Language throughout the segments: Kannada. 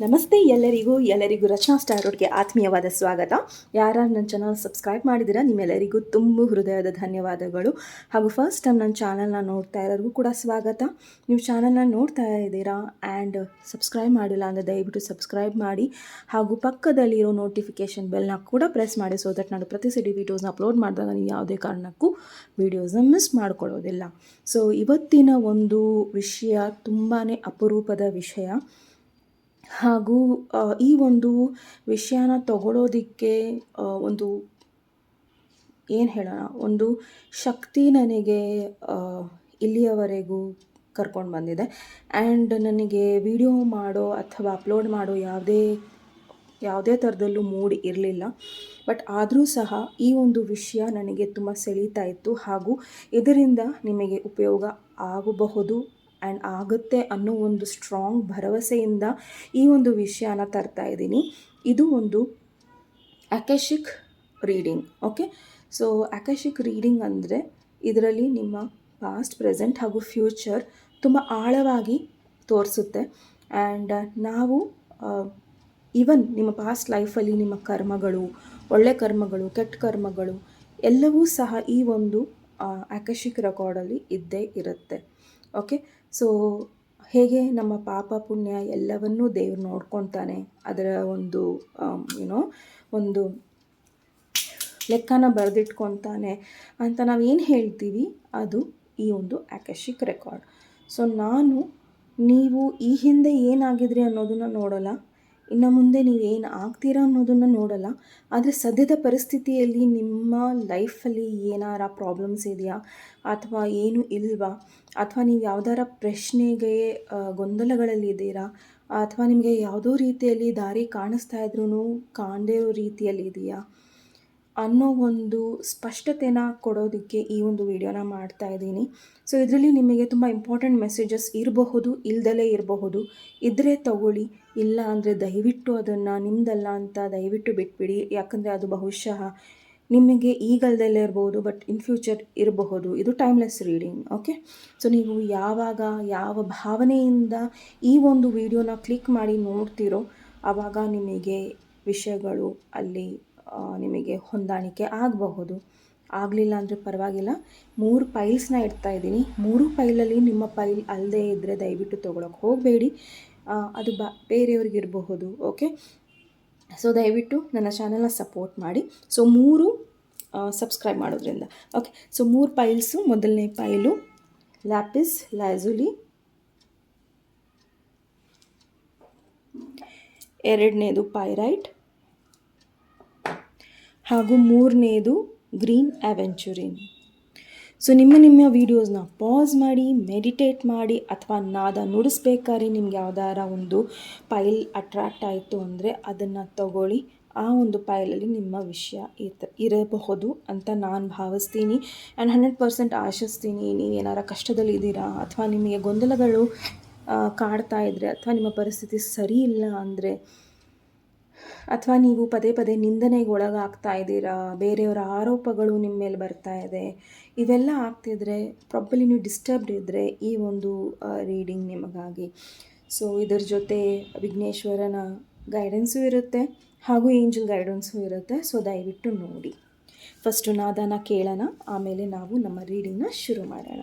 ನಮಸ್ತೆ ಎಲ್ಲರಿಗೂ ರಚನಾ ಸ್ಟಾರ್ ರೋಡ್ಗೆ ಆತ್ಮೀಯವಾದ ಸ್ವಾಗತ. ಯಾರು ನನ್ನ ಚಾನಲ್ ಸಬ್ಸ್ಕ್ರೈಬ್ ಮಾಡಿದ್ದೀರಾ ನಿಮ್ಮೆಲ್ಲರಿಗೂ ತುಂಬ ಹೃದಯದ ಧನ್ಯವಾದಗಳು. ಹಾಗೂ ಫಸ್ಟ್ ಟೈಮ್ ನನ್ನ ಚಾನಲ್ನ ನೋಡ್ತಾ ಇರೋರಿಗೂ ಕೂಡ ಸ್ವಾಗತ. ನೀವು ಚಾನಲ್ನ ನೋಡ್ತಾ ಇದ್ದೀರಾ ಆ್ಯಂಡ್ ಸಬ್ಸ್ಕ್ರೈಬ್ ಮಾಡಿಲ್ಲ ಅಂದರೆ ದಯವಿಟ್ಟು ಸಬ್ಸ್ಕ್ರೈಬ್ ಮಾಡಿ. ಹಾಗೂ ಪಕ್ಕದಲ್ಲಿರೋ ನೋಟಿಫಿಕೇಷನ್ ಬೆಲ್ನ ಕೂಡ ಪ್ರೆಸ್ ಮಾಡಿ, ಸೊ ದಟ್ ನಾನು ಪ್ರತಿ ಸರಿ ವೀಡಿಯೋಸ್ನ ಅಪ್ಲೋಡ್ ಮಾಡಿದಾಗ ನೀವು ಯಾವುದೇ ಕಾರಣಕ್ಕೂ ವೀಡಿಯೋಸ್ನ ಮಿಸ್ ಮಾಡ್ಕೊಳ್ಳೋದಿಲ್ಲ. ಸೊ ಇವತ್ತಿನ ಒಂದು ವಿಷಯ ತುಂಬಾ ಅಪರೂಪದ ವಿಷಯ. ಹಾಗೂ ಈ ಒಂದು ವಿಷಯನ ತಗೊಳ್ಳೋದಕ್ಕೆ ಒಂದು ಏನು ಹೇಳೋಣ, ಒಂದು ಶಕ್ತಿ ನನಗೆ ಇಲ್ಲಿಯವರೆಗೂ ಕರ್ಕೊಂಡು ಬಂದಿದೆ. ಆ್ಯಂಡ್ ನನಗೆ ವಿಡಿಯೋ ಮಾಡೋ ಅಥವಾ ಅಪ್ಲೋಡ್ ಮಾಡೋ ಯಾವುದೇ ಥರದಲ್ಲೂ ಮೂಡ್ ಇರಲಿಲ್ಲ. ಬಟ್ ಆದರೂ ಸಹ ಈ ಒಂದು ವಿಷಯ ನನಗೆ ತುಂಬ ಸೆಳೀತಾ ಇತ್ತು. ಹಾಗೂ ಇದರಿಂದ ನಿಮಗೆ ಉಪಯೋಗ ಆಗಬಹುದು ಆ್ಯಂಡ್ ಆಗುತ್ತೆ ಅನ್ನೋ ಒಂದು ಸ್ಟ್ರಾಂಗ್ ಭರವಸೆಯಿಂದ ಈ ಒಂದು ವಿಷಯನ ತರ್ತಾ ಇದ್ದೀನಿ. ಇದು ಒಂದು ಅಕಾಶಿಕ್ ರೀಡಿಂಗ್. ಓಕೆ, ಸೊ ಅಕಾಶಿಕ್ ರೀಡಿಂಗ್ ಅಂದರೆ ಇದರಲ್ಲಿ ನಿಮ್ಮ ಪಾಸ್ಟ್, ಪ್ರೆಸೆಂಟ್ ಹಾಗೂ ಫ್ಯೂಚರ್ ತುಂಬ ಆಳವಾಗಿ ತೋರಿಸುತ್ತೆ. ಆ್ಯಂಡ್ ನಾವು ಈವನ್ ನಿಮ್ಮ ಪಾಸ್ಟ್ ಲೈಫಲ್ಲಿ ನಿಮ್ಮ ಕರ್ಮಗಳು, ಒಳ್ಳೆ ಕರ್ಮಗಳು, ಕೆಟ್ಟ ಕರ್ಮಗಳು ಎಲ್ಲವೂ ಸಹ ಈ ಒಂದು ಅಕಾಶಿಕ್ ರೆಕಾರ್ಡಲ್ಲಿ ಇದ್ದೇ ಇರುತ್ತೆ. ಓಕೆ, ಸೊ ಹೇಗೆ ನಮ್ಮ ಪಾಪ ಪುಣ್ಯ ಎಲ್ಲವನ್ನೂ ದೇವ್ರು ನೋಡ್ಕೊತಾನೆ, ಅದರ ಒಂದು ಒಂದು ಲೆಕ್ಕನ ಬರೆದಿಟ್ಕೊತಾನೆ ಅಂತ ನಾವೇನು ಹೇಳ್ತೀವಿ, ಅದು ಈ ಒಂದು ಅಕಾಶಿಕ್ ರೆಕಾರ್ಡ್. ಸೊ ನೀವು ಈ ಹಿಂದೆ ಏನಾಗಿದ್ರಿ ಅನ್ನೋದನ್ನು ನೋಡೋಲ್ಲ, ಇನ್ನು ಮುಂದೆ ನೀವೇನು ಆಗ್ತೀರಾ ಅನ್ನೋದನ್ನು ನೋಡೋಲ್ಲ. ಆದರೆ ಸದ್ಯದ ಪರಿಸ್ಥಿತಿಯಲ್ಲಿ ನಿಮ್ಮ ಲೈಫಲ್ಲಿ ಏನಾರ ಪ್ರಾಬ್ಲಮ್ಸ್ ಇದೆಯಾ ಅಥವಾ ಏನು ಇಲ್ವಾ, ಅಥವಾ ನೀವು ಯಾವ್ದಾರ ಪ್ರಶ್ನೆಗೆ ಗೊಂದಲಗಳಲ್ಲಿದ್ದೀರಾ, ಅಥವಾ ನಿಮಗೆ ಯಾವುದೋ ರೀತಿಯಲ್ಲಿ ದಾರಿ ಕಾಣಿಸ್ತಾ ಇದ್ರೂ ಕಾಣದೇ ಇರೋ ರೀತಿಯಲ್ಲಿ ಇದೆಯಾ ಅನ್ನೋ ಒಂದು ಸ್ಪಷ್ಟತೆನ ಕೊಡೋದಕ್ಕೆ ಈ ಒಂದು ವಿಡಿಯೋನ ಮಾಡ್ತಾ ಇದ್ದೀನಿ. ಸೊ ಇದರಲ್ಲಿ ನಿಮಗೆ ತುಂಬ ಇಂಪಾರ್ಟೆಂಟ್ ಮೆಸೇಜಸ್ ಇರಬಹುದು, ಇಲ್ದಲೇ ಇರಬಹುದು. ಇದ್ದರೆ ತಗೊಳ್ಳಿ, ಇಲ್ಲ ಅಂದರೆ ದಯವಿಟ್ಟು ಅದನ್ನು ನಿಮ್ಮದಲ್ಲ ಅಂತ ದಯವಿಟ್ಟು ಬಿಟ್ಬಿಡಿ. ಯಾಕಂದರೆ ಅದು ಬಹುಶಃ ನಿಮಗೆ ಈಗಲ್ದಲ್ಲೇ ಇರ್ಬೋದು, ಬಟ್ ಇನ್ ಫ್ಯೂಚರ್ ಇರಬಹುದು. ಇದು ಟೈಮ್ಲೆಸ್ ರೀಡಿಂಗ್. ಓಕೆ, ಸೊ ನೀವು ಯಾವಾಗ ಯಾವ ಭಾವನೆಯಿಂದ ಈ ಒಂದು ವಿಡಿಯೋನ ಕ್ಲಿಕ್ ಮಾಡಿ ನೋಡ್ತೀರೋ ಆವಾಗ ನಿಮಗೆ ವಿಷಯಗಳು ಅಲ್ಲಿ ನಿಮಗೆ ಹೊಂದಾಣಿಕೆ ಆಗಬಹುದು. ಆಗಲಿಲ್ಲ ಅಂದರೆ ಪರವಾಗಿಲ್ಲ. 3 ಪೈಲ್ಸ್ನ ಇಡ್ತಾ ಇದ್ದೀನಿ. 3 ಪೈಲಲ್ಲಿ ನಿಮ್ಮ ಪೈಲ್ ಅಲ್ಲದೆ ಇದ್ದರೆ ದಯವಿಟ್ಟು ತೊಗೊಳಕ್ಕೆ ಹೋಗಬೇಡಿ, ಅದು ಬೇರೆಯವ್ರಿಗಿರಬಹುದು. ಓಕೆ, ಸೊ ದಯವಿಟ್ಟು ನನ್ನ ಚಾನಲ್ನ ಸಪೋರ್ಟ್ ಮಾಡಿ. ಸೊ 3 ಸಬ್ಸ್ಕ್ರೈಬ್ ಮಾಡೋದ್ರಿಂದ. Okay, so 3 piles. ಮೊದಲನೇ ಪೈಲು ಲ್ಯಾಪಿಸ್ ಲ್ಯಾಜುಲಿ, ಎರಡನೇದು ಪೈರೈಟ್, ಹಾಗೂ 3ನೇದು ಗ್ರೀನ್ ಅವೆಂಚುರಿನ್. ಸೊ ನಿಮ್ಮ ವೀಡಿಯೋಸ್ನ ಪಾಸ್ ಮಾಡಿ, ಮೆಡಿಟೇಟ್ ಮಾಡಿ, ಅಥವಾ ನಾದ ನುಡಿಸ್ಬೇಕಾದ್ರೆ ನಿಮ್ಗೆ ಯಾವ್ದಾರ ಒಂದು ಪೈಲ್ ಅಟ್ರಾಕ್ಟ್ ಆಯಿತು ಅಂದರೆ ಅದನ್ನು ತಗೊಳ್ಳಿ. ಆ ಒಂದು ಪೈಲಲ್ಲಿ ನಿಮ್ಮ ವಿಷಯ ಇರಬಹುದು ಅಂತ ನಾನು ಭಾವಿಸ್ತೀನಿ ಆ್ಯಂಡ್ 100% ಆಶಿಸ್ತೀನಿ. ನೀವೇನಾರ ಕಷ್ಟದಲ್ಲಿದ್ದೀರಾ ಅಥವಾ ನಿಮಗೆ ಗೊಂದಲಗಳು ಕಾಡ್ತಾ ಇದ್ದರೆ, ಅಥವಾ ನಿಮ್ಮ ಪರಿಸ್ಥಿತಿ ಸರಿ ಇಲ್ಲ ಅಂದರೆ, ಅಥವಾ ನೀವು ಪದೇ ಪದೇ ನಿಂದನೆಗೆ ಒಳಗಾಗ್ತಾ ಇದ್ದೀರಾ, ಬೇರೆಯವರ ಆರೋಪಗಳು ನಿಮ್ಮ ಮೇಲೆ ಬರ್ತಾ ಇದೆ, ಇವೆಲ್ಲ ಆಗ್ತಿದ್ರೆ ಪ್ರಾಬಬ್ಲಿ ನೀವು ಡಿಸ್ಟರ್ಬ್ಡ್ ಇದ್ದರೆ ಈ ಒಂದು ರೀಡಿಂಗ್ ನಿಮಗಾಗಿ. ಸೊ ಇದರ ಜೊತೆ ವಿಘ್ನೇಶ್ವರನ ಗೈಡೆನ್ಸು ಇರುತ್ತೆ ಹಾಗೂ ಏಂಜಲ್ ಗೈಡೆನ್ಸು ಇರುತ್ತೆ. ಸೊ ದಯವಿಟ್ಟು ನೋಡಿ. ಫಸ್ಟು ನಾದನ ಕೇಳೋಣ, ಆಮೇಲೆ ನಾವು ನಮ್ಮ ರೀಡಿಂಗ್ನ ಶುರು ಮಾಡೋಣ.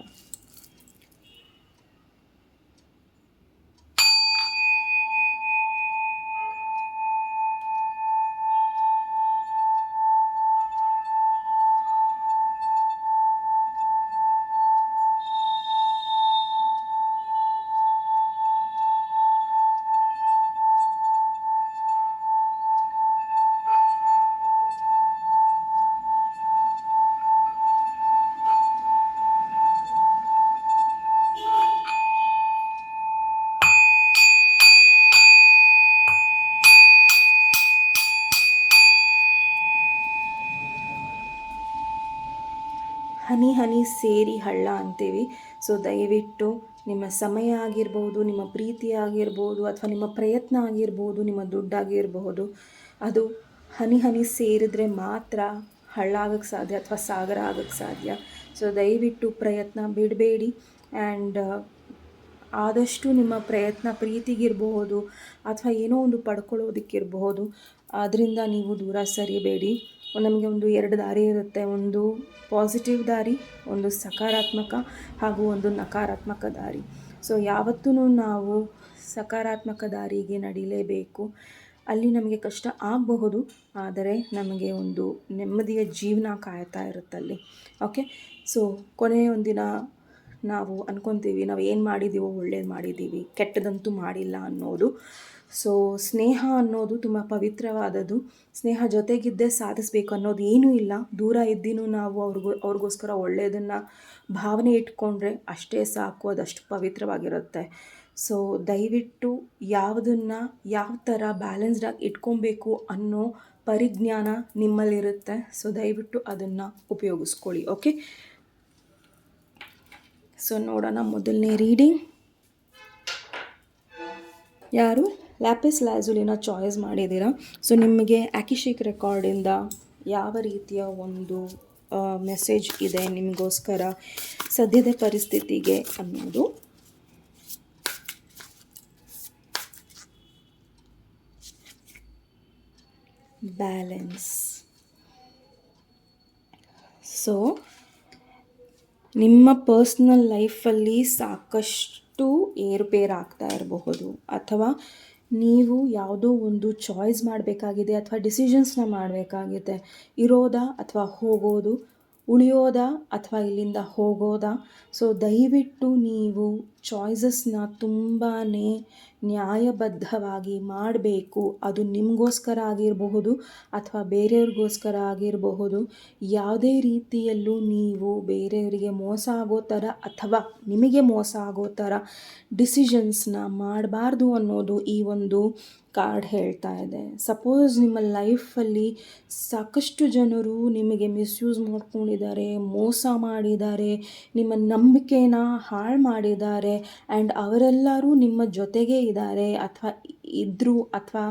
ಹನಿ ಹನಿ ಸೇರಿ ಹಳ್ಳ ಅಂತೀವಿ. ಸೊ ದಯವಿಟ್ಟು ನಿಮ್ಮ ಸಮಯ ಆಗಿರ್ಬೋದು, ನಿಮ್ಮ ಪ್ರೀತಿ ಆಗಿರ್ಬೋದು, ಅಥವಾ ನಿಮ್ಮ ಪ್ರಯತ್ನ ಆಗಿರ್ಬೋದು, ನಿಮ್ಮ ದುಡ್ಡಾಗಿರಬಹುದು, ಅದು ಹನಿ ಹನಿ ಸೇರಿದ್ರೆ ಮಾತ್ರ ಹಳ್ಳ ಆಗೋಕ್ಕೆ ಸಾಧ್ಯ ಅಥವಾ ಸಾಗರ ಆಗೋಕ್ಕೆ ಸಾಧ್ಯ. ಸೊ ದಯವಿಟ್ಟು ಪ್ರಯತ್ನ ಬಿಡಬೇಡಿ. ಆ್ಯಂಡ್ ಆದಷ್ಟು ನಿಮ್ಮ ಪ್ರಯತ್ನ ಪ್ರೀತಿಗಿರಬಹುದು ಅಥವಾ ಏನೋ ಒಂದು ಪಡ್ಕೊಳ್ಳೋದಕ್ಕಿರಬಹುದು, ಅದರಿಂದ ನೀವು ದೂರ ಸರಿಬೇಡಿ. ನಮಗೆ ಒಂದು 2 ದಾರಿ ಇರುತ್ತೆ, ಒಂದು ಪಾಸಿಟಿವ್ ದಾರಿ, ಒಂದು ಸಕಾರಾತ್ಮಕ ಹಾಗೂ ಒಂದು ನಕಾರಾತ್ಮಕ ದಾರಿ. ಸೊ ಯಾವತ್ತೂ ನಾವು ಸಕಾರಾತ್ಮಕ ದಾರಿಗೆ ನಡಿಲೇಬೇಕು. ಅಲ್ಲಿ ನಮಗೆ ಕಷ್ಟ ಆಗಬಹುದು, ಆದರೆ ನಮಗೆ ಒಂದು ನೆಮ್ಮದಿಯ ಜೀವನ ಕಾಯ್ತಾ ಇರುತ್ತಲ್ಲಿ. ಓಕೆ, ಸೊ ಕೊನೆಯ ಒಂದಿನ ನಾವು ಅಂದ್ಕೊತೀವಿ ನಾವು ಏನು ಮಾಡಿದ್ದೀವೋ ಒಳ್ಳೇದು ಮಾಡಿದ್ದೀವಿ, ಕೆಟ್ಟದಂತೂ ಮಾಡಿಲ್ಲ ಅನ್ನೋದು. ಸೊ ಸ್ನೇಹ ಅನ್ನೋದು ತುಂಬ ಪವಿತ್ರವಾದದ್ದು. ಸ್ನೇಹ ಜೊತೆಗಿದ್ದೇ ಸಾಧಿಸ್ಬೇಕು ಅನ್ನೋದು ಏನೂ ಇಲ್ಲ. ದೂರ ಇದ್ದೀನೂ ನಾವು ಅವ್ರಿಗೋಸ್ಕರ ಒಳ್ಳೆಯದನ್ನು ಭಾವನೆ ಇಟ್ಕೊಂಡ್ರೆ ಅಷ್ಟೇ ಸಾಕು, ಅದಷ್ಟು ಪವಿತ್ರವಾಗಿರುತ್ತೆ. ಸೊ ದಯವಿಟ್ಟು ಯಾವುದನ್ನು ಯಾವ ಥರ ಬ್ಯಾಲೆನ್ಸ್ಡಾಗಿ ಇಟ್ಕೊಬೇಕು ಅನ್ನೋ ಪರಿಜ್ಞಾನ ನಿಮ್ಮಲ್ಲಿರುತ್ತೆ. ಸೊ ದಯವಿಟ್ಟು ಅದನ್ನು ಉಪಯೋಗಿಸ್ಕೊಳ್ಳಿ. ಓಕೆ, ಸೊ ನೋಡೋಣ ಮೊದಲನೇ ರೀಡಿಂಗ್. ಯಾರು ಲ್ಯಾಪಿಸ್ ಲ್ಯಾಜುಲಿನ ಚಾಯ್ಸ್ ಮಾಡಿದ್ದೀರಾ? ಸೊ ನಿಮಗೆ ಆಕಿಶಿಕ್ ರೆಕಾರ್ಡಿಂದ ಯಾವ ರೀತಿಯ ಒಂದು ಮೆಸೇಜ್ ಇದೆ ನಿಮಗೋಸ್ಕರ ಸದ್ಯದ ಪರಿಸ್ಥಿತಿಗೆ ಅನ್ನೋದು. ಬ್ಯಾಲೆನ್ಸ್. ಸೊ ನಿಮ್ಮ ಪರ್ಸ್ನಲ್ ಲೈಫಲ್ಲಿ ಸಾಕಷ್ಟು ಏರುಪೇರು ಆಗ್ತಾ ಇರಬಹುದು, ಅಥವಾ ನೀವು ಯಾವುದೋ ಒಂದು ಚಾಯ್ಸ್ ಮಾಡಬೇಕಾಗಿದೆ ಅಥವಾ ಡಿಸಿಷನ್ಸ್ನ ಮಾಡಬೇಕಾಗಿದೆ. ಇರೋದಾ ಅಥವಾ ಹೋಗೋದು, ಉಳಿಯೋದಾ ಅಥವಾ ಇಲ್ಲಿಂದ ಹೋಗೋದಾ? ಸೊ ದಯವಿಟ್ಟು ನೀವು ಚಾಯ್ಸಸ್ನ ತುಂಬಾ ನ್ಯಾಯಬದ್ಧವಾಗಿ ಮಾಡಬೇಕು. ಅದು ನಿಮಗೋಸ್ಕರ ಆಗಿರಬಹುದು ಅಥವಾ ಬೇರೆಯವ್ರಿಗೋಸ್ಕರ ಆಗಿರಬಹುದು. ಯಾವುದೇ ರೀತಿಯಲ್ಲೂ ನೀವು ಬೇರೆಯವರಿಗೆ ಮೋಸ ಆಗೋ ಥರ ಅಥವಾ ನಿಮಗೆ ಮೋಸ ಆಗೋ ಥರ ಡಿಸಿಷನ್ಸ್ನ ಮಾಡಬಾರ್ದು ಅನ್ನೋದು ಈ ಒಂದು ಕಾರ್ಡ್ ಹೇಳ್ತಾ ಇದೆ. ಸಪೋಸ್ ನಿಮ್ಮ ಲೈಫಲ್ಲಿ ಸಾಕಷ್ಟು ಜನರು ನಿಮಗೆ ಮಿಸ್ಯೂಸ್ ಮಾಡ್ಕೊಂಡಿದ್ದಾರೆ, ಮೋಸ ಮಾಡಿದ್ದಾರೆ, ನಿಮ್ಮ ನಂಬಿಕೆನ ಹಾಳು ಮಾಡಿದ್ದಾರೆ, ಆ್ಯಂಡ್ ಅವರೆಲ್ಲರೂ ನಿಮ್ಮ ಜೊತೆಗೇ ಇದ್ದಾರೆ ಅಥವಾ ಇದ್ದರು, ಅಥವಾ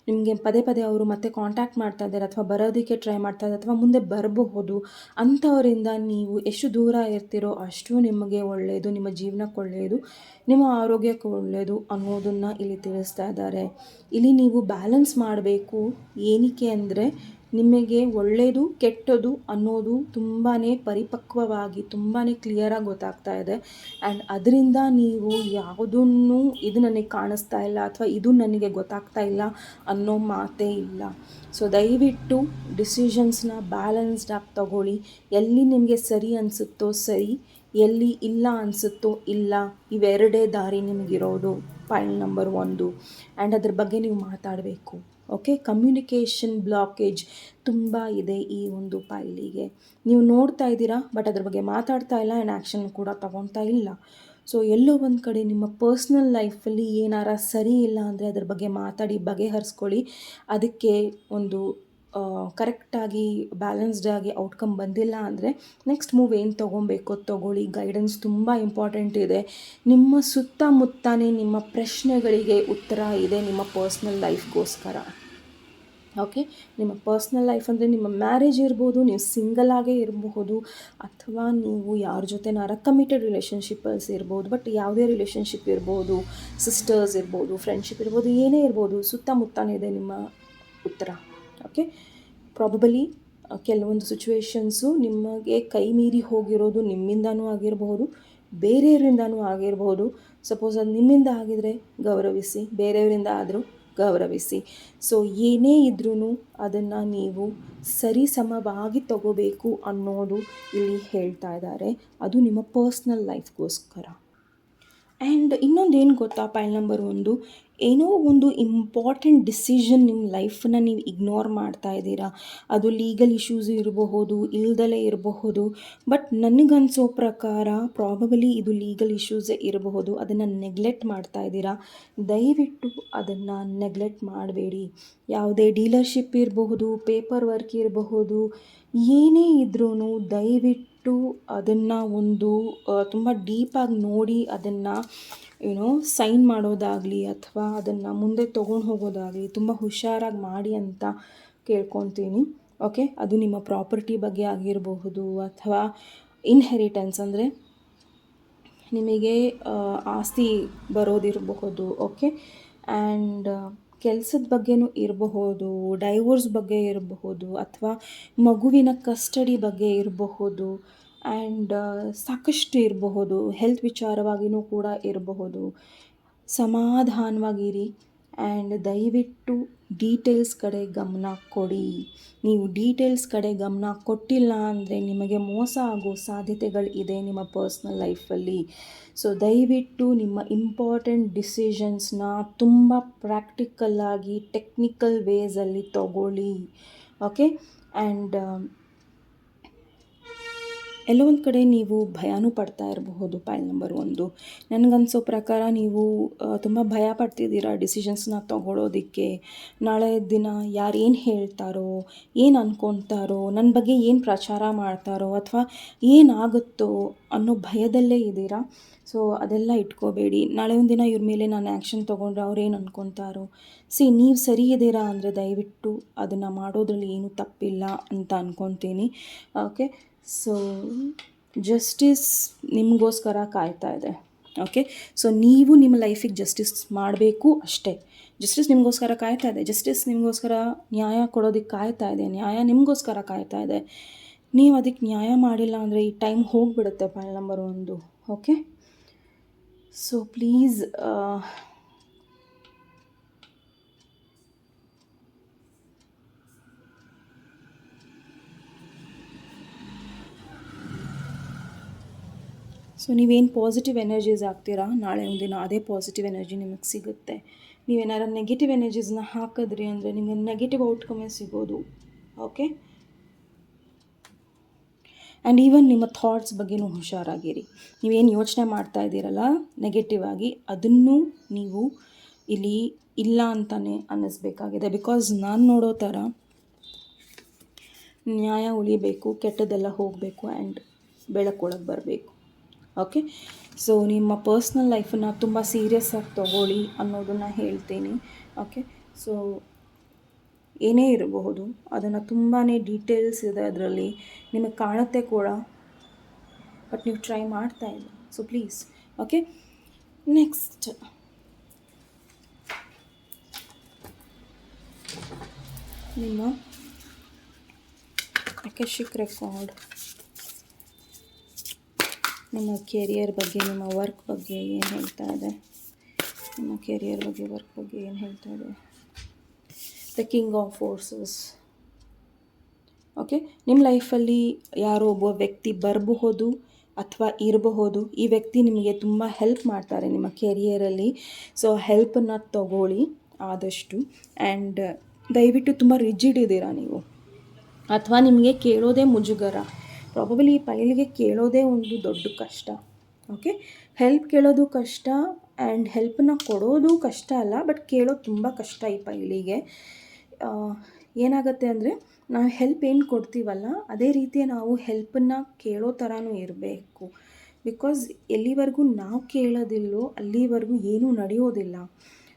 ನಿಮಗೆ ಪದೇ ಪದೇ ಅವರು ಮತ್ತೆ ಕಾಂಟ್ಯಾಕ್ಟ್ ಮಾಡ್ತಾ ಇದ್ದಾರೆ ಅಥವಾ ಬರೋದಕ್ಕೆ ಟ್ರೈ ಮಾಡ್ತಾ ಇದ್ದಾರೆ ಅಥವಾ ಮುಂದೆ ಬರಬಹುದು. ಅಂಥವರಿಂದ ನೀವು ಎಷ್ಟು ದೂರ ಇರ್ತೀರೋ ಅಷ್ಟು ನಿಮಗೆ ಒಳ್ಳೆಯದು, ನಿಮ್ಮ ಜೀವನಕ್ಕೆ ಒಳ್ಳೆಯದು, ನಿಮ್ಮ ಆರೋಗ್ಯಕ್ಕೆ ಒಳ್ಳೆಯದು ಅನ್ನೋದನ್ನು ಇಲ್ಲಿ ತಿಳಿಸ್ತಾ ಇದ್ದಾರೆ. ಇಲ್ಲಿ ನೀವು ಬ್ಯಾಲೆನ್ಸ್ ಮಾಡಬೇಕು. ಏನಕ್ಕೆ ಅಂದರೆ ನಿಮಗೆ ಒಳ್ಳೆಯದು ಕೆಟ್ಟದು ಅನ್ನೋದು ತುಂಬಾ ಪರಿಪಕ್ವವಾಗಿ ತುಂಬಾ ಕ್ಲಿಯರಾಗಿ ಗೊತ್ತಾಗ್ತಾ ಇದೆ. ಆ್ಯಂಡ್ ಅದರಿಂದ ನೀವು ಯಾವುದನ್ನು ಇದು ನನಗೆ ಕಾಣಿಸ್ತಾ ಇಲ್ಲ ಅಥವಾ ಇದು ನನಗೆ ಗೊತ್ತಾಗ್ತಾ ಇಲ್ಲ ಅನ್ನೋ ಮಾತೇ ಇಲ್ಲ. ಸೊ ದಯವಿಟ್ಟು ಡಿಸಿಷನ್ಸ್ನ ಬ್ಯಾಲೆನ್ಸ್ಡಾಗಿ ತಗೊಳ್ಳಿ. ಎಲ್ಲಿ ನಿಮಗೆ ಸರಿ ಅನಿಸುತ್ತೋ ಸರಿ, ಎಲ್ಲಿ ಇಲ್ಲ ಅನಿಸುತ್ತೋ ಇಲ್ಲ. ಇವೆರಡೇ ದಾರಿ ನಿಮಗಿರೋದು. Point number 1. ಆ್ಯಂಡ್ ಅದ್ರ ಬಗ್ಗೆ ನೀವು ಮಾತಾಡಬೇಕು. ಓಕೆ, ಕಮ್ಯುನಿಕೇಷನ್ ಬ್ಲಾಕೇಜ್ ತುಂಬ ಇದೆ ಈ ಒಂದು ಫೈಲಿಗೆ. ನೀವು ನೋಡ್ತಾ ಇದ್ದೀರಾ, ಬಟ್ ಅದ್ರ ಬಗ್ಗೆ ಮಾತಾಡ್ತಾ ಇಲ್ಲ, ಆ್ಯಂಡ್ ಆ್ಯಕ್ಷನ್ ಕೂಡ ತಗೊಳ್ತಾ ಇಲ್ಲ. ಸೊ ಎಲ್ಲೋ ಒಂದು ಕಡೆ ನಿಮ್ಮ ಪರ್ಸ್ನಲ್ ಲೈಫಲ್ಲಿ ಏನಾರ ಸರಿ ಇಲ್ಲ ಅಂದರೆ ಅದ್ರ ಬಗ್ಗೆ ಮಾತಾಡಿ ಬಗೆಹರಿಸ್ಕೊಳ್ಳಿ. ಅದಕ್ಕೆ ಒಂದು ಕರೆಕ್ಟಾಗಿ ಬ್ಯಾಲೆನ್ಸ್ಡಾಗಿ ಔಟ್ಕಮ್ ಬಂದಿಲ್ಲ ಅಂದರೆ ನೆಕ್ಸ್ಟ್ ಮೂವ್ ಏನು ತೊಗೊಬೇಕೋ ತೊಗೊಳ್ಳಿ. ಗೈಡೆನ್ಸ್ ತುಂಬ ಇಂಪಾರ್ಟೆಂಟ್ ಇದೆ. ನಿಮ್ಮ ಸುತ್ತಮುತ್ತನೇ ನಿಮ್ಮ ಪ್ರಶ್ನೆಗಳಿಗೆ ಉತ್ತರ ಇದೆ ನಿಮ್ಮ ಪರ್ಸ್ನಲ್ ಲೈಫ್ಗೋಸ್ಕರ. ಓಕೆ, ನಿಮ್ಮ ಪರ್ಸ್ನಲ್ ಲೈಫ್ ಅಂದರೆ ನಿಮ್ಮ ಮ್ಯಾರೇಜ್ ಇರ್ಬೋದು, ನೀವು ಸಿಂಗಲ್ ಆಗೇ ಇರಬಹುದು, ಅಥವಾ ನೀವು ಯಾರ ಜೊತೆನಾರ ಕಮಿಟೆಡ್ ರಿಲೇಷನ್ಶಿಪ್ಪಲ್ಸ್ ಇರ್ಬೋದು. ಬಟ್ ಯಾವುದೇ ರಿಲೇಷನ್ಶಿಪ್ ಇರ್ಬೋದು, ಸಿಸ್ಟರ್ಸ್ ಇರ್ಬೋದು, ಫ್ರೆಂಡ್ಶಿಪ್ ಇರ್ಬೋದು, ಏನೇ ಇರ್ಬೋದು, ಸುತ್ತಮುತ್ತನೇ ಇದೆ ನಿಮ್ಮ ಉತ್ತರ. ಓಕೆ, ಪ್ರಾಬಬಲಿ ಕೆಲವೊಂದು ಸಿಚುವೇಶನ್ಸು ನಿಮಗೆ ಕೈ ಮೀರಿ ಹೋಗಿರೋದು ನಿಮ್ಮಿಂದನೂ ಆಗಿರಬಹುದು, ಬೇರೆಯವರಿಂದನೂ ಆಗಿರಬಹುದು. ಸಪೋಸ್ ಅದು ನಿಮ್ಮಿಂದ ಆಗಿದರೆ ಗೌರವಿಸಿ, ಬೇರೆಯವರಿಂದ ಆದರೂ ಗೌರವಿಸಿ. ಸೊ ಏನೇ ಇದ್ರೂ ಅದನ್ನು ನೀವು ಸರಿಸಮವಾಗಿ ತಗೋಬೇಕು ಅನ್ನೋದು ಇಲ್ಲಿ ಹೇಳ್ತಾ ಇದ್ದಾರೆ. ಅದು ನಿಮ್ಮ ಪರ್ಸ್ನಲ್ ಲೈಫ್ಗೋಸ್ಕರ. ಆ್ಯಂಡ್ ಇನ್ನೊಂದು ಏನು ಗೊತ್ತಾ, ಪಾಯಿಂಟ್ ನಂಬರ್ 1, ಏನೋ ಒಂದು ಇಂಪಾರ್ಟೆಂಟ್ ಡಿಸಿಷನ್ ನಿಮ್ಮ ಲೈಫನ್ನ ನೀವು ಇಗ್ನೋರ್ ಮಾಡ್ತಾ ಇದ್ದೀರಾ. ಅದು ಲೀಗಲ್ ಇಶ್ಯೂಸ್ ಇರಬಹುದು, ಇಲ್ದಲೇ ಇರಬಹುದು. ಬಟ್ ನನಗನ್ಸೋ ಪ್ರಕಾರ ಪ್ರಾಬಬಲಿ ಇದು ಲೀಗಲ್ ಇಶ್ಯೂಸೇ ಇರಬಹುದು. ಅದನ್ನು ನೆಗ್ಲೆಕ್ಟ್ ಮಾಡ್ತಾ ಇದ್ದೀರಾ. ದಯವಿಟ್ಟು ಅದನ್ನು ನೆಗ್ಲೆಕ್ಟ್ ಮಾಡಬೇಡಿ. ಯಾವುದೇ ಡೀಲರ್ಶಿಪ್ ಇರಬಹುದು, ಪೇಪರ್ ವರ್ಕ್ ಇರಬಹುದು, ಏನೇ ಇದ್ರೂ ದಯವಿಟ್ಟು ಅದನ್ನು ಒಂದು ತುಂಬ ಡೀಪಾಗಿ ನೋಡಿ ಅದನ್ನು ಸೈನ್ ಮಾಡೋದಾಗಲಿ ಅಥವಾ ಅದನ್ನು ಮುಂದೆ ತೊಗೊಂಡು ಹೋಗೋದಾಗಲಿ ತುಂಬ ಹುಷಾರಾಗಿ ಮಾಡಿ ಅಂತ ಕೇಳ್ಕೊತೀನಿ. ಓಕೆ, ಅದು ನಿಮ್ಮ ಪ್ರಾಪರ್ಟಿ ಬಗ್ಗೆ ಆಗಿರಬಹುದು ಅಥವಾ ಇನ್ಹೆರಿಟೆನ್ಸ್ ಅಂದರೆ ನಿಮಗೆ ಆಸ್ತಿ ಬರೋದಿರಬಹುದು. ಓಕೆ. ಆ್ಯಂಡ್ ಕೆಲಸದ ಬಗ್ಗೆನೂ ಇರಬಹುದು, ಡೈವೋರ್ಸ್ ಬಗ್ಗೆ ಇರಬಹುದು, ಅಥವಾ ಮಗುವಿನ ಕಸ್ಟಡಿ ಬಗ್ಗೆ ಇರಬಹುದು. ಆ್ಯಂಡ್ ಸಾಕಷ್ಟು ಇರಬಹುದು, ಹೆಲ್ತ್ ವಿಚಾರವಾಗಿಯೂ ಕೂಡ ಇರಬಹುದು. ಸಮಾಧಾನವಾಗಿರಿ ಆ್ಯಂಡ್ ದಯವಿಟ್ಟು ಡೀಟೇಲ್ಸ್ ಕಡೆ ಗಮನ ಕೊಡಿ. ನೀವು ಡೀಟೇಲ್ಸ್ ಕಡೆ ಗಮನ ಕೊಟ್ಟಿಲ್ಲ ಅಂದರೆ ನಿಮಗೆ ಮೋಸ ಆಗೋ ಸಾಧ್ಯತೆಗಳು ಇದೆ ನಿಮ್ಮ ಪರ್ಸ್ನಲ್ ಲೈಫಲ್ಲಿ. ಸೊ ದಯವಿಟ್ಟು ನಿಮ್ಮ ಇಂಪಾರ್ಟೆಂಟ್ ಡಿಸಿಷನ್ಸ್ನ ತುಂಬ ಪ್ರಾಕ್ಟಿಕಲ್ಲಾಗಿ ಟೆಕ್ನಿಕಲ್ ವೇಸಲ್ಲಿ ತಗೊಳ್ಳಿ. ಓಕೆ. ಆ್ಯಂಡ್ ಎಲ್ಲೋ ಒಂದು ಕಡೆ ನೀವು ಭಯನೂ ಪಡ್ತಾ ಇರಬಹುದು. ಪಾಯಿಂಟ್ ನಂಬರ್ 1, ನನಗನ್ಸೋ ಪ್ರಕಾರ ನೀವು ತುಂಬ ಭಯ ಪಡ್ತಿದ್ದೀರಾ ಡಿಸಿಷನ್ಸ್ನ ತೊಗೊಳೋದಕ್ಕೆ. ನಾಳೆ ದಿನ ಯಾರು ಏನು ಹೇಳ್ತಾರೋ, ಏನು ಅಂದ್ಕೊತಾರೋ, ನನ್ನ ಬಗ್ಗೆ ಏನು ಪ್ರಚಾರ ಮಾಡ್ತಾರೋ, ಅಥವಾ ಏನಾಗುತ್ತೋ ಅನ್ನೋ ಭಯದಲ್ಲೇ ಇದ್ದೀರಾ. ಸೊ ಅದೆಲ್ಲ ಇಟ್ಕೋಬೇಡಿ. ನಾಳೆ ಒಂದು ದಿನ ಇವ್ರ ಮೇಲೆ ನಾನು ಆ್ಯಕ್ಷನ್ ತೊಗೊಂಡ್ರೆ ಅವ್ರು ಏನು ಅಂದ್ಕೊತಾರೋ. ನೀವು ಸರಿ ಇದ್ದೀರಾ ಅಂದರೆ ದಯವಿಟ್ಟು ಅದನ್ನು ಮಾಡೋದ್ರಲ್ಲಿ ಏನೂ ತಪ್ಪಿಲ್ಲ ಅಂತ ಅಂದ್ಕೊತೀನಿ. ಓಕೆ. ಸೊ ಜಸ್ಟಿಸ್ ನಿಮಗೋಸ್ಕರ ಕಾಯ್ತಾ ಇದೆ. ಓಕೆ. ಸೊ ನೀವು ನಿಮ್ಮ ಲೈಫಿಗೆ ಜಸ್ಟಿಸ್ ಮಾಡಬೇಕು ಅಷ್ಟೇ. ಜಸ್ಟಿಸ್ ನಿಮಗೋಸ್ಕರ ಕಾಯ್ತಾ ಇದೆ. ಜಸ್ಟಿಸ್ ನಿಮಗೋಸ್ಕರ ನ್ಯಾಯ ಕೊಡೋದಕ್ಕೆ ಕಾಯ್ತಾ ಇದೆ. ನ್ಯಾಯ ನಿಮಗೋಸ್ಕರ ಕಾಯ್ತಾ ಇದೆ. ನೀವು ಅದಕ್ಕೆ ನ್ಯಾಯ ಮಾಡಿಲ್ಲ ಅಂದರೆ ಈ ಟೈಮ್ ಹೋಗಿಬಿಡುತ್ತೆ. Point number 1. Okay. So please so ನೀವೇನು ಪಾಸಿಟಿವ್ ಎನರ್ಜೀಸ್ ಆಗ್ತೀರಾ, ನಾಳೆ ಒಂದಿನ ಅದೇ ಪಾಸಿಟಿವ್ ಎನರ್ಜಿ ನಿಮಗೆ ಸಿಗುತ್ತೆ. ನೀವೇನಾರು ನೆಗೆಟಿವ್ ಎನರ್ಜೀಸ್ನ ಹಾಕಿದ್ರಿ ಅಂದರೆ ನಿಮಗೆ ನೆಗೆಟಿವ್ ಔಟ್ಕಮೇ ಸಿಗೋದು. ಓಕೆ. ಆ್ಯಂಡ್ ಈವನ್ ನಿಮ್ಮ ಥಾಟ್ಸ್ ಬಗ್ಗೆನೂ ಹುಷಾರಾಗಿರಿ. ನೀವೇನು ಯೋಚನೆ ಮಾಡ್ತಾ ಇದ್ದೀರಲ್ಲ ನೆಗೆಟಿವ್ ಆಗಿ, ಅದನ್ನು ನೀವು ಇಲ್ಲಿ ಇಲ್ಲ ಅಂತಲೇ ಅನ್ನಿಸ್ಬೇಕಾಗಿದೆ. ಬಿಕಾಸ್ ನಾನು ನೋಡೋ ಥರ ನ್ಯಾಯ ಉಳಿಬೇಕು, ಕೆಟ್ಟದ್ದೆಲ್ಲ ಹೋಗಬೇಕು ಆ್ಯಂಡ್ ಬೆಳಕೊಳಗೆ ಬರಬೇಕು. ಓಕೆ. ಸೊ ನಿಮ್ಮ ಪರ್ಸ್ನಲ್ ಲೈಫನ್ನು ತುಂಬ ಸೀರಿಯಸ್ಸಾಗಿ ತೊಗೊಳ್ಳಿ ಅನ್ನೋದನ್ನು ಹೇಳ್ತೀನಿ. ಓಕೆ. ಸೊ ಏನೇ ಇರಬಹುದು ಅದನ್ನು ತುಂಬಾ ಡೀಟೇಲ್ಸ್ ಇದೆ ಅದರಲ್ಲಿ, ನಿಮಗೆ ಕಾಣುತ್ತೆ ಕೂಡ, ಬಟ್ ನೀವು ಟ್ರೈ ಮಾಡ್ತಾ ಇಲ್ಲ. So please. ಓಕೆ. ನೆಕ್ಸ್ಟ್ ನಿಮ್ಮ ಅಕೇಶಿಕ್ ರೆಕಾರ್ಡ್, ನಿಮ್ಮ ಕೆರಿಯರ್ ಬಗ್ಗೆ, ನಿಮ್ಮ ವರ್ಕ್ ಬಗ್ಗೆ ಏನು ಹೇಳ್ತಾ ಇದೆ? ನಿಮ್ಮ ಕೆರಿಯರ್ ಬಗ್ಗೆ, ವರ್ಕ್ ಬಗ್ಗೆ ಏನು ಹೇಳ್ತಾ ಇದೆ? The king of forces. Okay. ನಿಮ್ಮ ಲೈಫಲ್ಲಿ ಯಾರೋ ಒಬ್ಬ ವ್ಯಕ್ತಿ ಬರಬಹುದು ಅಥವಾ ಇರಬಹುದು. ಈ ವ್ಯಕ್ತಿ ನಿಮಗೆ ತುಂಬ ಹೆಲ್ಪ್ ಮಾಡ್ತಾರೆ ನಿಮ್ಮ ಕೆರಿಯರಲ್ಲಿ. ಸೊ ಹೆಲ್ಪನ್ನು ತಗೊಳ್ಳಿ ಆದಷ್ಟು. ಆ್ಯಂಡ್ ದಯವಿಟ್ಟು ತುಂಬ ರಿಜಿಡ್ ಇದ್ದೀರಾ ನೀವು, ಅಥವಾ ನಿಮಗೆ ಕೇಳೋದೇ ಮುಜುಗರ. ಪ್ರಾಬಬಲಿ ಈ ಪೈಲಿಗೆ ಕೇಳೋದೇ ಒಂದು ದೊಡ್ಡ ಕಷ್ಟ. ಓಕೆ. ಹೆಲ್ಪ್ ಕೇಳೋದು ಕಷ್ಟ ಆ್ಯಂಡ್ ಹೆಲ್ಪನ್ನ ಕೊಡೋದು ಕಷ್ಟ ಅಲ್ಲ, ಬಟ್ ಕೇಳೋದು ತುಂಬ ಕಷ್ಟ ಈ ಪೈಲಿಗೆ. ಏನಾಗುತ್ತೆ ಅಂದರೆ ನಾವು ಹೆಲ್ಪ್ ಏನು ಕೊಡ್ತೀವಲ್ಲ ಅದೇ ರೀತಿ ನಾವು ಹೆಲ್ಪನ್ನು ಕೇಳೋ ಥರನೂ ಇರಬೇಕು. ಬಿಕಾಸ್ ಎಲ್ಲಿವರೆಗೂ ನಾವು ಕೇಳೋದಿಲ್ಲೋ ಅಲ್ಲಿವರೆಗೂ ಏನೂ ನಡೆಯೋದಿಲ್ಲ.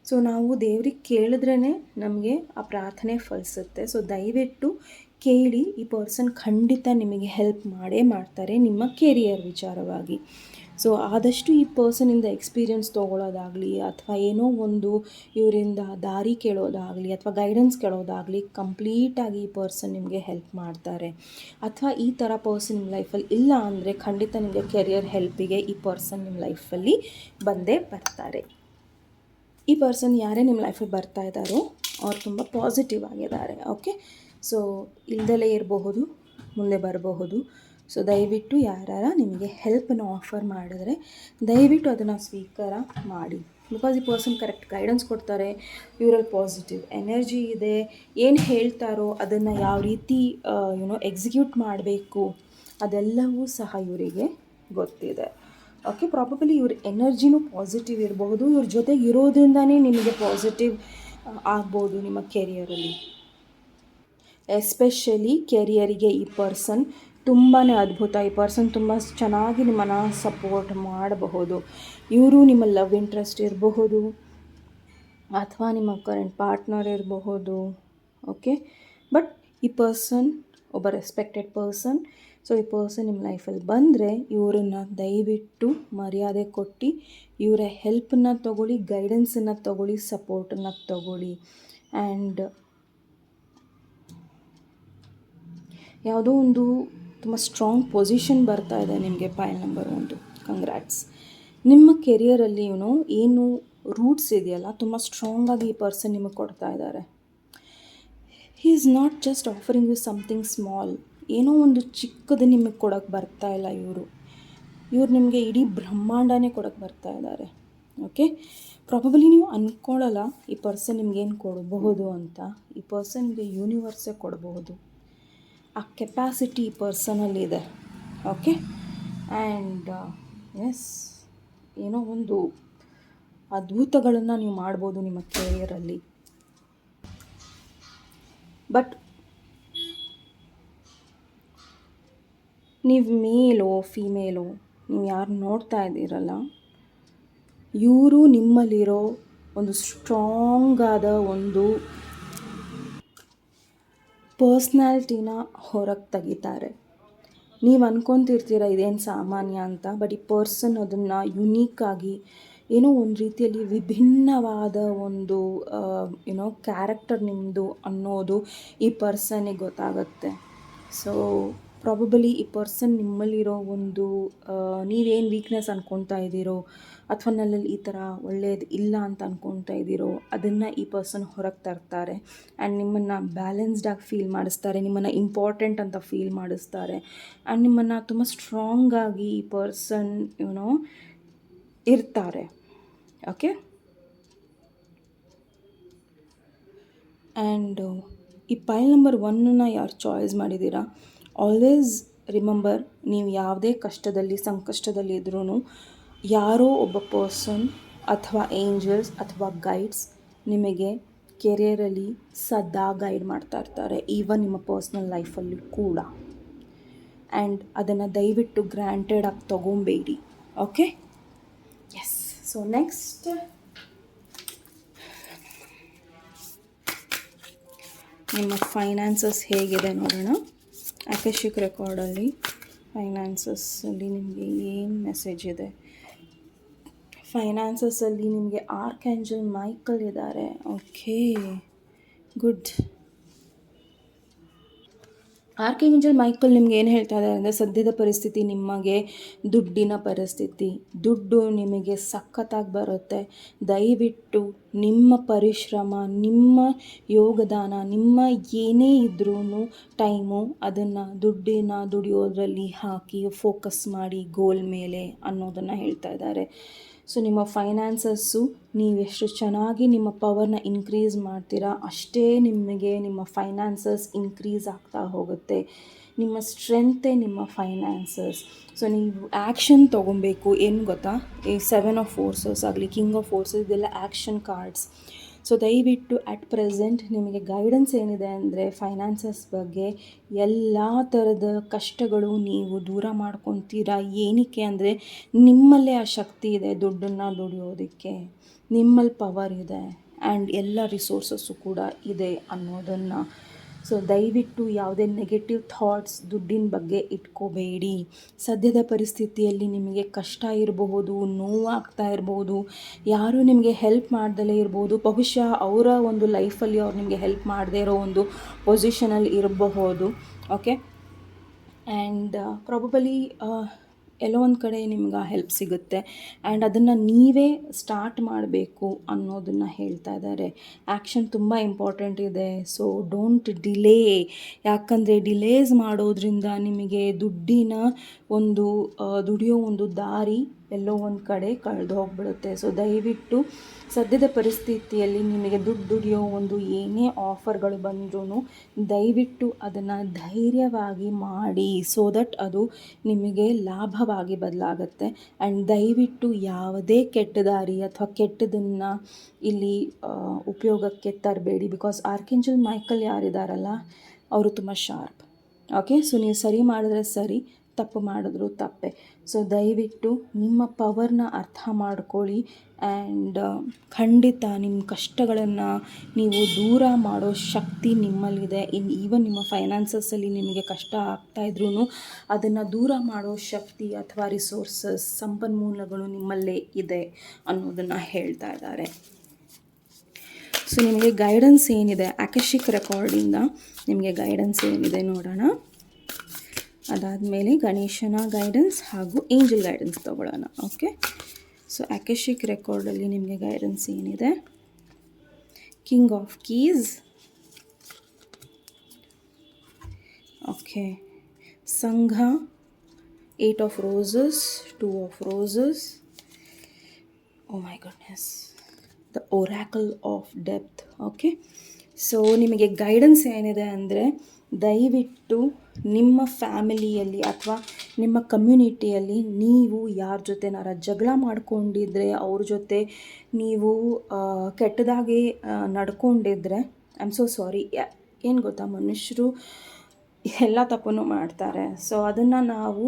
ಸೊ ನಾವು ದೇವ್ರಿಗೆ ಕೇಳಿದ್ರೇ ನಮಗೆ ಆ ಪ್ರಾರ್ಥನೆ ಫಲಿಸುತ್ತೆ. ಸೊ ದಯವಿಟ್ಟು ಕೇಳಿ. ಈ ಪರ್ಸನ್ ಖಂಡಿತ ನಿಮಗೆ ಹೆಲ್ಪ್ ಮಾಡೇ ಮಾಡ್ತಾರೆ ನಿಮ್ಮ ಕೆರಿಯರ್ ವಿಚಾರವಾಗಿ. ಸೊ ಆದಷ್ಟು ಈ ಪರ್ಸನಿಂದ ಎಕ್ಸ್ಪೀರಿಯನ್ಸ್ ತೊಗೊಳ್ಳೋದಾಗಲಿ, ಅಥವಾ ಏನೋ ಒಂದು ಇವರಿಂದ ದಾರಿ ಕೇಳೋದಾಗಲಿ, ಅಥವಾ ಗೈಡೆನ್ಸ್ ಕೇಳೋದಾಗಲಿ, ಕಂಪ್ಲೀಟಾಗಿ ಈ ಪರ್ಸನ್ ನಿಮಗೆ ಹೆಲ್ಪ್ ಮಾಡ್ತಾರೆ. ಅಥವಾ ಈ ಥರ ಪರ್ಸನ್ ನಿಮ್ಮ ಲೈಫಲ್ಲಿ ಇಲ್ಲ ಅಂದರೆ ಖಂಡಿತ ನಿಮಗೆ ಕೆರಿಯರ್ ಹೆಲ್ಪಿಗೆ ಈ ಪರ್ಸನ್ ನಿಮ್ಮ ಲೈಫಲ್ಲಿ ಬಂದೇ ಬರ್ತಾರೆ. ಈ ಪರ್ಸನ್ ಯಾರೇ ನಿಮ್ಮ ಲೈಫಲ್ಲಿ ಬರ್ತಾ ಇದ್ದಾರೋ ಅವ್ರು ತುಂಬ ಪಾಸಿಟಿವ್ ಆಗಿದ್ದಾರೆ. ಓಕೆ. ಸೊ ಇಲ್ದಲೇ ಇರಬಹುದು, ಮುಂದೆ ಬರಬಹುದು. ಸೊ ದಯವಿಟ್ಟು ಯಾರ್ಯಾರ ನಿಮಗೆ ಹೆಲ್ಪನ್ನು ಆಫರ್ ಮಾಡಿದ್ರೆ ದಯವಿಟ್ಟು ಅದನ್ನು ಸ್ವೀಕಾರ ಮಾಡಿ. ಬಿಕಾಸ್ ಈ ಪರ್ಸನ್ ಕರೆಕ್ಟ್ ಗೈಡೆನ್ಸ್ ಕೊಡ್ತಾರೆ. ಇವರಲ್ಲಿ ಪಾಸಿಟಿವ್ ಎನರ್ಜಿ ಇದೆ. ಏನು ಹೇಳ್ತಾರೋ ಅದನ್ನು ಯಾವ ರೀತಿ ಎಕ್ಸಿಕ್ಯೂಟ್ ಮಾಡಬೇಕು ಅದೆಲ್ಲವೂ ಸಹ ಇವರಿಗೆ ಗೊತ್ತಿದೆ. ಓಕೆ. ಪ್ರಾಬಬಲಿ ಇವ್ರ ಎನರ್ಜಿನೂ ಪಾಸಿಟಿವ್ ಇರಬಹುದು. ಇವ್ರ ಜೊತೆಗೆ ಇರೋದ್ರಿಂದನೇ ನಿಮಗೆ ಪಾಸಿಟಿವ್ ಆಗ್ಬೋದು ನಿಮ್ಮ ಕೆರಿಯರಲ್ಲಿ. ಎಸ್ಪೆಷಲಿ ಕೆರಿಯರಿಗೆ ಈ ಪರ್ಸನ್ ತುಂಬಾ ಅದ್ಭುತ. ಈ ಪರ್ಸನ್ ತುಂಬ ಚೆನ್ನಾಗಿ ನಿಮ್ಮನ್ನು ಸಪೋರ್ಟ್ ಮಾಡಬಹುದು. ಇವರು ನಿಮ್ಮ ಲವ್ ಇಂಟ್ರೆಸ್ಟ್ ಇರಬಹುದು, ಅಥವಾ ನಿಮ್ಮ ಕರೆಂಟ್ ಪಾರ್ಟ್ನರ್ ಇರಬಹುದು. ಓಕೆ. ಬಟ್ ಈ ಪರ್ಸನ್ ಒಬ್ಬ ರೆಸ್ಪೆಕ್ಟೆಡ್ ಪರ್ಸನ್. ಸೊ ಈ ಪರ್ಸನ್ ನಿಮ್ಮ ಲೈಫಲ್ಲಿ ಬಂದರೆ ಇವರನ್ನು ದಯವಿಟ್ಟು ಮರ್ಯಾದೆ ಕೊಟ್ಟು ಇವರ ಹೆಲ್ಪನ್ನು ತೊಗೊಳ್ಳಿ, ಗೈಡೆನ್ಸನ್ನು ತೊಗೊಳ್ಳಿ, ಸಪೋರ್ಟನ್ನು ತೊಗೊಳ್ಳಿ. ಆ್ಯಂಡ್ ಯಾವುದೋ ಒಂದು ತುಂಬ ಸ್ಟ್ರಾಂಗ್ ಪೊಸಿಷನ್ ಬರ್ತಾ ಇದೆ ನಿಮಗೆ. Point number 1, congrats. ನಿಮ್ಮ ಕೆರಿಯರಲ್ಲಿ ಏನು ರೂಟ್ಸ್ ಇದೆಯಲ್ಲ, ತುಂಬ ಸ್ಟ್ರಾಂಗಾಗಿ ಈ ಪರ್ಸನ್ ನಿಮಗೆ ಕೊಡ್ತಾ ಇದ್ದಾರೆ. He is not just offering you something small. ಏನೋ ಒಂದು ಚಿಕ್ಕದು ನಿಮಗೆ ಕೊಡೋಕ್ಕೆ ಬರ್ತಾ ಇಲ್ಲ ಇವರು ನಿಮಗೆ ಇಡೀ ಬ್ರಹ್ಮಾಂಡನೇ ಕೊಡೋಕ್ಕೆ ಬರ್ತಾ ಇದ್ದಾರೆ. ಓಕೆ, ಪ್ರಾಬಬಲಿ ನೀವು ಅಂದ್ಕೊಳ್ಳಲ್ಲ ಈ ಪರ್ಸನ್ ನಿಮ್ಗೇನು ಕೊಡಬಹುದು ಅಂತ. ಈ ಪರ್ಸನ್ಗೆ ಯೂನಿವರ್ಸೇ ಕೊಡಬಹುದು. ಆ ಕೆಪಾಸಿಟಿ ಈ ಪರ್ಸನಲ್ಲಿದೆ. ಓಕೆ, ಆ್ಯಂಡ್ ಎಸ್, ಏನೋ ಒಂದು ಅದ್ಭುತಗಳನ್ನು ನೀವು ಮಾಡ್ಬೋದು ನಿಮ್ಮ ಕೆರಿಯರಲ್ಲಿ. ಬಟ್ ನೀವು ಮೇಲೋ ಫೀಮೇಲೋ, ನೀವು ಯಾರು ನೋಡ್ತಾ ಇದ್ದೀರಲ್ಲ, ಇವರು ನಿಮ್ಮಲ್ಲಿರೋ ಒಂದು ಸ್ಟ್ರಾಂಗ್ ಆದ ಒಂದು ಪರ್ಸ್ನಾಲಿಟಿನ ಹೊರಗೆ ತೆಗಿತಾರೆ. ನೀವು ಅಂದ್ಕೊತಿರ್ತೀರ ಇದೇನು ಸಾಮಾನ್ಯ ಅಂತ, ಬಟ್ ಈ ಪರ್ಸನ್ ಅದನ್ನು ಯುನೀಕಾಗಿ ಏನೋ ಒಂದು ರೀತಿಯಲ್ಲಿ ವಿಭಿನ್ನವಾದ ಒಂದು ಕ್ಯಾರೆಕ್ಟರ್ ನಿಮ್ಮದು ಅನ್ನೋದು ಈ ಪರ್ಸನಿಗೆ ಗೊತ್ತಾಗುತ್ತೆ. ಸೊ ಪ್ರಾಬಬಲಿ ಈ ಪರ್ಸನ್ ನಿಮ್ಮಲ್ಲಿರೋ ಒಂದು ನೀವೇನು ವೀಕ್ನೆಸ್ ಅಂದ್ಕೊತಾ ಇದ್ದೀರೋ ಅಥವಾ ನನ್ನಲ್ಲಿ ಈ ಥರ ಒಳ್ಳೆಯದು ಇಲ್ಲ ಅಂತ ಅಂದ್ಕೊತಾ ಇದ್ದೀರೋ ಅದನ್ನು ಈ ಪರ್ಸನ್ ಹೊರಗೆ ತರ್ತಾರೆ. ಆ್ಯಂಡ್ ನಿಮ್ಮನ್ನು ಬ್ಯಾಲೆನ್ಸ್ಡಾಗಿ ಫೀಲ್ ಮಾಡಿಸ್ತಾರೆ, ನಿಮ್ಮನ್ನು ಇಂಪಾರ್ಟೆಂಟ್ ಅಂತ ಫೀಲ್ ಮಾಡಿಸ್ತಾರೆ. ಆ್ಯಂಡ್ ನಿಮ್ಮನ್ನು ತುಂಬ ಸ್ಟ್ರಾಂಗಾಗಿ ಈ ಪರ್ಸನ್ ಇರ್ತಾರೆ. ಓಕೆ, ಆ್ಯಂಡ್ ಈ ಪೈಲ್ ನಂಬರ್ 1 ಯಾರು ಚಾಯ್ಸ್ ಮಾಡಿದ್ದೀರಾ, ಆಲ್ವೇಸ್ ರಿಮೆಂಬರ್, ನೀವು ಯಾವುದೇ ಕಷ್ಟದಲ್ಲಿ ಸಂಕಷ್ಟದಲ್ಲಿ ಇದ್ರೂ ಯಾರೋ ಒಬ್ಬ ಪರ್ಸನ್ ಅಥವಾ ಏಂಜಲ್ಸ್ ಅಥವಾ ಗೈಡ್ಸ್ ನಿಮಗೆ ಕೆರಿಯರಲ್ಲಿ ಸದಾ ಗೈಡ್ ಮಾಡ್ತಾ ಇರ್ತಾರೆ, ಈವನ್ ನಿಮ್ಮ ಪರ್ಸ್ನಲ್ ಲೈಫಲ್ಲಿ ಕೂಡ. ಆ್ಯಂಡ್ ಅದನ್ನು ದಯವಿಟ್ಟು ಗ್ರ್ಯಾಂಟೆಡಾಗಿ ತೊಗೊಬೇಡಿ. Okay, yes. ಸೊ ನೆಕ್ಸ್ಟ್ ನಿಮ್ಮ ಫೈನಾನ್ಸಸ್ ಹೇಗಿದೆ ನೋಡೋಣ. ಆಕರ್ಷಿಕ್ ರೆಕಾರ್ಡಲ್ಲಿ ಫೈನಾನ್ಸಸ್ಸಲ್ಲಿ ನಿಮಗೆ ಏನು ಮೆಸೇಜ್ ಇದೆ. ಫೈನಾನ್ಸಸ್ಸಲ್ಲಿ ನಿಮಗೆ ಆರ್ಕ್ಯಾಂಜಲ್ ಮೈಕಲ್ ಇದ್ದಾರೆ. Okay, good. ಆರ್ಕ್ಯಾಂಜಲ್ ಮೈಕಲ್ ನಿಮ್ಗೆ ಏನು ಹೇಳ್ತಾ ಇದ್ದಾರೆ ಅಂದರೆ, ಸದ್ಯದ ಪರಿಸ್ಥಿತಿ ನಿಮಗೆ ದುಡ್ಡಿನ ಪರಿಸ್ಥಿತಿ, ದುಡ್ಡು ನಿಮಗೆ ಸಖತ್ತಾಗಿ ಬರುತ್ತೆ. ದಯವಿಟ್ಟು ನಿಮ್ಮ ಪರಿಶ್ರಮ, ನಿಮ್ಮ ಯೋಗದಾನ, ನಿಮ್ಮ ಏನೇ ಇದ್ರೂ ಟೈಮು ಅದನ್ನು ದುಡಿಯೋದ್ರಲ್ಲಿ ಹಾಕಿ ಫೋಕಸ್ ಮಾಡಿ ಗೋಲ್ ಮೇಲೆ ಅನ್ನೋದನ್ನು ಹೇಳ್ತಾ ಇದ್ದಾರೆ. ಸೊ ನಿಮ್ಮ ಫೈನಾನ್ಸಸ್ಸು ನೀವೆಷ್ಟು ಚೆನ್ನಾಗಿ ನಿಮ್ಮ ಪವರ್ನ ಇನ್ಕ್ರೀಸ್ ಮಾಡ್ತೀರಾ ಅಷ್ಟೇ ನಿಮಗೆ ನಿಮ್ಮ ಫೈನಾನ್ಸಸ್ ಇನ್ಕ್ರೀಸ್ ಆಗ್ತಾ ಹೋಗುತ್ತೆ. ನಿಮ್ಮ ಸ್ಟ್ರೆಂತೇ ನಿಮ್ಮ ಫೈನಾನ್ಸಸ್. ಸೊ ನೀವು ಆ್ಯಕ್ಷನ್ ತೊಗೊಬೇಕು. ಏನು ಗೊತ್ತಾ, ಈ 7 ಆಫ್ ಫೋರ್ಸಸ್ ಆಗಲಿ, ಕಿಂಗ್ ಆಫ್ ಫೋರ್ಸಸ್, ಇದೆಲ್ಲ ಆ್ಯಕ್ಷನ್ ಕಾರ್ಡ್ಸ್. ಸೊ ದಯವಿಟ್ಟು ಅಟ್ ಪ್ರೆಸೆಂಟ್ ನಿಮಗೆ ಗೈಡೆನ್ಸ್ ಏನಿದೆ ಅಂದರೆ, ಫೈನಾನ್ಸಸ್ ಬಗ್ಗೆ ಎಲ್ಲ ಥರದ ಕಷ್ಟಗಳು ನೀವು ದೂರ ಮಾಡ್ಕೊತೀರಾ. ಏನಕ್ಕೆ ಅಂದರೆ, ನಿಮ್ಮಲ್ಲೇ ಆ ಶಕ್ತಿ ಇದೆ ದುಡ್ಡನ್ನು ದುಡಿಯೋದಕ್ಕೆ, ನಿಮ್ಮಲ್ಲಿ ಪವರ್ ಇದೆ ಆ್ಯಂಡ್ ಎಲ್ಲ ರಿಸೋರ್ಸಸ್ಸು ಕೂಡ ಇದೆ ಅನ್ನೋದನ್ನು. ಸೊ ದಯವಿಟ್ಟು ಯಾವುದೇ ನೆಗೆಟಿವ್ ಥಾಟ್ಸ್ ದುಡ್ಡಿನ ಬಗ್ಗೆ ಇಟ್ಕೋಬೇಡಿ. ಸದ್ಯದ ಪರಿಸ್ಥಿತಿಯಲ್ಲಿ ನಿಮಗೆ ಕಷ್ಟ ಇರಬಹುದು, ನೋವಾಗ್ತಾ ಇರ್ಬೋದು, ಯಾರೂ ನಿಮಗೆ ಹೆಲ್ಪ್ ಮಾಡ್ದಲೇ ಇರ್ಬೋದು, ಬಹುಶಃ ಅವರ ಒಂದು ಲೈಫಲ್ಲಿ ಅವ್ರು ನಿಮಗೆ ಹೆಲ್ಪ್ ಮಾಡದೇ ಇರೋ ಒಂದು ಪೊಸಿಷನಲ್ಲಿ ಇರಬಹುದು. ಓಕೆ, ಆ್ಯಂಡ್ ಪ್ರಾಬಬಲಿ ಎಲ್ಲೋ ಒಂದು ಕಡೆ ನಿಮ್ಗೆ ಆ ಹೆಲ್ಪ್ ಸಿಗುತ್ತೆ ಆ್ಯಂಡ್ ಅದನ್ನು ನೀವೇ ಸ್ಟಾರ್ಟ್ ಮಾಡಬೇಕು ಅನ್ನೋದನ್ನು ಹೇಳ್ತಾ ಇದ್ದಾರೆ. ಆ್ಯಕ್ಷನ್ ತುಂಬ ಇಂಪಾರ್ಟೆಂಟ್ ಇದೆ. ಸೊ ಡೋಂಟ್ ಡಿಲೇ, ಯಾಕಂದರೆ ಡಿಲೇಸ್ ಮಾಡೋದ್ರಿಂದ ನಿಮಗೆ ದುಡ್ಡಿನ ಒಂದು ದುಡಿಯೋ ಒಂದು ದಾರಿ ಎಲ್ಲೋ ಒಂದು ಕಡೆ ಕಳೆದು ಹೋಗ್ಬಿಡುತ್ತೆ. ಸೊ ದಯವಿಟ್ಟು ಸದ್ಯದ ಪರಿಸ್ಥಿತಿಯಲ್ಲಿ ನಿಮಗೆ ದುಡಿಯೋ ಒಂದು ಏನೇ ಆಫರ್ಗಳು ಬಂದ್ರೂ ದಯವಿಟ್ಟು ಅದನ್ನು ಧೈರ್ಯವಾಗಿ ಮಾಡಿ, ಸೊ ದಟ್ ಅದು ನಿಮಗೆ ಲಾಭವಾಗಿ ಬದಲಾಗುತ್ತೆ. ಆ್ಯಂಡ್ ದಯವಿಟ್ಟು ಯಾವುದೇ ಕೆಟ್ಟ ದಾರಿ ಅಥವಾ ಕೆಟ್ಟದನ್ನು ಇಲ್ಲಿ ಉಪಯೋಗಕ್ಕೆ ತರಬೇಡಿ. ಬಿಕಾಸ್ ಆರ್ಕ್ಯಾಂಜಲ್ ಮೈಕಲ್ ಯಾರಿದ್ದಾರಲ್ಲ ಅವರು ತುಂಬ ಶಾರ್ಪ್. ಓಕೆ, ಸೊ ನೀವು ಸರಿ ಮಾಡಿದ್ರೆ ಸರಿ, ತಪ್ಪು ಮಾಡಿದ್ರು ತಪ್ಪೆ. ಸೊ ದಯವಿಟ್ಟು ನಿಮ್ಮ ಪವರ್ನ ಅರ್ಥ ಮಾಡ್ಕೊಳ್ಳಿ. ಆ್ಯಂಡ್ ಖಂಡಿತ ನಿಮ್ಮ ಕಷ್ಟಗಳನ್ನು ನೀವು ದೂರ ಮಾಡೋ ಶಕ್ತಿ ನಿಮ್ಮಲ್ಲಿದೆ. ಈವನ್ ನಿಮ್ಮ ಫೈನಾನ್ಸಸ್ಸಲ್ಲಿ ನಿಮಗೆ ಕಷ್ಟ ಆಗ್ತಾಯಿದ್ರೂ ಅದನ್ನು ದೂರ ಮಾಡೋ ಶಕ್ತಿ ಅಥವಾ ರಿಸೋರ್ಸಸ್ ಸಂಪನ್ಮೂಲಗಳು ನಿಮ್ಮಲ್ಲೇ ಇದೆ ಅನ್ನೋದನ್ನು ಹೇಳ್ತಾ ಇದ್ದಾರೆ. ಸೊ ನಿಮಗೆ ಗೈಡೆನ್ಸ್ ಏನಿದೆ ಆಕಶಿಕ್ ರೆಕಾರ್ಡಿಂದ ನಿಮಗೆ ಗೈಡೆನ್ಸ್ ಏನಿದೆ ನೋಡೋಣ. ಅದಾದಮೇಲೆ ಗಣೇಶನ ಗೈಡೆನ್ಸ್ ಹಾಗೂ ಏಂಜಲ್ ಗೈಡೆನ್ಸ್ ತೊಗೊಳ್ಳೋಣ. ಓಕೆ, ಸೊ ಆಕಶಿಕ್ ರೆಕಾರ್ಡಲ್ಲಿ ನಿಮಗೆ ಗೈಡೆನ್ಸ್ ಏನಿದೆ? ಕಿಂಗ್ ಆಫ್ ಕೀಸ್, ಓಕೆ, ಸಂಘ, 8 of roses, 2 of roses, oh my goodness, the oracle of depth. Okay, so ನಿಮಗೆ ಗೈಡೆನ್ಸ್ ಏನಿದೆ ಅಂದರೆ ದಯವಿಟ್ಟು ನಿಮ್ಮ ಫ್ಯಾಮಿಲಿಯಲ್ಲಿ ಅಥವಾ ನಿಮ್ಮ ಕಮ್ಯುನಿಟಿಯಲ್ಲಿ ನೀವು ಯಾರ ಜೊತೆನಾರ ಜಗಳ ಮಾಡ್ಕೊಂಡಿದ್ರೆ, ಅವ್ರ ಜೊತೆ ನೀವು ಕೆಟ್ಟದಾಗಿ ನಡ್ಕೊಂಡಿದ್ರೆ, ಐ ಆಮ್ ಸೋ ಸಾರಿ. ಏನು ಗೊತ್ತಾ, ಮನುಷ್ಯರು ಎಲ್ಲ ತಪ್ಪನ್ನು ಮಾಡ್ತಾರೆ. ಸೊ ಅದನ್ನು ನಾವು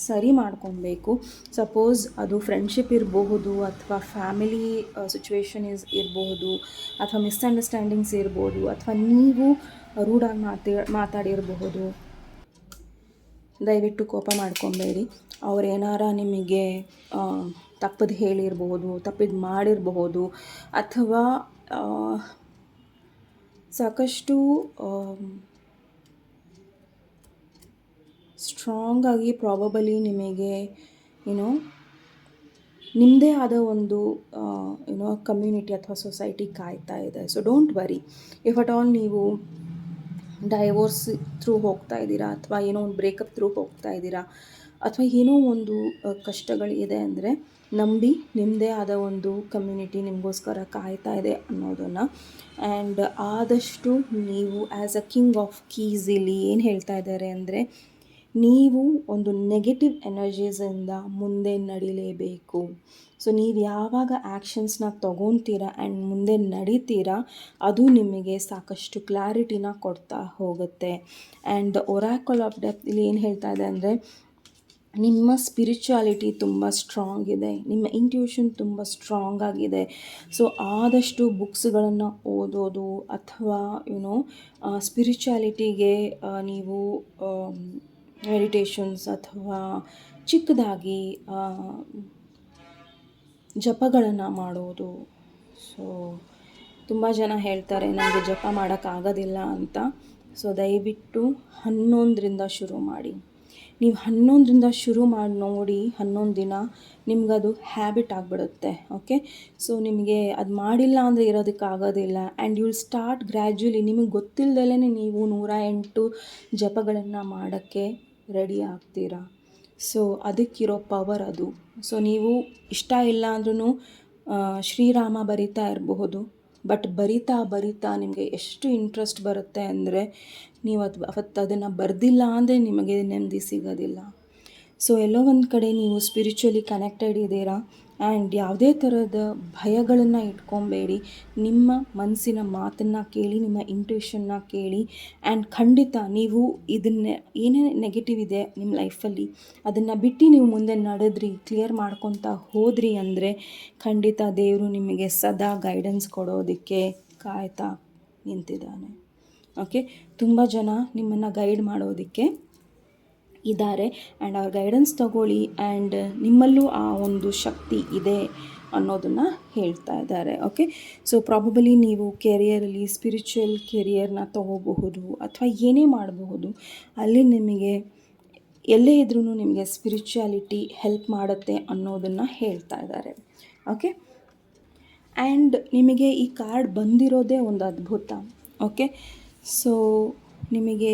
ಸರಿ ಮಾಡ್ಕೊಬೇಕು. ಸಪೋಸ್ ಅದು ಫ್ರೆಂಡ್ಶಿಪ್ ಇರಬಹುದು, ಅಥವಾ ಫ್ಯಾಮಿಲಿ ಸಿಚುವೇಶನ್ ಇರಬಹುದು, ಅಥವಾ ಮಿಸ್ಅಂಡರ್ಸ್ಟ್ಯಾಂಡಿಂಗ್ಸ್ ಇರ್ಬೋದು, ಅಥವಾ ನೀವು ರೂಢಾಗಿ ಮಾತಾಡಿರಬಹುದು. ದಯವಿಟ್ಟು ಕೋಪ ಮಾಡ್ಕೊಬೇಡಿ. ಅವರೇನಾರ ನಿಮಗೆ ತಪ್ಪದು ಹೇಳಿರಬಹುದು, ತಪ್ಪಿದ್ದು ಮಾಡಿರಬಹುದು, ಅಥವಾ ಸಾಕಷ್ಟು ಸ್ಟ್ರಾಂಗಾಗಿ ಪ್ರಾಬಬಲಿ ನಿಮಗೆ ನಿಮ್ಮದೇ ಆದ ಒಂದು ಕಮ್ಯುನಿಟಿ ಅಥವಾ ಸೊಸೈಟಿ ಕಾಯ್ತಾ ಇದೆ. So don't worry. If at all ನೀವು ಡೈವೋರ್ಸ್ ಥ್ರೂ ಹೋಗ್ತಾ ಇದ್ದೀರಾ, ಅಥವಾ ಏನೋ ಒಂದು ಬ್ರೇಕಪ್ ಥ್ರೂ ಹೋಗ್ತಾ ಇದ್ದೀರಾ, ಅಥವಾ ಏನೋ ಒಂದು ಕಷ್ಟಗಳಿದೆ ಅಂದರೆ ನಂಬಿ ನಿಮ್ಮದೇ ಆದ ಒಂದು ಕಮ್ಯುನಿಟಿ ನಿಮಗೋಸ್ಕರ ಕಾಯ್ತಾ ಇದೆ ಅನ್ನೋದನ್ನು. ಆ್ಯಂಡ್ ಆದಷ್ಟು ನೀವು as a king of keys ಇಲ್ಲಿ ಏನು ಹೇಳ್ತಾ ಇದ್ದಾರೆ ಅಂದರೆ, ನೀವು ಒಂದು ನೆಗೆಟಿವ್ ಎನರ್ಜೀಸಿಂದ ಮುಂದೆ ನಡಿಲೇಬೇಕು. ಸೊ ನೀವು ಯಾವಾಗ ಆ್ಯಕ್ಷನ್ಸ್ನ ತೊಗೊತೀರಾ ಆ್ಯಂಡ್ ಮುಂದೆ ನಡೀತೀರಾ, ಅದು ನಿಮಗೆ ಸಾಕಷ್ಟು ಕ್ಲಾರಿಟಿನ ಕೊಡ್ತಾ ಹೋಗುತ್ತೆ. And the oracle of depth ಇಲ್ಲಿ ಏನು ಹೇಳ್ತಾ ಇದೆ ಅಂದರೆ, ನಿಮ್ಮ ಸ್ಪಿರಿಚುಯಾಲಿಟಿ ತುಂಬ ಸ್ಟ್ರಾಂಗ್ ಇದೆ, ನಿಮ್ಮ ಇಂಟ್ಯೂಷನ್ ತುಂಬ ಸ್ಟ್ರಾಂಗ್ ಆಗಿದೆ. ಸೊ ಆದಷ್ಟು ಬುಕ್ಸ್ಗಳನ್ನು ಓದೋದು, ಅಥವಾ ಸ್ಪಿರಿಚುಯಾಲಿಟಿಗೆ ನೀವು ಮೆಡಿಟೇಷನ್ಸ್ ಅಥವಾ ಚಿಕ್ಕದಾಗಿ ಜಪಗಳನ್ನು ಮಾಡೋದು. ಸೊ ತುಂಬ ಜನ ಹೇಳ್ತಾರೆ ನನಗೆ ಜಪ ಮಾಡೋಕ್ಕಾಗೋದಿಲ್ಲ ಅಂತ. ಸೊ ದಯವಿಟ್ಟು 11ರಿಂದ ಶುರು ಮಾಡಿ. ನೀವು 11ರಿಂದ ಶುರು ಮಾಡಿ ನೋಡಿ, 11 ದಿನ ನಿಮಗದು ಹ್ಯಾಬಿಟ್ ಆಗಿಬಿಡುತ್ತೆ. ಓಕೆ, ಸೊ ನಿಮಗೆ ಅದು ಮಾಡಿಲ್ಲ ಅಂದರೆ ಇರೋದಕ್ಕಾಗೋದಿಲ್ಲ. And you will start gradually. ನಿಮಗೆ ಗೊತ್ತಿಲ್ಲದಲೇ ನೀವು 108 ಜಪಗಳನ್ನು ಮಾಡೋಕ್ಕೆ ರೆಡಿ ಆಗ್ತೀರಾ. ಸೊ ಅದಕ್ಕಿರೋ ಪವರ್ ಅದು. ಸೊ ನೀವು ಇಷ್ಟ ಇಲ್ಲ ಅಂದ್ರೂ ಶ್ರೀರಾಮ ಬರಿತಾ ಇರಬಹುದು, ಬಟ್ ಬರಿತಾ ನಿಮಗೆ ಎಷ್ಟು ಇಂಟ್ರೆಸ್ಟ್ ಬರುತ್ತೆ ಅಂದರೆ, ನೀವು ಅವತ್ತು ಅದನ್ನು ಬರೆದಿಲ್ಲ ಅಂದರೆ ನಿಮಗೆ ನೆಮ್ಮದಿ ಸಿಗೋದಿಲ್ಲ. ಸೊ ಎಲ್ಲೋ ಒಂದು ಕಡೆ ನೀವು ಸ್ಪಿರಿಚುವಲಿ ಕನೆಕ್ಟೆಡ್ ಇದ್ದೀರಾ. ಆ್ಯಂಡ್ ಯಾವುದೇ ಥರದ ಭಯಗಳನ್ನು ಇಟ್ಕೊಬೇಡಿ. ನಿಮ್ಮ ಮನಸ್ಸಿನ ಮಾತನ್ನು ಕೇಳಿ, ನಿಮ್ಮ ಇಂಟ್ಯೂಷನ್ನ ಕೇಳಿ. ಆ್ಯಂಡ್ ಖಂಡಿತ ನೀವು ಇದನ್ನೇ ಏನೇ ನೆಗೆಟಿವ್ ಇದೆ ನಿಮ್ಮ ಲೈಫಲ್ಲಿ, ಅದನ್ನು ಬಿಟ್ಟು ನೀವು ಮುಂದೆ ನಡೆದ್ರಿ, ಕ್ಲಿಯರ್ ಮಾಡ್ಕೊತಾ ಹೋದ್ರಿ ಅಂದರೆ ಖಂಡಿತ ದೇವರು ನಿಮಗೆ ಸದಾ ಗೈಡೆನ್ಸ್ ಕೊಡೋದಕ್ಕೆ ಕಾಯ್ತಾ ನಿಂತಿದ್ದಾನೆ. ಓಕೆ, ತುಂಬ ಜನ ನಿಮ್ಮನ್ನು ಗೈಡ್ ಮಾಡೋದಕ್ಕೆ ಇದ್ದಾರೆ. ಆ್ಯಂಡ್ ಅವ್ರ ಗೈಡೆನ್ಸ್ ತಗೊಳ್ಳಿ. ಆ್ಯಂಡ್ ನಿಮ್ಮಲ್ಲೂ ಆ ಒಂದು ಶಕ್ತಿ ಇದೆ ಅನ್ನೋದನ್ನು ಹೇಳ್ತಾ ಇದ್ದಾರೆ. ಓಕೆ, ಸೊ ಪ್ರಾಬಬಲಿ ನೀವು ಕೆರಿಯರಲ್ಲಿ ಸ್ಪಿರಿಚುವಲ್ ಕೆರಿಯರ್ನ ತೊಗೋಬಹುದು, ಅಥವಾ ಏನೇ ಮಾಡಬಹುದು. ಅಲ್ಲಿ ನಿಮಗೆ ಎಲ್ಲೇ ಇದ್ರೂ ನಿಮಗೆ ಸ್ಪಿರಿಚುಯಾಲಿಟಿ ಹೆಲ್ಪ್ ಮಾಡುತ್ತೆ ಅನ್ನೋದನ್ನು ಹೇಳ್ತಾ ಇದ್ದಾರೆ. ಓಕೆ, ಆ್ಯಂಡ್ ನಿಮಗೆ ಈ ಕಾರ್ಡ್ ಬಂದಿರೋದೇ ಒಂದು ಅದ್ಭುತ. ಓಕೆ, ಸೊ ನಿಮಗೆ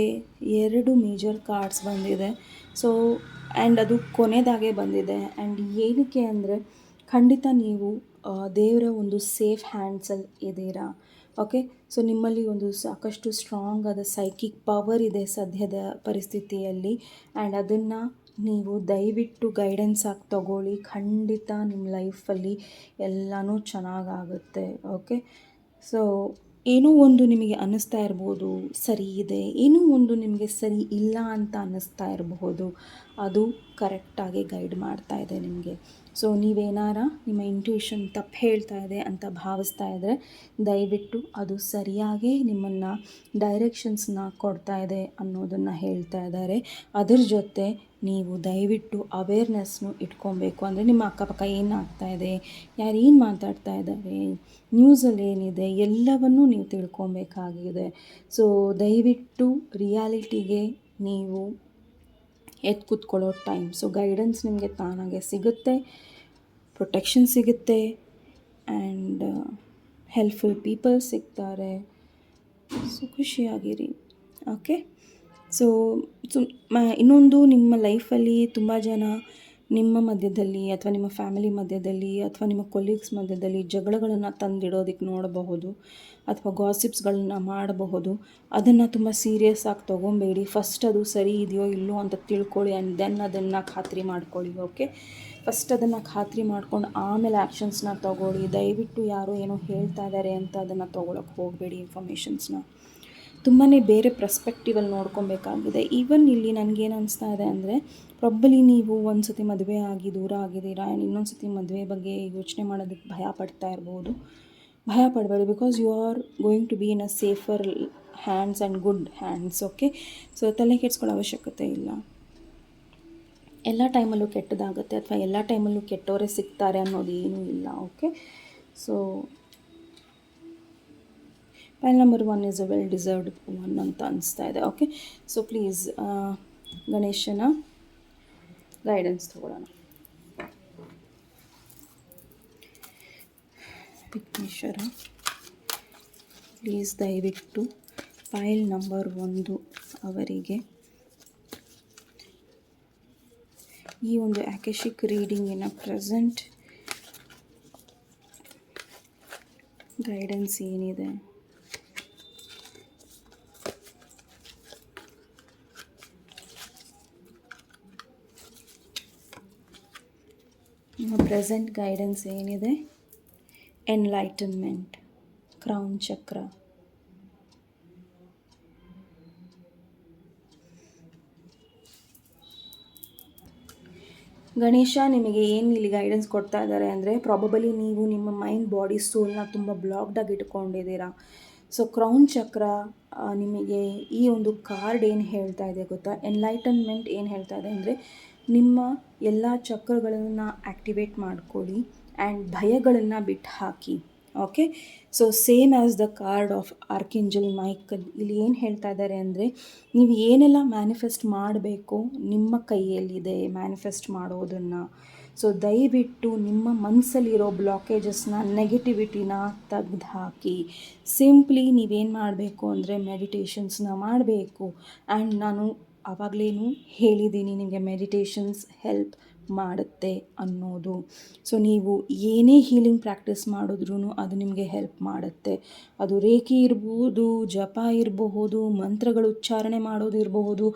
2 ಮೇಜರ್ ಕಾರ್ಡ್ಸ್ ಬಂದಿದೆ. ಸೊ ಆ್ಯಂಡ್ ಅದು ಕೊನೆಯದಾಗೆ ಬಂದಿದೆ. ಆ್ಯಂಡ್ ಏನಕ್ಕೆ ಅಂದರೆ, ಖಂಡಿತ ನೀವು ದೇವರ ಒಂದು ಸೇಫ್ ಹ್ಯಾಂಡ್ಸಲ್ಲಿ ಇದ್ದೀರಾ. ಓಕೆ, ಸೊ ನಿಮ್ಮಲ್ಲಿ ಒಂದು ಸಾಕಷ್ಟು ಸ್ಟ್ರಾಂಗ್ ಆದ ಸೈಕಿಕ್ ಪವರ್ ಇದೆ ಸದ್ಯದ ಪರಿಸ್ಥಿತಿಯಲ್ಲಿ. ಆ್ಯಂಡ್ ಅದನ್ನು ನೀವು ದಯವಿಟ್ಟು ಗೈಡೆನ್ಸ್ ಆಗಿ ತಗೊಳ್ಳಿ. ಖಂಡಿತ ನಿಮ್ಮ ಲೈಫಲ್ಲಿ ಎಲ್ಲನೂ ಚೆನ್ನಾಗಾಗುತ್ತೆ. ಓಕೆ, ಸೊ ಏನೋ ಒಂದು ನಿಮಗೆ ಅನ್ನಿಸ್ತಾ ಇರ್ಬೋದು ಸರಿ ಇದೆ, ಏನೋ ಒಂದು ನಿಮಗೆ ಸರಿ ಇಲ್ಲ ಅಂತ ಅನ್ನಿಸ್ತಾ ಇರಬಹುದು. ಅದು ಕರೆಕ್ಟಾಗಿ ಗೈಡ್ ಮಾಡ್ತಾ ಇದೆ ನಿಮಗೆ. ಸೊ ನೀವೇನಾರ ನಿಮ್ಮ ಇಂಟ್ಯೂಷನ್ ತಪ್ಪು ಹೇಳ್ತಾ ಇದೆ ಅಂತ ಭಾವಿಸ್ತಾ ಇದ್ದರೆ ದಯವಿಟ್ಟು ಅದು ಸರಿಯಾಗಿ ನಿಮ್ಮನ್ನು ಡೈರೆಕ್ಷನ್ಸ್ನ ಕೊಡ್ತಾ ಇದೆ ಅನ್ನೋದನ್ನು ಹೇಳ್ತಾ ಇದ್ದಾರೆ. ಅದ್ರ ಜೊತೆ ನೀವು ದಯವಿಟ್ಟು ಅವೇರ್ನೆಸ್ನು ಇಟ್ಕೊಬೇಕು. ಅಂದರೆ ನಿಮ್ಮ ಅಕ್ಕಪಕ್ಕ ಏನಾಗ್ತಾ ಇದೆ, ಯಾರು ಏನು ಮಾತಾಡ್ತಾ ಇದ್ದಾರೆ, ನ್ಯೂಸಲ್ಲಿ ಏನಿದೆ, ಎಲ್ಲವನ್ನೂ ನೀವು ತಿಳ್ಕೊಬೇಕಾಗಿದೆ. ಸೊ ದಯವಿಟ್ಟು ರಿಯಾಲಿಟಿಗೆ ನೀವು ಎದ್ದು ಕೂತ್ಕೊಳ್ಳೋ ಟೈಮ್. ಸೊ ಗೈಡೆನ್ಸ್ ನಿಮಗೆ ತಾನಾಗೆ ಸಿಗುತ್ತೆ, ಪ್ರೊಟೆಕ್ಷನ್ ಸಿಗುತ್ತೆ, ಆ್ಯಂಡ್ ಹೆಲ್ಪ್ಫುಲ್ ಪೀಪಲ್ ಸಿಗ್ತಾರೆ. ಸೊ ಖುಷಿಯಾಗಿರಿ. ಓಕೆ. ಸೊ ಇನ್ನೊಂದು, ನಿಮ್ಮ ಲೈಫಲ್ಲಿ ತುಂಬ ಜನ ನಿಮ್ಮ ಮಧ್ಯದಲ್ಲಿ ಅಥವಾ ನಿಮ್ಮ ಫ್ಯಾಮಿಲಿ ಮಧ್ಯದಲ್ಲಿ ಅಥವಾ ನಿಮ್ಮ ಕೊಲೀಗ್ಸ್ ಮಧ್ಯದಲ್ಲಿ ಜಗಳಗಳನ್ನು ತಂದಿಡೋದಕ್ಕೆ ನೋಡಬಹುದು, ಅಥವಾ ಗಾಸಿಪ್ಸ್ಗಳನ್ನ ಮಾಡಬಹುದು. ಅದನ್ನು ತುಂಬ ಸೀರಿಯಸ್ ಆಗಿ ತೊಗೊಬೇಡಿ. ಫಸ್ಟ್ ಅದು ಸರಿ ಇದೆಯೋ ಇಲ್ಲೋ ಅಂತ ತಿಳ್ಕೊಳ್ಳಿ, ಆ್ಯಂಡ್ ದೆನ್ ಅದನ್ನು ಖಾತ್ರಿ ಮಾಡ್ಕೊಳ್ಳಿ. ಓಕೆ. ಫಸ್ಟ್ ಅದನ್ನು ಖಾತ್ರಿ ಮಾಡ್ಕೊಂಡು ಆಮೇಲೆ ಆ್ಯಕ್ಷನ್ಸ್ನ ತೊಗೊಳ್ಳಿ. ದಯವಿಟ್ಟು ಯಾರೋ ಏನೋ ಹೇಳ್ತಾ ಇದ್ದಾರೆ ಅಂತ ಅದನ್ನು ತೊಗೊಳಕ್ಕೆ ಹೋಗಬೇಡಿ. ಇನ್ಫಾರ್ಮೇಷನ್ಸ್ನ ತುಂಬಾ ಬೇರೆ ಪರ್ಸ್ಪೆಕ್ಟಿವಲ್ಲಿ ನೋಡ್ಕೊಬೇಕಾಗಿದೆ. ಈವನ್ ಇಲ್ಲಿ ನನಗೇನು ಅನಿಸ್ತಾ ಇದೆ ಅಂದರೆ, ಪ್ರಾಬಲಿ ನೀವು ಒಂದು ಸತಿ ಮದುವೆ ಆಗಿ ದೂರ ಆಗಿದ್ದೀರಾ, ಆ್ಯಂಡ್ ಇನ್ನೊಂದು ಸತಿ ಮದುವೆ ಬಗ್ಗೆ ಯೋಚನೆ ಮಾಡೋದಕ್ಕೆ ಭಯ ಪಡ್ತಾ ಇರ್ಬೋದು. ಭಯ ಪಡಬೇಡಿ, because you are going to be in a safer hands and good hands. Okay. So ತಲೆ ಕೆಡಿಸ್ಕೊಳ್ಳೋ ಅವಶ್ಯಕತೆ ಇಲ್ಲ. ಎಲ್ಲ ಟೈಮಲ್ಲೂ ಕೆಟ್ಟದಾಗುತ್ತೆ ಅಥವಾ ಎಲ್ಲ ಟೈಮಲ್ಲೂ ಕೆಟ್ಟವರೇ ಸಿಗ್ತಾರೆ ಅನ್ನೋದು ಏನೂ ಇಲ್ಲ. Okay. So file number 1 is a well deserved one ಅಂತ ಅನಿಸ್ತಾ ಇದೆ. ಓಕೆ. ಸೊ ಪ್ಲೀಸ್ ಗಣೇಶನ ಗೈಡೆನ್ಸ್ ತಗೊಳ್ಳೋಣ. ವಿಘ್ನೇಶ್ವರ ಪ್ಲೀಸ್ ದಯವಿಟ್ಟು ಫೈಲ್ ನಂಬರ್ 1 ಅವರಿಗೆ ಈ ಒಂದು ಆಕೇಶಿಕ್ ರೀಡಿಂಗಿನ ಪ್ರೆಸೆಂಟ್ ಗೈಡೆನ್ಸ್ ಏನಿದೆ, ನಿಮ್ಮ ಪ್ರೆಸೆಂಟ್ ಗೈಡೆನ್ಸ್ ಏನಿದೆ, ಎನ್ಲೈಟನ್ಮೆಂಟ್, ಕ್ರೌನ್ ಚಕ್ರ, ಗಣೇಶ ನಿಮಗೆ ಏನು ಇಲ್ಲಿ ಗೈಡೆನ್ಸ್ ಕೊಡ್ತಾ ಇದ್ದಾರೆ ಅಂದರೆ, ಪ್ರಾಬಬಲಿ ನೀವು ನಿಮ್ಮ ಮೈಂಡ್, ಬಾಡಿ, ಸೋಲ್ನ ತುಂಬ ಬ್ಲಾಕ್ಡಾಗಿ ಇಟ್ಕೊಂಡಿದ್ದೀರಾ. ಸೊ ಕ್ರೌನ್ ಚಕ್ರ ನಿಮಗೆ ಈ ಒಂದು ಕಾರ್ಡ್ ಏನು ಹೇಳ್ತಾ ಇದೆ ಗೊತ್ತಾ, ಎನ್ಲೈಟನ್ಮೆಂಟ್ ಏನು ಹೇಳ್ತಾ ಇದೆ ಅಂದರೆ, ನಿಮ್ಮ ಎಲ್ಲ ಚಕ್ರಗಳನ್ನು ಆ್ಯಕ್ಟಿವೇಟ್ ಮಾಡ್ಕೊಳ್ಳಿ ಆ್ಯಂಡ್ ಭಯಗಳನ್ನು ಬಿಟ್ಟು ಹಾಕಿ. Okay. So same as the card of archangel Michael, ಇಲ್ಲಿ ಏನು ಹೇಳ್ತಾ ಇದ್ದಾರೆ ಅಂದರೆ, ನೀವು ಏನೆಲ್ಲ ಮ್ಯಾನಿಫೆಸ್ಟ್ ಮಾಡಬೇಕು ನಿಮ್ಮ ಕೈಯಲ್ಲಿದೆ ಮ್ಯಾನಿಫೆಸ್ಟ್ ಮಾಡೋದನ್ನು. ಸೊ ದಯವಿಟ್ಟು ನಿಮ್ಮ ಮನಸ್ಸಲ್ಲಿರೋ ಬ್ಲಾಕೇಜಸ್ನ, ನೆಗೆಟಿವಿಟಿನ ತೆಗ್ದು ಹಾಕಿ. ಸಿಂಪ್ಲಿ ನೀವೇನು ಮಾಡಬೇಕು ಅಂದರೆ ಮೆಡಿಟೇಷನ್ಸ್ನ ಮಾಡಬೇಕು. ಆ್ಯಂಡ್ ನಾನು ಆವಾಗಲೇನು ಹೇಳಿದ್ದೀನಿ ನಿಮಗೆ ಮೆಡಿಟೇಷನ್ಸ್ ಹೆಲ್ಪ್ ಮಾಡುತ್ತೆ ಅನ್ನೋದು. ಸೊ ನೀವು ಏನೇ ಹೀಲಿಂಗ್ ಪ್ರಾಕ್ಟೀಸ್ ಮಾಡಿದ್ರೂ ಅದು ನಿಮಗೆ ಹೆಲ್ಪ್ ಮಾಡುತ್ತೆ. ಅದು ರೇಖಿ ಇರ್ಬೋದು, ಜಪ ಇರಬಹುದು, ಮಂತ್ರಗಳು ಉಚ್ಚಾರಣೆ ಮಾಡೋದು ಇರಬಹುದು,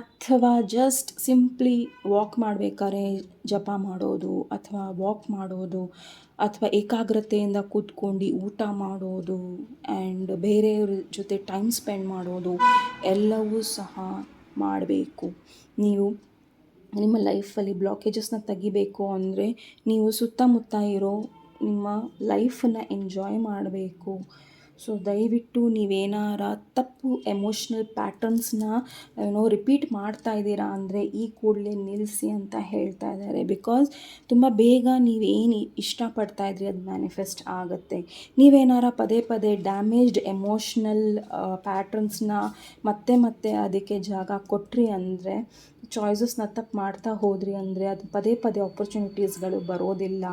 ಅಥವಾ ಜಸ್ಟ್ ಸಿಂಪ್ಲಿ ವಾಕ್ ಮಾಡಬೇಕಾದ್ರೆ ಜಪ ಮಾಡೋದು, ಅಥವಾ ವಾಕ್ ಮಾಡೋದು, ಅಥವಾ ಏಕಾಗ್ರತೆಯಿಂದ ಕೂತ್ಕೊಂಡು ಊಟ ಮಾಡೋದು, ಆ್ಯಂಡ್ ಬೇರೆಯವ್ರ ಜೊತೆ ಟೈಮ್ ಸ್ಪೆಂಡ್ ಮಾಡೋದು ಎಲ್ಲವೂ ಸಹ ಮಾಡಬೇಕು. ನೀವು ನಿಮ್ಮ ಲೈಫಲ್ಲಿ ಬ್ಲಾಕೇಜಸ್ನ ತೆಗಿಬೇಕು ಅಂದರೆ ನೀವು ಸುತ್ತಮುತ್ತ ಇರೋ ನಿಮ್ಮ ಲೈಫನ್ನು ಎಂಜಾಯ್ ಮಾಡಬೇಕು. ಸೊ ದಯವಿಟ್ಟು ನೀವೇನಾರ ತಪ್ಪು ಎಮೋಷ್ನಲ್ ಪ್ಯಾಟರ್ನ್ಸ್ನ ರಿಪೀಟ್ ಮಾಡ್ತಾ ಇದ್ದೀರಾ ಅಂದರೆ ಈ ಕೂಡಲೇ ನಿಲ್ಲಿಸಿ ಅಂತ ಹೇಳ್ತಾ ಇದ್ದಾರೆ. ಬಿಕಾಸ್ ತುಂಬ ಬೇಗ ನೀವೇನು ಇಷ್ಟಪಡ್ತಾ ಇದ್ರಿ ಅದು ಮ್ಯಾನಿಫೆಸ್ಟ್ ಆಗುತ್ತೆ. ನೀವೇನಾರ ಪದೇ ಪದೇ ಡ್ಯಾಮೇಜ್ಡ್ ಎಮೋಷ್ನಲ್ ಪ್ಯಾಟರ್ನ್ಸ್ನ ಮತ್ತೆ ಮತ್ತೆ ಅದಕ್ಕೆ ಜಾಗ ಕೊಟ್ರಿ ಅಂದರೆ, ಚಾಯ್ಸಸ್ನ ತಪ್ಪು ಮಾಡ್ತಾ ಹೋದ್ರಿ ಅಂದರೆ ಅದು ಪದೇ ಪದೇ ಆಪರ್ಚುನಿಟೀಸ್ಗಳು ಬರೋದಿಲ್ಲ.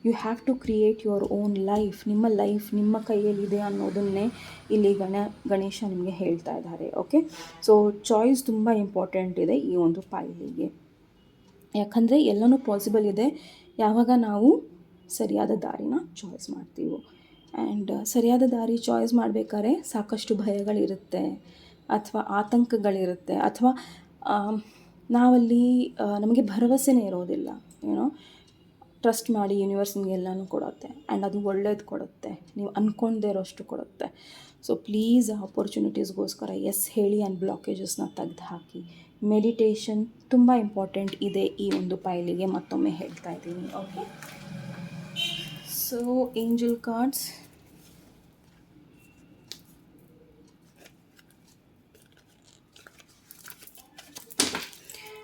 You have to create your own life. ನಿಮ್ಮ ಲೈಫ್ ನಿಮ್ಮ ಕೈಯಲ್ಲಿದೆ ಅನ್ನೋದನ್ನೇ ಇಲ್ಲಿ ಗಣೇಶ ನಿಮಗೆ ಹೇಳ್ತಾ ಇದ್ದಾರೆ. ಓಕೆ. ಸೊ ಚಾಯ್ಸ್ ತುಂಬ ಇಂಪಾರ್ಟೆಂಟ್ ಇದೆ ಈ ಒಂದು ಫೈಲಿಗೆ. ಯಾಕಂದರೆ ಎಲ್ಲನೂ ಪಾಸಿಬಲ್ ಇದೆ ಯಾವಾಗ ನಾವು ಸರಿಯಾದ ದಾರಿನ ಚಾಯ್ಸ್ ಮಾಡ್ತೀವೋ. ಆ್ಯಂಡ್ ಸರಿಯಾದ ದಾರಿ ಚಾಯ್ಸ್ ಮಾಡಬೇಕಾದ್ರೆ ಸಾಕಷ್ಟು ಭಯಗಳಿರುತ್ತೆ, ಅಥವಾ ಆತಂಕಗಳಿರುತ್ತೆ, ಅಥವಾ ನಾವಲ್ಲಿ ನಮಗೆ ಭರವಸೆನೇ ಇರೋದಿಲ್ಲ. ಏನೋ ಟ್ರಸ್ಟ್ ಮಾಡಿ ಯೂನಿವರ್ಸ್ ನಿಮಗೆ ಎಲ್ಲನೂ ಕೊಡುತ್ತೆ, ಆ್ಯಂಡ್ ಅದು ಒಳ್ಳೇದು ಕೊಡುತ್ತೆ, ನೀವು ಅಂದ್ಕೊಂಡೇ ಇರೋಷ್ಟು ಕೊಡುತ್ತೆ. ಸೊ ಪ್ಲೀಸ್ ಆ ಆಪರ್ಚುನಿಟೀಸ್ಗೋಸ್ಕರ ಎಸ್ ಹೇಳಿ ಆ್ಯಂಡ್ ಬ್ಲಾಕೇಜಸ್ನ ತೆಗೆದು ಹಾಕಿ. ಮೆಡಿಟೇಷನ್ ತುಂಬ ಇಂಪಾರ್ಟೆಂಟ್ ಇದೆ ಈ ಒಂದು ಪೈಲಿಗೆ, ಮತ್ತೊಮ್ಮೆ ಹೇಳ್ತಾ ಇದ್ದೀನಿ. Okay, so angel cards,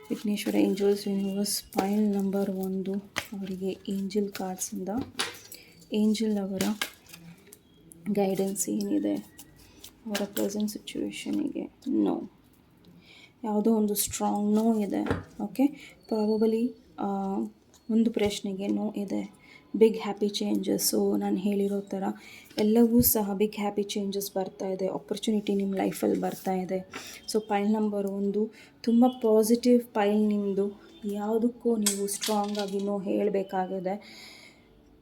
Vighneshwara angels universe ಪೈಲ್ number 1 ಅವರಿಗೆ ಏಂಜಲ್ ಕಾರ್ಡ್ಸಿಂದ ಏಂಜಲ್ ಅವರ ಗೈಡೆನ್ಸ್ ಏನಿದೆ ಅವರ ಪ್ರೆಸೆಂಟ್ ಸಿಚುವೇಶನಿಗೆ. ನೋ, ಯಾವುದೋ ಒಂದು ಸ್ಟ್ರಾಂಗ್ ನೋ ಇದೆ. ಓಕೆ, ಪ್ರಾಬಬಲಿ ಒಂದು ಪ್ರಶ್ನೆಗೆ ನೋ ಇದೆ. ಬಿಗ್ ಹ್ಯಾಪಿ ಚೇಂಜಸ್ಸು, ನಾನು ಹೇಳಿರೋ ಥರ ಎಲ್ಲವೂ ಸಹ ಬಿಗ್ ಹ್ಯಾಪಿ ಚೇಂಜಸ್ ಬರ್ತಾ ಇದೆ. ಆಪರ್ಚುನಿಟಿ ನಿಮ್ಮ ಲೈಫಲ್ಲಿ ಬರ್ತಾ ಇದೆ. ಸೊ ಪೈಲ್ ನಂಬರ್ 1 ತುಂಬ ಪಾಸಿಟಿವ್ ಪೈಲ್ ನಿಮ್ಮದು. ಯಾವುದಕ್ಕೂ ನೀವು ಸ್ಟ್ರಾಂಗ್ ಆಗಿ ನೋ ಹೇಳಬೇಕಾಗಿದೆ.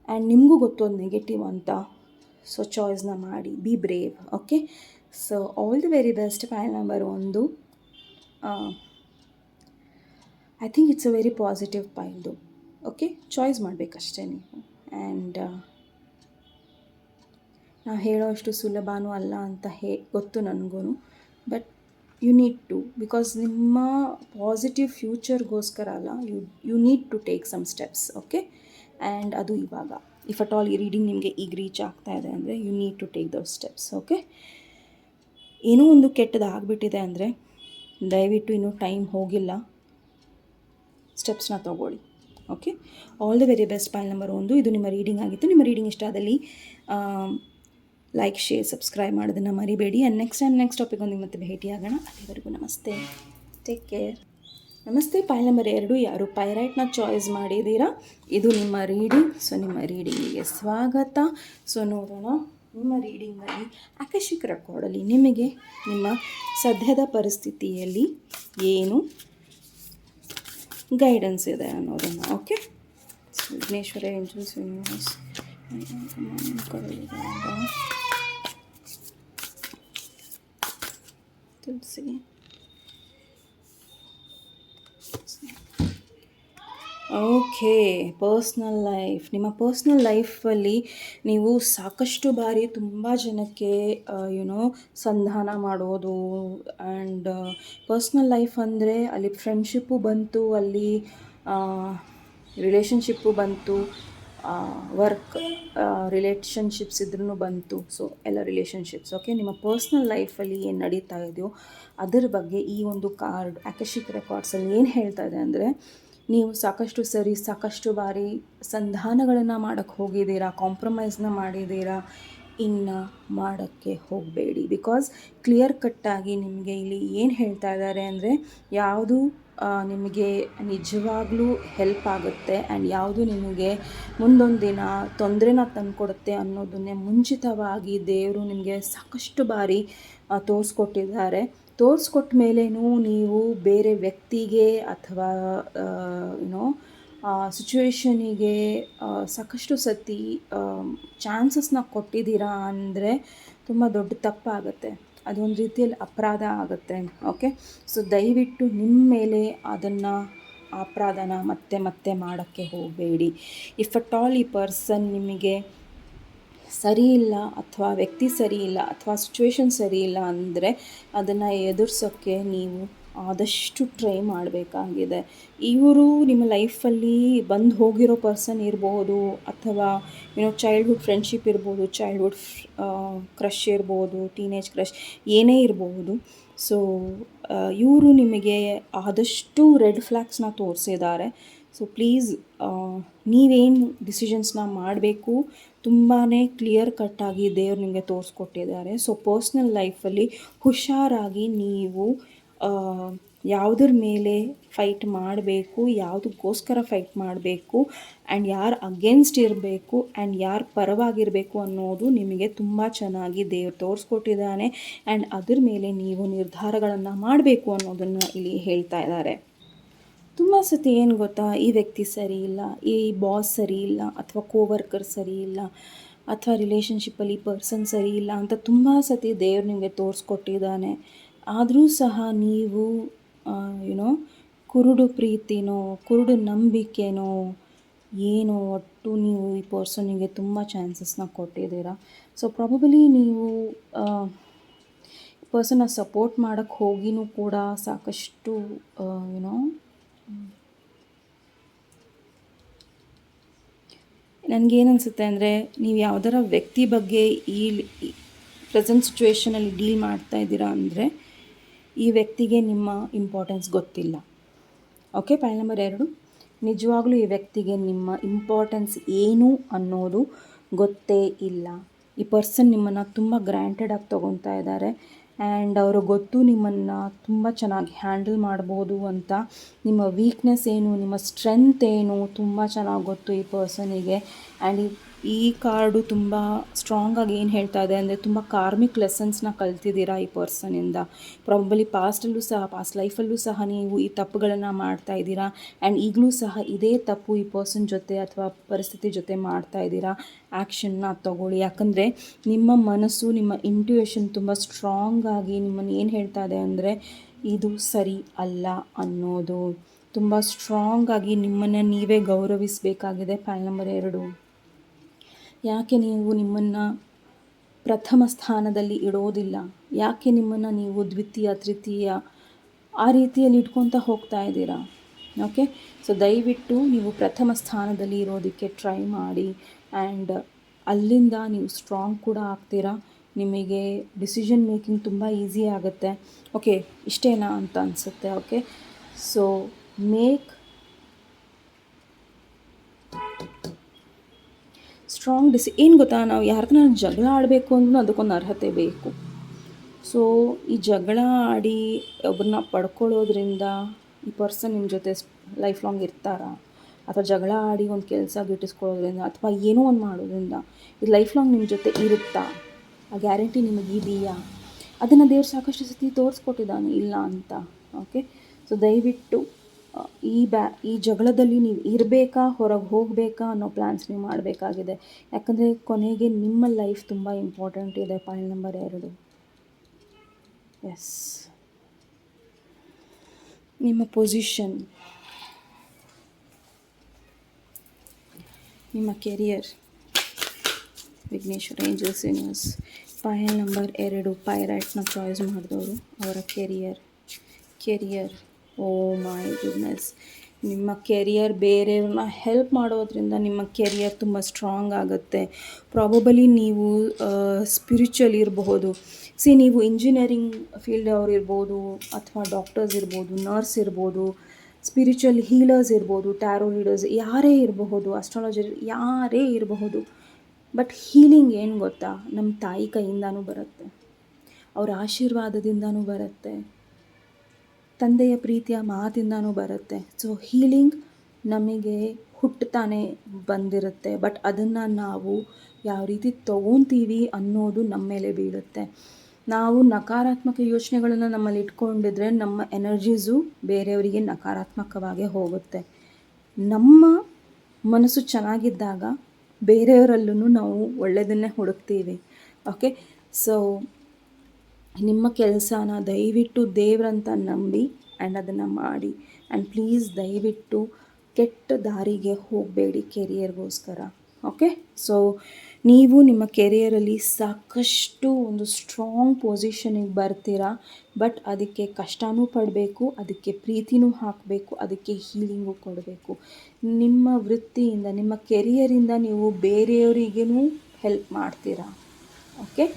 ಆ್ಯಂಡ್ ನಿಮಗೂ ಗೊತ್ತೊಂದು ನೆಗೆಟಿವ್ ಅಂತ. ಸೊ ಚಾಯ್ಸ್ನ ಮಾಡಿ, be brave. Okay, so all the very best pile number 1. I think it's a very positive ಪೈಲ್ದು. ಓಕೆ, ಚಾಯ್ಸ್ ಮಾಡಬೇಕಷ್ಟೇ ನೀವು. ಆ್ಯಂಡ್ ನಾವು ಹೇಳೋ ಅಷ್ಟು ಸುಲಭನೂ ಅಲ್ಲ ಅಂತ ಗೊತ್ತು ನನಗೂ. But you need to, because ನಿಮ್ಮ ಪಾಸಿಟಿವ್ ಫ್ಯೂಚರ್ಗೋಸ್ಕರ ಅಲ್ಲ, you need to take some steps. Okay, and ಅದು ಇವಾಗ, ಇಫ್ ಅಟ್ ಆಲ್ ಈ ರೀಡಿಂಗ್ ನಿಮಗೆ ಈಗ ರೀಚ್ ಆಗ್ತಾ ಇದೆ ಅಂದರೆ you need to take those steps. Okay, ಏನೋ ಒಂದು ಕೆಟ್ಟದ್ದು ಆಗಿಬಿಟ್ಟಿದೆ ಅಂದರೆ ದಯವಿಟ್ಟು ಇನ್ನೂ ಟೈಮ್ ಹೋಗಿಲ್ಲ, ಸ್ಟೆಪ್ಸ್ನ ತೊಗೊಳ್ಳಿ. Okay, all the very best pile number 1. ಇದು ನಿಮ್ಮ ರೀಡಿಂಗ್ ಆಗಿತ್ತು. ನಿಮ್ಮ ರೀಡಿಂಗ್ ಇಷ್ಟ ಆದಲ್ಲಿ ಲೈಕ್, ಶೇರ್, ಸಬ್ಸ್ಕ್ರೈಬ್ ಮಾಡೋದನ್ನು ಮರಿಬೇಡಿ. ಆ್ಯಂಡ್ ನೆಕ್ಸ್ಟ್ ಟಾಪಿಕ್ ಒಂದು ಮತ್ತೆ ಭೇಟಿಯಾಗೋಣ. ಅಲ್ಲಿವರೆಗೂ ನಮಸ್ತೆ, ಟೇಕ್ ಕೇರ್. ನಮಸ್ತೆ. ಪೈಲ್ ನಂಬರ್ 2 ಯಾರು ಪೈರೈಟ್ನ ಚಾಯ್ಸ್ ಮಾಡಿದ್ದೀರಾ, ಇದು ನಿಮ್ಮ ರೀಡಿಂಗ್. ಸೊ ನಿಮ್ಮ ರೀಡಿಂಗಿಗೆ ಸ್ವಾಗತ. ಸೊ ನೋಡೋಣ ನಿಮ್ಮ ರೀಡಿಂಗಲ್ಲಿ ಆಕರ್ಷಿಕ್ ರೆಕಾರ್ಡಲ್ಲಿ ನಿಮಗೆ ನಿಮ್ಮ ಸದ್ಯದ ಪರಿಸ್ಥಿತಿಯಲ್ಲಿ ಏನು ಗೈಡೆನ್ಸ್ ಇದೆ ಅನ್ನೋದನ್ನು. Okay, Vighneshwara angels universe Tulsi. Okay, personal life. ನಿಮ್ಮ ಪರ್ಸ್ನಲ್ ಲೈಫಲ್ಲಿ ನೀವು ಸಾಕಷ್ಟು ಬಾರಿ ತುಂಬ ಜನಕ್ಕೆ ಸಂಧಾನ ಮಾಡೋದು. ಆ್ಯಂಡ್ ಪರ್ಸ್ನಲ್ ಲೈಫ್ ಅಂದರೆ ಅಲ್ಲಿ ಫ್ರೆಂಡ್ಶಿಪ್ಪು ಬಂತು, ಅಲ್ಲಿ ರಿಲೇಷನ್ಶಿಪ್ಪು ಬಂತು, ವರ್ಕ್ ರಿಲೇಷನ್ಶಿಪ್ಸ್ ಇದ್ರೂ ಬಂತು. ಸೊ ಎಲ್ಲ ರಿಲೇಷನ್ಶಿಪ್ಸ್. ಓಕೆ, ನಿಮ್ಮ ಪರ್ಸ್ನಲ್ ಲೈಫಲ್ಲಿ ಏನು ನಡೀತಾ ಇದೆಯೋ ಅದರ ಬಗ್ಗೆ ಈ ಒಂದು ಕಾರ್ಡ್ ಆಕರ್ಷಿಕ್ ರೆಕಾರ್ಡ್ಸಲ್ಲಿ ಏನು ಹೇಳ್ತಾ ಇದೆ ಅಂದರೆ, ನೀವು ಸಾಕಷ್ಟು ಬಾರಿ ಸಂಧಾನಗಳನ್ನು ಮಾಡೋಕ್ಕೆ ಹೋಗಿದ್ದೀರಾ, ಕಾಂಪ್ರಮೈಸ್ನ ಮಾಡಿದ್ದೀರಾ. ಇನ್ನು ಮಾಡೋಕ್ಕೆ ಹೋಗಬೇಡಿ. ಬಿಕಾಸ್ ಕ್ಲಿಯರ್ ಕಟ್ಟಾಗಿ ನಿಮಗೆ ಇಲ್ಲಿ ಏನು ಹೇಳ್ತಾ ಇದ್ದಾರೆ ಅಂದರೆ, ಯಾವುದು ನಿಮಗೆ ನಿಜವಾಗ್ಲೂ ಹೆಲ್ಪ್ ಆಗುತ್ತೆ ಆ್ಯಂಡ್ ಯಾವುದು ನಿಮಗೆ ಮುಂದೊಂದು ದಿನ ತೊಂದರೆನ ತಂದುಕೊಡುತ್ತೆ ಅನ್ನೋದನ್ನೇ ಮುಂಚಿತವಾಗಿ ದೇವರು ನಿಮಗೆ ಸಾಕಷ್ಟು ಬಾರಿ ತೋರಿಸ್ಕೊಟ್ಟಿದ್ದಾರೆ. ತೋರಿಸ್ಕೊಟ್ಟ ಮೇಲೇನೂ ನೀವು ಬೇರೆ ವ್ಯಕ್ತಿಗೆ ಅಥವಾ ಸಿಚುವೇಶನಿಗೆ ಸಾಕಷ್ಟು ಸತಿ ಚಾನ್ಸಸ್ನ ಕೊಟ್ಟಿದ್ದೀರಾ ಅಂದರೆ ತುಂಬ ದೊಡ್ಡ ತಪ್ಪಾಗುತ್ತೆ. ಅದೊಂದು ರೀತಿಯಲ್ಲಿ ಅಪರಾಧ ಆಗುತ್ತೆ. ಓಕೆ, ಸೊ ದಯವಿಟ್ಟು ನಿಮ್ಮ ಮೇಲೆ ಅದನ್ನು ಅಪರಾಧನ ಮತ್ತೆ ಮಾಡೋಕ್ಕೆ ಹೋಗಬೇಡಿ. ಇಫ್ ಅಟ್ ಆಲ್ ಈ ಪರ್ಸನ್ ನಿಮಗೆ ಸರಿ ಇಲ್ಲ ಅಥವಾ ವ್ಯಕ್ತಿ ಸರಿ ಇಲ್ಲ ಅಥವಾ ಸಿಚುವೇಶನ್ ಸರಿ ಇಲ್ಲ ಅಂದರೆ ಅದನ್ನು ಎದುರಿಸೋಕ್ಕೆ ನೀವು ಆದಷ್ಟು ಟ್ರೈ ಮಾಡಬೇಕಾಗಿದೆ. ಇವರು ನಿಮ್ಮ ಲೈಫಲ್ಲಿ ಬಂದು ಹೋಗಿರೋ ಪರ್ಸನ್ ಇರ್ಬೋದು, ಅಥವಾ ಚೈಲ್ಡ್ಹುಡ್ ಫ್ರೆಂಡ್ಶಿಪ್ ಇರ್ಬೋದು, ಚೈಲ್ಡ್ಹುಡ್ ಕ್ರಷ್ ಇರ್ಬೋದು, ಟೀನೇಜ್ ಕ್ರಷ್ ಏನೇ ಇರಬಹುದು. ಸೊ ಇವರು ನಿಮಗೆ ಆದಷ್ಟು ರೆಡ್ ಫ್ಲ್ಯಾಗ್ಸ್ನ ತೋರಿಸಿದ್ದಾರೆ. ಸೊ ಪ್ಲೀಸ್ ನೀವೇನು ಡಿಸಿಷನ್ಸ್ನ ಮಾಡಬೇಕು ತುಂಬಾ ಕ್ಲಿಯರ್ ಕಟ್ಟಾಗಿ ದೇವ್ರು ನಿಮಗೆ ತೋರಿಸ್ಕೊಟ್ಟಿದ್ದಾರೆ. ಸೊ ಪರ್ಸ್ನಲ್ ಲೈಫಲ್ಲಿ ಹುಷಾರಾಗಿ ನೀವು ಯಾವುದ್ರ ಮೇಲೆ ಫೈಟ್ ಮಾಡಬೇಕು, ಯಾವುದಕ್ಕೋಸ್ಕರ ಫೈಟ್ ಮಾಡಬೇಕು, ಆ್ಯಂಡ್ ಯಾರು ಅಗೇನ್ಸ್ಟ್ ಇರಬೇಕು ಆ್ಯಂಡ್ ಯಾರು ಪರವಾಗಿರಬೇಕು ಅನ್ನೋದು ನಿಮಗೆ ತುಂಬ ಚೆನ್ನಾಗಿ ದೇವ್ರು ತೋರಿಸ್ಕೊಟ್ಟಿದ್ದಾನೆ. ಆ್ಯಂಡ್ ಅದ್ರ ಮೇಲೆ ನೀವು ನಿರ್ಧಾರಗಳನ್ನು ಮಾಡಬೇಕು ಅನ್ನೋದನ್ನು ಇಲ್ಲಿ ಹೇಳ್ತಾ ಇದ್ದಾರೆ. ತುಂಬ ಸತಿ ಏನು ಗೊತ್ತಾ, ಈ ವ್ಯಕ್ತಿ ಸರಿ ಇಲ್ಲ, ಈ ಬಾಸ್ ಸರಿ ಇಲ್ಲ, ಅಥವಾ ಕೋವರ್ಕರ್ ಸರಿ ಇಲ್ಲ, ಅಥವಾ ರಿಲೇಷನ್ಶಿಪ್ಪಲ್ಲಿ ಪರ್ಸನ್ ಸರಿ ಇಲ್ಲ ಅಂತ ತುಂಬ ಸತಿ ದೇವ್ರು ನಿಮಗೆ ತೋರಿಸ್ಕೊಟ್ಟಿದ್ದಾನೆ. ಆದರೂ ಸಹ ನೀವು ಕುರುಡು ಪ್ರೀತಿನೋ, ಕುರುಡು ನಂಬಿಕೆನೋ, ಏನು ಒಟ್ಟು ನೀವು ಈ ಪರ್ಸನಿಗೆ ತುಂಬ ಚಾನ್ಸಸ್ನ ಕೊಟ್ಟಿದ್ದೀರಾ. ಸೊ ಪ್ರಾಬಬಲಿ ನೀವು ಪರ್ಸನ್ನ ಸಪೋರ್ಟ್ ಮಾಡೋಕ್ಕೆ ಹೋಗಿನೂ ಕೂಡ ಸಾಕಷ್ಟು ಯುನೋ ನನಗೇನನ್ಸುತ್ತೆ ಅಂದರೆ, ನೀವು ಯಾವ್ದಾರ ವ್ಯಕ್ತಿ ಬಗ್ಗೆ ಈ ಪ್ರೆಸೆಂಟ್ ಸಿಚುವೇಷನಲ್ಲಿ ಡೀಲ್ ಮಾಡ್ತಾ ಇದ್ದೀರಾ ಅಂದರೆ ಈ ವ್ಯಕ್ತಿಗೆ ನಿಮ್ಮ ಇಂಪಾರ್ಟೆನ್ಸ್ ಗೊತ್ತಿಲ್ಲ. ಓಕೆ, ಪಾಯಿಂಟ್ ನಂಬರ್ 2, ನಿಜವಾಗ್ಲೂ ಈ ವ್ಯಕ್ತಿಗೆ ನಿಮ್ಮ ಇಂಪಾರ್ಟೆನ್ಸ್ ಏನು ಅನ್ನೋದು ಗೊತ್ತೇ ಇಲ್ಲ. ಈ ಪರ್ಸನ್ ನಿಮ್ಮನ್ನು ತುಂಬ ಗ್ರ್ಯಾಂಟೆಡಾಗಿ ತೊಗೊತಾ ಇದ್ದಾರೆ ಆ್ಯಂಡ್ ಅವರು ಗೊತ್ತು ನಿಮ್ಮನ್ನು ತುಂಬ ಚೆನ್ನಾಗಿ ಹ್ಯಾಂಡಲ್ ಮಾಡ್ಬೋದು ಅಂತ. ನಿಮ್ಮ ವೀಕ್ನೆಸ್ ಏನು, ನಿಮ್ಮ ಸ್ಟ್ರೆಂತ್ ಏನು ತುಂಬ ಚೆನ್ನಾಗಿ ಗೊತ್ತು ಈ ಪರ್ಸನಿಗೆ. ಆ್ಯಂಡ್ ಈ ಕಾರ್ಡು ತುಂಬ ಸ್ಟ್ರಾಂಗಾಗಿ ಏನು ಹೇಳ್ತಾ ಇದೆ ಅಂದರೆ, ತುಂಬ ಕಾರ್ಮಿಕ್ ಲೆಸನ್ಸ್ನ ಕಲ್ತಿದ್ದೀರಾ ಈ ಪರ್ಸನಿಂದ. ಪ್ರಾಬಬಲಿ ಪಾಸ್ಟ್ ಲೈಫಲ್ಲೂ ಸಹ ನೀವು ಈ ತಪ್ಪುಗಳನ್ನು ಮಾಡ್ತಾ ಇದ್ದೀರಾ ಆ್ಯಂಡ್ ಈಗಲೂ ಸಹ ಇದೇ ತಪ್ಪು ಈ ಪರ್ಸನ್ ಜೊತೆ ಅಥವಾ ಪರಿಸ್ಥಿತಿ ಜೊತೆ ಮಾಡ್ತಾ ಇದ್ದೀರಾ. ಆ್ಯಕ್ಷನ್ನ ತಗೊಳ್ಳಿ, ಯಾಕಂದರೆ ನಿಮ್ಮ ಮನಸ್ಸು, ನಿಮ್ಮ ಇಂಟ್ಯೂಯೇಷನ್ ತುಂಬ ಸ್ಟ್ರಾಂಗಾಗಿ ನಿಮ್ಮನ್ನು ಏನು ಹೇಳ್ತಾ ಇದೆ ಅಂದರೆ ಇದು ಸರಿ ಅಲ್ಲ ಅನ್ನೋದು. ತುಂಬ ಸ್ಟ್ರಾಂಗಾಗಿ ನಿಮ್ಮನ್ನು ನೀವೇ ಗೌರವಿಸಬೇಕಾಗಿದೆ. ಪಾಯಿಂಟ್ ನಂಬರ್ 2, ಯಾಕೆ ನೀವು ನಿಮ್ಮನ್ನು ಪ್ರಥಮ ಸ್ಥಾನದಲ್ಲಿ ಇಡೋದಿಲ್ಲ? ಯಾಕೆ ನಿಮ್ಮನ್ನು ನೀವು ದ್ವಿತೀಯ, ತೃತೀಯ ಆ ರೀತಿಯಲ್ಲಿ ಇಟ್ಕೊತಾ ಹೋಗ್ತಾ ಇದ್ದೀರಾ? ಓಕೆ, ಸೊ ದಯವಿಟ್ಟು ನೀವು ಪ್ರಥಮ ಸ್ಥಾನದಲ್ಲಿ ಇರೋದಕ್ಕೆ ಟ್ರೈ ಮಾಡಿ ಆ್ಯಂಡ್ ಅಲ್ಲಿಂದ ನೀವು ಸ್ಟ್ರಾಂಗ್ ಕೂಡ ಆಗ್ತೀರಾ. ನಿಮಗೆ ಡಿಸಿಷನ್ ಮೇಕಿಂಗ್ ತುಂಬ ಈಸಿ ಆಗುತ್ತೆ. ಓಕೆ, ಇಷ್ಟೇನಾ ಅಂತ ಅನಿಸುತ್ತೆ. ಓಕೆ, ಸೊ ಸ್ಟ್ರಾಂಗ್ ಏನು ಗೊತ್ತಾ, ನಾವು ಯಾರನ್ನ ಜಗಳ ಆಡಬೇಕು ಅಂದ್ರೂ ಅದಕ್ಕೊಂದು ಅರ್ಹತೆ ಬೇಕು. ಸೊ ಈ ಜಗಳ ಆಡಿ ಒಬ್ಬರನ್ನ ಪಡ್ಕೊಳ್ಳೋದ್ರಿಂದ ಈ ಪರ್ಸನ್ ನಿಮ್ಮ ಜೊತೆ ಲೈಫ್ ಲಾಂಗ್ ಇರ್ತಾರಾ? ಅಥವಾ ಜಗಳ ಆಡಿ ಒಂದು ಕೆಲಸ ಗಿಟ್ಟಿಸ್ಕೊಳ್ಳೋದ್ರಿಂದ ಅಥವಾ ಏನೋ ಒಂದು ಮಾಡೋದ್ರಿಂದ ಇದು ಲೈಫ್ ಲಾಂಗ್ ನಿಮ್ಮ ಜೊತೆ ಇರುತ್ತಾ? ಆ ಗ್ಯಾರಂಟಿ ನಿಮಗಿದೆಯಾ? ಅದನ್ನು ದೇವ್ರು ಸಾಕಷ್ಟು ಸತಿ ತೋರಿಸ್ಕೊಟ್ಟಿದ್ದಾನೆ ಇಲ್ಲ ಅಂತ. ಓಕೆ, ಸೊ ದಯವಿಟ್ಟು ಈ ಜಗಳದಲ್ಲಿ ನೀವು ಇರಬೇಕಾ, ಹೊರಗೆ ಹೋಗಬೇಕಾ ಅನ್ನೋ ಪ್ಲ್ಯಾನ್ಸ್ ನೀವು ಮಾಡಬೇಕಾಗಿದೆ. ಯಾಕಂದರೆ ಕೊನೆಗೆ ನಿಮ್ಮ ಲೈಫ್ ತುಂಬ ಇಂಪಾರ್ಟೆಂಟ್ ಇದೆ. ಪಾಯಿಂಟ್ ನಂಬರ್ 2, ಎಸ್, ನಿಮ್ಮ ಪೊಸಿಷನ್, ನಿಮ್ಮ career, Vighneshwara angels universe. Point number 2, ಪೈರೈಟ್ನ ಚಾಯ್ಸ್ ಮಾಡಿದವರು ಅವರ ಕೆರಿಯರ್. ಓ ಮೈ ಗುಡ್ನೆಸ್, ನಿಮ್ಮ ಕೆರಿಯರ್ ಬೇರೆಯವ್ರನ್ನ ಹೆಲ್ಪ್ ಮಾಡೋದ್ರಿಂದ ನಿಮ್ಮ ಕೆರಿಯರ್ ತುಂಬ ಸ್ಟ್ರಾಂಗ್ ಆಗುತ್ತೆ. ಪ್ರಾಬಬಲಿ ನೀವು ಸ್ಪಿರಿಚುವಲ್ ಇರಬಹುದು. ನೀವು ಇಂಜಿನಿಯರಿಂಗ್ ಫೀಲ್ಡ್ ಅವ್ರು ಇರ್ಬೋದು, ಅಥವಾ ಡಾಕ್ಟರ್ಸ್ ಇರ್ಬೋದು, ನರ್ಸ್ ಇರ್ಬೋದು, ಸ್ಪಿರಿಚುವಲ್ ಹೀಲರ್ಸ್ ಇರ್ಬೋದು, ಟ್ಯಾರೋ ರೀಡರ್ಸ್ ಯಾರೇ ಇರಬಹುದು, ಅಸ್ಟ್ರಾಲಜರ್ ಯಾರೇ ಇರಬಹುದು. ಬಟ್ ಹೀಲಿಂಗ್ ಏನು ಗೊತ್ತಾ, ನಮ್ಮ ತಾಯಿ ಕೈಯಿಂದನೂ ಬರುತ್ತೆ, ಅವರ ಆಶೀರ್ವಾದದಿಂದನೂ ಬರುತ್ತೆ, ತಂದೆಯ ಪ್ರೀತಿಯ ಮಾತಿಂದನೂ ಬರುತ್ತೆ. ಸೊ ಹೀಲಿಂಗ್ ನಮಗೆ ಹುಟ್ಟುತ್ತಾನೆ ಬಂದಿರುತ್ತೆ. ಬಟ್ ಅದನ್ನು ನಾವು ಯಾವ ರೀತಿ ತೊಗೊತೀವಿ ಅನ್ನೋದು ನಮ್ಮ ಮೇಲೆ ಬೀಳುತ್ತೆ. ನಾವು ನಕಾರಾತ್ಮಕ ಯೋಚನೆಗಳನ್ನು ನಮ್ಮಲ್ಲಿ ಇಟ್ಕೊಂಡಿದ್ರೆ ನಮ್ಮ ಎನರ್ಜೀಸು ಬೇರೆಯವರಿಗೆ ನಕಾರಾತ್ಮಕವಾಗೇ ಹೋಗುತ್ತೆ. ನಮ್ಮ ಮನಸ್ಸು ಚೆನ್ನಾಗಿದ್ದಾಗ ಬೇರೆಯವರಲ್ಲೂ ನಾವು ಒಳ್ಳೆಯದನ್ನೇ ಹುಡುಕ್ತೀವಿ. ಓಕೆ, ಸೊ ನಿಮ್ಮ ಕೆಲಸನ ದಯವಿಟ್ಟು ದೇವರಂತ ನಂಬಿ ಆ್ಯಂಡ್ ಅದನ್ನು ಮಾಡಿ. ಆ್ಯಂಡ್ ಪ್ಲೀಸ್ ದಯವಿಟ್ಟು ಕೆಟ್ಟ ದಾರಿಗೆ ಹೋಗಬೇಡಿ ಕೆರಿಯರ್ಗೋಸ್ಕರ. ಓಕೆ, ಸೊ ನೀವು ನಿಮ್ಮ ಕೆರಿಯರಲ್ಲಿ ಸಾಕಷ್ಟು ಒಂದು ಸ್ಟ್ರಾಂಗ್ ಪೊಸಿಷನಿಗೆ ಬರ್ತೀರಾ. ಬಟ್ ಅದಕ್ಕೆ ಕಷ್ಟನೂ ಪಡಬೇಕು, ಅದಕ್ಕೆ ಪ್ರೀತಿನೂ ಹಾಕಬೇಕು, ಅದಕ್ಕೆ ಹೀಲಿಂಗು ಕೊಡಬೇಕು. ನಿಮ್ಮ ವೃತ್ತಿಯಿಂದ, ನಿಮ್ಮ ಕೆರಿಯರಿಂದ ನೀವು ಬೇರೆಯವರಿಗೂ ಹೆಲ್ಪ್ ಮಾಡ್ತೀರಾ. ಓಕೆ,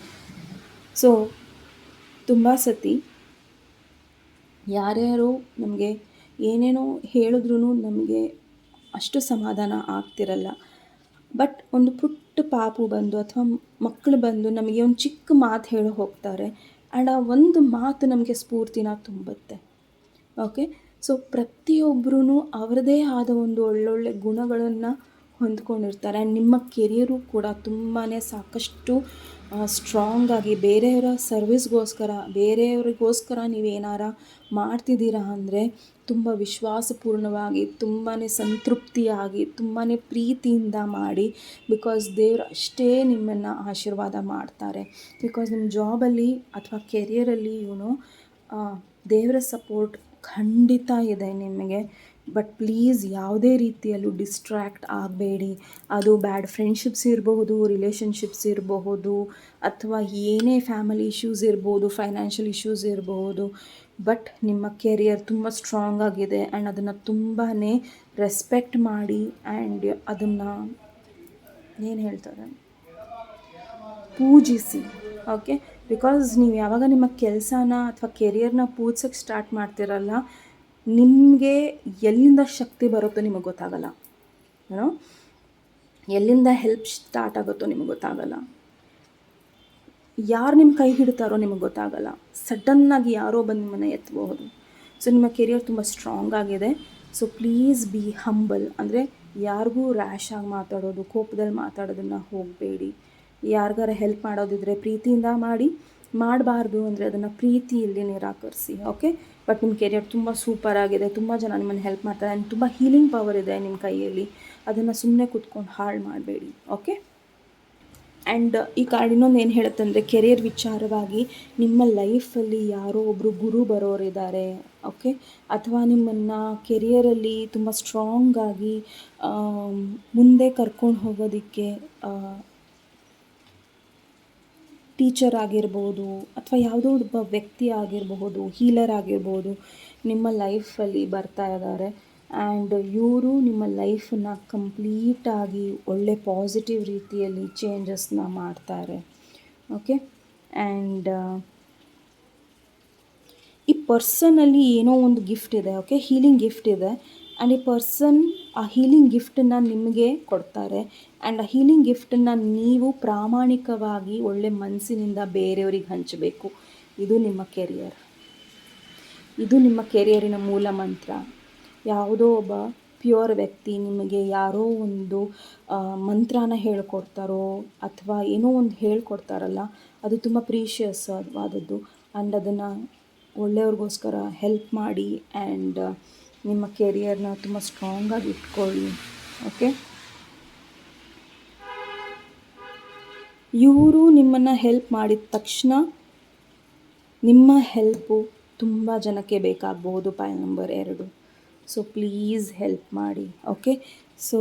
ಸೊ ತುಂಬ ಸತಿ ಯಾರ್ಯಾರು ನಮಗೆ ಏನೇನೋ ಹೇಳಿದ್ರೂ ನಮಗೆ ಅಷ್ಟು ಸಮಾಧಾನ ಆಗ್ತಿರಲ್ಲ. ಬಟ್ ಒಂದು ಪುಟ್ಟ ಪಾಪು ಬಂದು ಅಥವಾ ಮಕ್ಕಳು ಬಂದು ನಮಗೆ ಒಂದು ಚಿಕ್ಕ ಮಾತು ಹೇಳಿ ಹೋಗ್ತಾರೆ ಆ್ಯಂಡ್ ಆ ಒಂದು ಮಾತು ನಮಗೆ ಸ್ಫೂರ್ತಿನ ತುಂಬುತ್ತೆ. ಓಕೆ, ಸೊ ಪ್ರತಿಯೊಬ್ಬರೂ ಅವರದೇ ಆದ ಒಂದು ಒಳ್ಳೊಳ್ಳೆ ಗುಣಗಳನ್ನು ಹೊಂದ್ಕೊಂಡಿರ್ತಾರೆ. ಆ್ಯಂಡ್ ನಿಮ್ಮ ಕೆರಿಯರು ಕೂಡ ತುಂಬಾ ಸಾಕಷ್ಟು ಸ್ಟ್ರಾಂಗಾಗಿ ಬೇರೆಯವರ ಸರ್ವಿಸ್ಗೋಸ್ಕರ, ಬೇರೆಯವರಿಗೋಸ್ಕರ ನೀವೇನಾರ ಮಾಡ್ತಿದ್ದೀರಾ ಅಂದರೆ ತುಂಬ ವಿಶ್ವಾಸಪೂರ್ಣವಾಗಿ, ತುಂಬಾ ಸಂತೃಪ್ತಿಯಾಗಿ, ತುಂಬಾ ಪ್ರೀತಿಯಿಂದ ಮಾಡಿ. ಬಿಕಾಸ್ ದೇವರು ಅಷ್ಟೇ ನಿಮ್ಮನ್ನು ಆಶೀರ್ವಾದ ಮಾಡ್ತಾರೆ. ಬಿಕಾಸ್ ನಿಮ್ಮ ಜಾಬಲ್ಲಿ ಅಥವಾ ಕೆರಿಯರಲ್ಲಿ ದೇವರ ಸಪೋರ್ಟ್ ಖಂಡಿತ ಇದೆ ನಿಮಗೆ. ಬಟ್ ಪ್ಲೀಸ್ ಯಾವುದೇ ರೀತಿಯಲ್ಲೂ ಡಿಸ್ಟ್ರ್ಯಾಕ್ಟ್ ಆಗಬೇಡಿ. ಅದು ಬ್ಯಾಡ್ ಫ್ರೆಂಡ್ಶಿಪ್ಸ್ ಇರಬಹುದು, ರಿಲೇಷನ್ಶಿಪ್ಸ್ ಇರಬಹುದು, ಅಥವಾ ಏನೇ ಫ್ಯಾಮಿಲಿ ಇಶ್ಯೂಸ್ ಇರ್ಬೋದು, ಫೈನಾನ್ಷಿಯಲ್ ಇಶ್ಯೂಸ್ ಇರಬಹುದು. ಬಟ್ ನಿಮ್ಮ ಕೆರಿಯರ್ ತುಂಬ ಸ್ಟ್ರಾಂಗ್ ಆಗಿದೆ ಆ್ಯಂಡ್ ಅದನ್ನು ತುಂಬಾ ರೆಸ್ಪೆಕ್ಟ್ ಮಾಡಿ ಆ್ಯಂಡ್ ಅದನ್ನು ಏನು ಹೇಳ್ತಾರೆ, ಪೂಜಿಸಿ. ಓಕೆ, ಬಿಕಾಸ್ ನೀವು ಯಾವಾಗ ನಿಮ್ಮ ಕೆಲಸನ ಅಥವಾ ಕೆರಿಯರ್ನ ಪೂಜಿಸೋಕ್ಕೆ ಸ್ಟಾರ್ಟ್ ಮಾಡ್ತಿರಲ್ಲ, ನಿಮಗೆ ಎಲ್ಲಿಂದ ಶಕ್ತಿ ಬರುತ್ತೋ ನಿಮಗೆ ಗೊತ್ತಾಗಲ್ಲ. ಏನೋ ಎಲ್ಲಿಂದ ಹೆಲ್ಪ್ ಸ್ಟಾರ್ಟ್ ಆಗುತ್ತೋ ನಿಮಗೆ ಗೊತ್ತಾಗಲ್ಲ. ಯಾರು ನಿಮ್ಮ ಕೈ ಹಿಡ್ತಾರೋ ನಿಮಗೆ ಗೊತ್ತಾಗಲ್ಲ. ಸಡನ್ನಾಗಿ ಯಾರೋ ಬಂದು ನಿಮ್ಮನ್ನು ಎತ್ತಬಹುದು. ಸೊ ನಿಮ್ಮ ಕೆರಿಯರ್ ತುಂಬ ಸ್ಟ್ರಾಂಗ್ ಆಗಿದೆ. So please be humble. ಅಂದರೆ ಯಾರಿಗೂ ರ್ಯಾಶ್ ಆಗಿ ಮಾತಾಡೋದು, ಕೋಪದಲ್ಲಿ ಮಾತಾಡೋದನ್ನು ಹೋಗಬೇಡಿ. ಯಾರಿಗಾರ ಹೆಲ್ಪ್ ಮಾಡೋದಿದ್ರೆ ಪ್ರೀತಿಯಿಂದ ಮಾಡಿ, ಮಾಡಬಾರ್ದು ಅಂದರೆ ಅದನ್ನು ಪ್ರೀತಿಯಲ್ಲಿ ನಿರಾಕರಿಸಿ. ಓಕೆ, ಬಟ್ ನಿಮ್ಮ ಕೆರಿಯರ್ ತುಂಬ ಸೂಪರ್ ಆಗಿದೆ. ತುಂಬ ಜನ ನಿಮ್ಮನ್ನು ಹೆಲ್ಪ್ ಮಾಡ್ತಾರೆ ಆ್ಯಂಡ್ ತುಂಬ ಹೀಲಿಂಗ್ ಪವರ್ ಇದೆ ನಿಮ್ಮ ಕೈಯಲ್ಲಿ. ಅದನ್ನು ಸುಮ್ಮನೆ ಕೂತ್ಕೊಂಡು ಹಾಳು ಮಾಡಬೇಡಿ. ಓಕೆ, ಆ್ಯಂಡ್ ಈ ಕಾರ್ಡ್ ಇನ್ನೊಂದು ಏನು ಹೇಳುತ್ತೆ ಅಂದರೆ, ಕೆರಿಯರ್ ವಿಚಾರವಾಗಿ ನಿಮ್ಮ ಲೈಫಲ್ಲಿ ಯಾರೋ ಒಬ್ಬರು ಗುರು ಬರೋರಿದ್ದಾರೆ. ಓಕೆ, ಅಥವಾ ನಿಮ್ಮನ್ನು ಕೆರಿಯರಲ್ಲಿ ತುಂಬ ಸ್ಟ್ರಾಂಗಾಗಿ ಮುಂದೆ ಕರ್ಕೊಂಡು ಹೋಗೋದಕ್ಕೆ ಟೀಚರ್ ಆಗಿರ್ಬೋದು, ಅಥವಾ ಯಾವುದೋ ಒಬ್ಬ ವ್ಯಕ್ತಿ ಆಗಿರಬಹುದು, ಹೀಲರ್ ಆಗಿರ್ಬೋದು, ನಿಮ್ಮ ಲೈಫಲ್ಲಿ ಬರ್ತಾ ಇದ್ದಾರೆ. ಆ್ಯಂಡ್ ಇವರು ನಿಮ್ಮ ಲೈಫನ್ನು ಕಂಪ್ಲೀಟಾಗಿ ಒಳ್ಳೆ ಪಾಸಿಟಿವ್ ರೀತಿಯಲ್ಲಿ ಚೇಂಜಸ್ನ ಮಾಡ್ತಾರೆ. ಓಕೆ, ಆ್ಯಂಡ್ ಈ ಪರ್ಸನಲ್ಲಿ ಏನೋ ಒಂದು ಗಿಫ್ಟ್ ಇದೆ. ಓಕೆ, ಹೀಲಿಂಗ್ ಗಿಫ್ಟ್ ಇದೆ ಆ್ಯಂಡ್ ಈ ಪರ್ಸನ್ ಆ ಹೀಲಿಂಗ್ ಗಿಫ್ಟನ್ನು ನಿಮಗೆ ಕೊಡ್ತಾರೆ. ಆ್ಯಂಡ್ ಆ ಹೀಲಿಂಗ್ ಗಿಫ್ಟನ್ನು ನೀವು ಪ್ರಾಮಾಣಿಕವಾಗಿ ಒಳ್ಳೆ ಮನಸ್ಸಿನಿಂದ ಬೇರೆಯವ್ರಿಗೆ ಹಂಚಬೇಕು. ಇದು ನಿಮ್ಮ ಕೆರಿಯರ್. ಇದು ನಿಮ್ಮ ಕೆರಿಯರಿನ ಮೂಲ ಮಂತ್ರ. ಯಾವುದೋ ಒಬ್ಬ ಪ್ಯೂರ್ ವ್ಯಕ್ತಿ ನಿಮಗೆ ಯಾರೋ ಒಂದು ಮಂತ್ರನ ಹೇಳ್ಕೊಡ್ತಾರೋ ಅಥವಾ ಏನೋ ಒಂದು ಹೇಳ್ಕೊಡ್ತಾರಲ್ಲ, ಅದು ತುಂಬ ಪ್ರೀಷಿಯಸ್ ಆದದ್ದು. ಆ್ಯಂಡ್ ಅದನ್ನು ಒಳ್ಳೆಯವ್ರಿಗೋಸ್ಕರ ಹೆಲ್ಪ್ ಮಾಡಿ ಆ್ಯಂಡ್ ನಿಮ್ಮ ಕೆರಿಯರ್ನ ತುಂಬ ಸ್ಟ್ರಾಂಗಾಗಿ ಇಟ್ಕೊಳ್ಳಿ. ಓಕೆ, ಇವರು ನಿಮ್ಮನ್ನು ಹೆಲ್ಪ್ ಮಾಡಿದ ತಕ್ಷಣ ನಿಮ್ಮ ಹೆಲ್ಪು ತುಂಬ ಜನಕ್ಕೆ ಬೇಕಾಗಬಹುದು. Point number 2. So please help ಮಾಡಿ. ಓಕೆ, ಸೊ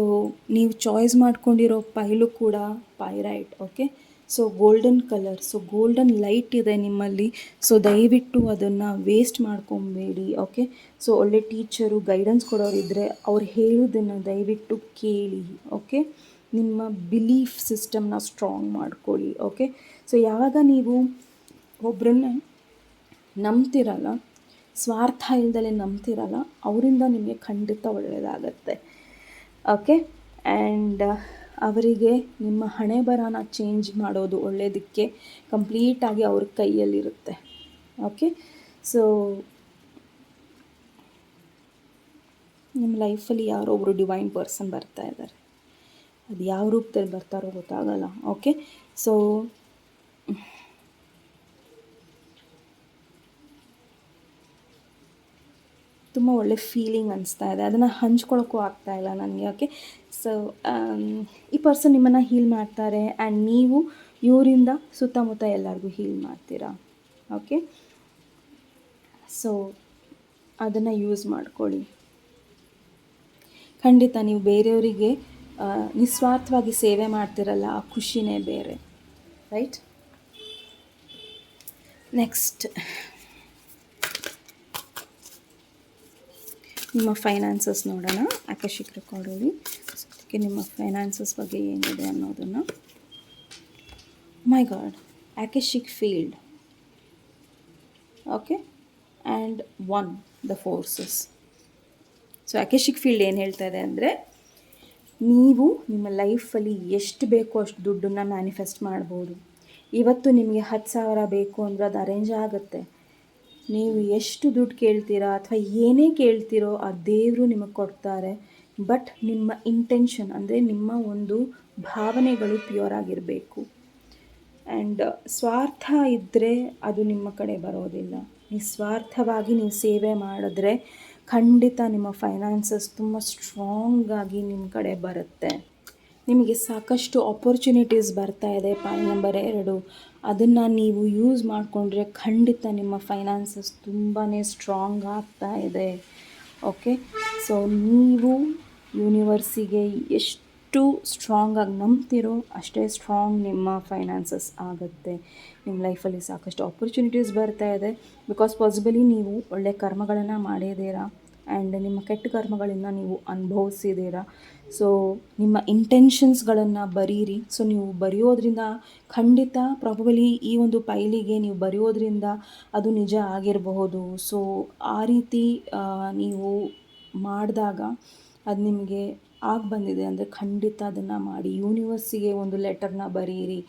ನೀವು ಚಾಯ್ಸ್ ಮಾಡ್ಕೊಂಡಿರೋ ಪೈಲು ಕೂಡ pyrite. Okay, so golden colour, so golden light ಇದೆ ನಿಮ್ಮಲ್ಲಿ. ಸೊ ದಯವಿಟ್ಟು ಅದನ್ನು ವೇಸ್ಟ್ ಮಾಡ್ಕೊಬೇಡಿ. ಓಕೆ, ಸೊ ಒಳ್ಳೆ ಟೀಚರು ಗೈಡೆನ್ಸ್ ಕೊಡೋರಿದ್ದರೆ ಅವ್ರು ಹೇಳೋದನ್ನು ದಯವಿಟ್ಟು ಕೇಳಿ. ಓಕೆ, ನಿಮ್ಮ ಬಿಲೀಫ್ ಸಿಸ್ಟಮ್ನ ಸ್ಟ್ರಾಂಗ್ ಮಾಡ್ಕೊಳ್ಳಿ. ಓಕೆ, ಸೊ ಯಾವಾಗ ನೀವು ಒಬ್ಬರನ್ನ ನಂಬ್ತಿರಲ್ಲ, ಸ್ವಾರ್ಥ ಇಲ್ದಲೇ ನಂಬ್ತಿರಲ್ಲ, ಅವರಿಂದ ನಿಮಗೆ ಖಂಡಿತ ಒಳ್ಳೆಯದಾಗತ್ತೆ. ಓಕೆ, ಆ್ಯಂಡ್ ಅವರಿಗೆ ನಿಮ್ಮ ಹಣೆ ಬರಹನ ಚೇಂಜ್ ಮಾಡೋದು ಒಳ್ಳೆಯದಕ್ಕೆ ಕಂಪ್ಲೀಟಾಗಿ ಅವ್ರ ಕೈಯಲ್ಲಿರುತ್ತೆ. ಓಕೆ, ಸೊ ನಿಮ್ಮ ಲೈಫಲ್ಲಿ ಯಾರೋ ಒಬ್ಬರು ಡಿವೈನ್ ಪರ್ಸನ್ ಬರ್ತಾ ಇದ್ದಾರೆ. ಅದು ಯಾವ ರೂಪದಲ್ಲಿ ಬರ್ತಾರೋ ಗೊತ್ತಾಗಲ್ಲ. ಓಕೆ, ಸೊ ತುಂಬ ಒಳ್ಳೆ ಫೀಲಿಂಗ್ ಅನಿಸ್ತಾ ಇದೆ. ಅದನ್ನು ಹಂಚ್ಕೊಳ್ಳೋಕ್ಕೂ ಆಗ್ತಾಯಿಲ್ಲ ನನಗೆ. ಓಕೆ, ಸೊ ಈ ಪರ್ಸನ್ ನಿಮ್ಮನ್ನು ಹೀಲ್ ಮಾಡ್ತಾರೆ ಆ್ಯಂಡ್ ನೀವು ಇವರಿಂದ ಸುತ್ತಮುತ್ತ ಎಲ್ಲರಿಗೂ ಹೀಲ್ ಮಾಡ್ತೀರಾ. ಓಕೆ, ಸೊ ಅದನ್ನು ಯೂಸ್ ಮಾಡ್ಕೊಳ್ಳಿ. ಖಂಡಿತ ನೀವು ಬೇರೆಯವರಿಗೆ ನಿಸ್ವಾರ್ಥವಾಗಿ ಸೇವೆ ಮಾಡ್ತಿರಲ್ಲ, ಆ ಖುಷಿನೇ ಬೇರೆ. ರೈಟ್, ನೆಕ್ಸ್ಟ್ ನಿಮ್ಮ ಫೈನಾನ್ಸಸ್ ನೋಡೋಣ ಆಕಶಿಕ್ ರೆಕಾರ್ಡಲ್ಲಿ. ಅದಕ್ಕೆ ನಿಮ್ಮ ಫೈನಾನ್ಸಸ್ ಬಗ್ಗೆ ಏನಿದೆ ಅನ್ನೋದನ್ನು. My god, akashic field. Okay, and 1 the forces. So akashic field ಏನು ಹೇಳ್ತಾ ಇದೆ ಅಂದರೆ, ನೀವು ನಿಮ್ಮ ಲೈಫಲ್ಲಿ ಎಷ್ಟು ಬೇಕೋ ಅಷ್ಟು ದುಡ್ಡನ್ನು ಮ್ಯಾನಿಫೆಸ್ಟ್ ಮಾಡ್ಬೋದು. ಇವತ್ತು ನಿಮಗೆ 10,000 ಬೇಕು ಅಂದರೆ ಅದು ಅರೇಂಜ್ ಆಗುತ್ತೆ. ನೀವು ಎಷ್ಟು ದುಡ್ಡು ಕೇಳ್ತೀರಾ ಅಥವಾ ಏನೇ ಕೇಳ್ತೀರೋ ಆ ದೇವರು ನಿಮಗೆ ಕೊಡ್ತಾರೆ. ಬಟ್ ನಿಮ್ಮ ಇಂಟೆನ್ಷನ್ ಅಂದರೆ ನಿಮ್ಮ ಒಂದು ಭಾವನೆಗಳು ಪ್ಯೂರ್ ಆಗಿರಬೇಕು. ಆ್ಯಂಡ್ ಸ್ವಾರ್ಥ ಇದ್ದರೆ ಅದು ನಿಮ್ಮ ಕಡೆ ಬರೋದಿಲ್ಲ. ನಿಸ್ವಾರ್ಥವಾಗಿ ನೀವು ಸೇವೆ ಮಾಡಿದ್ರೆ ಖಂಡಿತ ನಿಮ್ಮ ಫೈನಾನ್ಸಸ್ ತುಂಬ ಸ್ಟ್ರಾಂಗಾಗಿ ನಿಮ್ಮ ಕಡೆ ಬರುತ್ತೆ. ನಿಮಗೆ ಸಾಕಷ್ಟು ಆಪರ್ಚುನಿಟೀಸ್ ಬರ್ತಾ ಇದೆ. ಪಾಯಿಂಟ್ ನಂಬರ್ 2, ಅದನ್ನು ನೀವು ಯೂಸ್ ಮಾಡಿಕೊಂಡ್ರೆ ಖಂಡಿತ ನಿಮ್ಮ ಫೈನಾನ್ಸಸ್ ತುಂಬಾ ಸ್ಟ್ರಾಂಗ್ ಆಗ್ತಾ ಇದೆ. ಓಕೆ, ಸೊ ನೀವು ಯೂನಿವರ್ಸಿಗೆ ಎಷ್ಟು ಸ್ಟ್ರಾಂಗಾಗಿ ನಂಬ್ತಿರೋ ಅಷ್ಟೇ ಸ್ಟ್ರಾಂಗ್ ನಿಮ್ಮ ಫೈನಾನ್ಸಸ್ ಆಗುತ್ತೆ. ನಿಮ್ಮ ಲೈಫಲ್ಲಿ ಸಾಕಷ್ಟು ಆಪರ್ಚುನಿಟೀಸ್ ಬರ್ತಾ ಇದೆ, ಬಿಕಾಸ್ ಪಾಸಿಬಲಿ ನೀವು ಒಳ್ಳೆ ಕರ್ಮಗಳನ್ನು ಮಾಡಿದ್ದೀರಾ ಆ್ಯಂಡ್ ನಿಮ್ಮ ಕೆಟ್ಟ ಕರ್ಮಗಳನ್ನು ನೀವು ಅನುಭವಿಸಿದ್ದೀರಾ. ಸೊ ನಿಮ್ಮ ಇಂಟೆನ್ಷನ್ಸ್ಗಳನ್ನು ಬರೀರಿ. ಸೊ ನೀವು ಬರೆಯೋದ್ರಿಂದ ಖಂಡಿತ ಪ್ರಾಬಬಲಿ ಈ ಒಂದು ಪೈಲಿಗೆ ನೀವು ಬರೆಯೋದ್ರಿಂದ ಅದು ನಿಜ ಆಗಿರಬಹುದು. ಸೊ ಆ ರೀತಿ ನೀವು ಮಾಡಿದಾಗ ಅದು ನಿಮಗೆ ಆಗಿ ಬಂದಿದೆ ಅಂದರೆ ಖಂಡಿತ ಅದನ್ನು ಮಾಡಿ. ಯೂನಿವರ್ಸಿಗೆ ಒಂದು ಲೆಟರ್ನ ಬರೀರಿ.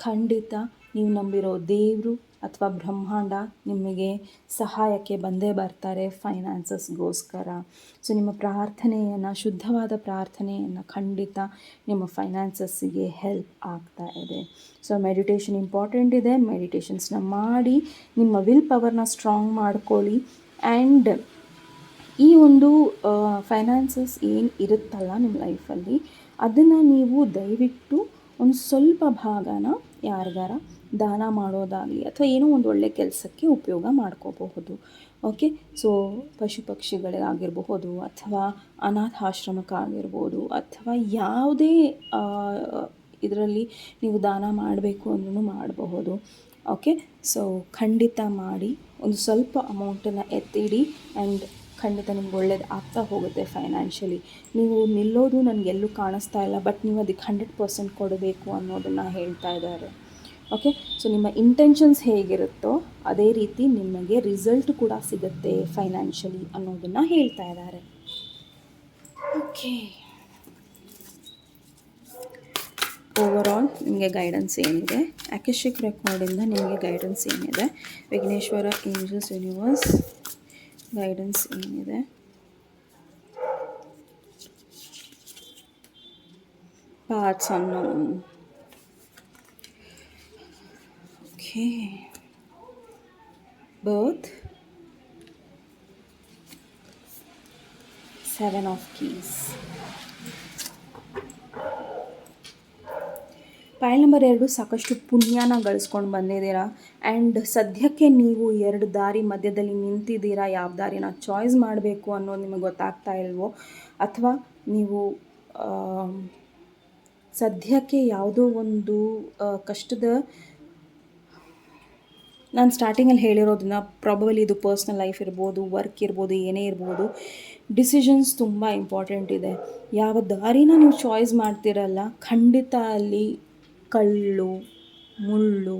ಖಂಡಿತ ನೀವು ನಂಬಿರೋ ದೇವರು ಅಥವಾ ಬ್ರಹ್ಮಾಂಡ ನಿಮಗೆ ಸಹಾಯಕ್ಕೆ ಬಂದೇ ಬರ್ತಾರೆ ಫೈನಾನ್ಸಸ್ಗೋಸ್ಕರ. ಸೊ ನಿಮ್ಮ ಪ್ರಾರ್ಥನೆಯನ್ನು, ಶುದ್ಧವಾದ ಪ್ರಾರ್ಥನೆಯನ್ನು ಖಂಡಿತ ನಿಮ್ಮ ಫೈನಾನ್ಸಸ್ಸಿಗೆ ಹೆಲ್ಪ್ ಆಗ್ತಾ ಇದೆ. ಸೊ ಮೆಡಿಟೇಷನ್ ಇಂಪಾರ್ಟೆಂಟ್ ಇದೆ. ಮೆಡಿಟೇಷನ್ಸ್ನ ಮಾಡಿ ನಿಮ್ಮ ವಿಲ್ ಪವರ್ನ ಸ್ಟ್ರಾಂಗ್ ಮಾಡ್ಕೊಳ್ಳಿ. ಆ್ಯಂಡ್ ಈ ಒಂದು ಫೈನಾನ್ಸಸ್ ಏನು ಇರುತ್ತಲ್ಲ ನಿಮ್ಮ ಲೈಫಲ್ಲಿ, ಅದನ್ನು ನೀವು ದಯವಿಟ್ಟು ಒಂದು ಸ್ವಲ್ಪ ಭಾಗನ ಯಾರಿಗಾರ ದಾನ ಮಾಡೋದಾಗಲಿ ಅಥವಾ ಏನೋ ಒಂದು ಒಳ್ಳೆಯ ಕೆಲಸಕ್ಕೆ ಉಪಯೋಗ ಮಾಡ್ಕೋಬಹುದು. ಓಕೆ, ಸೊ ಪಶು ಪಕ್ಷಿಗಳಿಗಾಗಿರಬಹುದು ಅಥವಾ ಅನಾಥಾಶ್ರಮಕ್ಕಾಗಿರ್ಬೋದು ಅಥವಾ ಯಾವುದೇ ಇದರಲ್ಲಿ ನೀವು ದಾನ ಮಾಡಬೇಕು ಅಂದ್ರೂ ಮಾಡಬಹುದು. ಓಕೆ, ಸೊ ಖಂಡಿತ ಮಾಡಿ. ಒಂದು ಸ್ವಲ್ಪ ಅಮೌಂಟನ್ನು ಎತ್ತಿಡಿ ಆ್ಯಂಡ್ ಖಂಡಿತ ನಿಮ್ಗೆ ಒಳ್ಳೇದು ಆಗ್ತಾ ಹೋಗುತ್ತೆ ಫೈನಾನ್ಷಿಯಲಿ. ನೀವು ನಿಲ್ಲೋದು ನನಗೆಲ್ಲೂ ಕಾಣಿಸ್ತಾ ಇಲ್ಲ, ಬಟ್ ನೀವು ಅದಕ್ಕೆ 100% ಕೊಡಬೇಕು ಅನ್ನೋದನ್ನು ಹೇಳ್ತಾ ಇದ್ದಾರೆ. ಓಕೆ, ಸೊ ನಿಮ್ಮ ಇಂಟೆನ್ಷನ್ಸ್ ಹೇಗಿರುತ್ತೋ ಅದೇ ರೀತಿ ನಿಮಗೆ ರಿಸಲ್ಟ್ ಕೂಡ ಸಿಗುತ್ತೆ ಫೈನಾನ್ಷಿಯಲಿ ಅನ್ನೋದನ್ನು ಹೇಳ್ತಾ ಇದ್ದಾರೆ. ಓಕೆ, ಓವರಾಲ್ ನಿಮಗೆ ಗೈಡೆನ್ಸ್ ಏನಿದೆ, ಆಕಶಿಕ್ ರೆಕಾರ್ಡಿಂದ ನಿಮಗೆ ಗೈಡೆನ್ಸ್ ಏನಿದೆ, ವಿಘ್ನೇಶ್ವರ ಏಂಜಲ್ಸ್ ಯೂನಿವರ್ಸ್ ಗೈಡೆನ್ಸ್ ಏನಿದೆ, parts unknown. Okay, birth, 7 of keys. File number 2 ಸಾಕಷ್ಟು ಪುಣ್ಯನ ಗಳಿಸ್ಕೊಂಡು ಬಂದಿದ್ದೀರಾ ಆ್ಯಂಡ್ ಸದ್ಯಕ್ಕೆ ನೀವು 2 ದಾರಿ ಮಧ್ಯದಲ್ಲಿ ನಿಂತಿದ್ದೀರಾ. ಯಾವ ದಾರಿನ ಚಾಯ್ಸ್ ಮಾಡಬೇಕು ಅನ್ನೋದು ನಿಮಗೆ ಗೊತ್ತಾಗ್ತಾ ಇಲ್ವೋ, ಅಥವಾ ನೀವು ಸದ್ಯಕ್ಕೆ ಯಾವುದೋ ಒಂದು ಕಷ್ಟದ, ನಾನು ಸ್ಟಾರ್ಟಿಂಗಲ್ಲಿ ಹೇಳಿರೋದನ್ನ ಪ್ರಾಬಬಲಿ ಇದು ಪರ್ಸ್ನಲ್ ಲೈಫ್ ಇರ್ಬೋದು, ವರ್ಕ್ ಇರ್ಬೋದು, ಏನೇ ಇರ್ಬೋದು, ಡಿಸಿಷನ್ಸ್ ತುಂಬ ಇಂಪಾರ್ಟೆಂಟ್ ಇದೆ. ಯಾವ ದಾರಿನ ನೀವು ಚಾಯ್ಸ್ ಮಾಡ್ತಿರಲ್ಲ ಖಂಡಿತ ಅಲ್ಲಿ ಕಳ್ಳು, ಮುಳ್ಳು,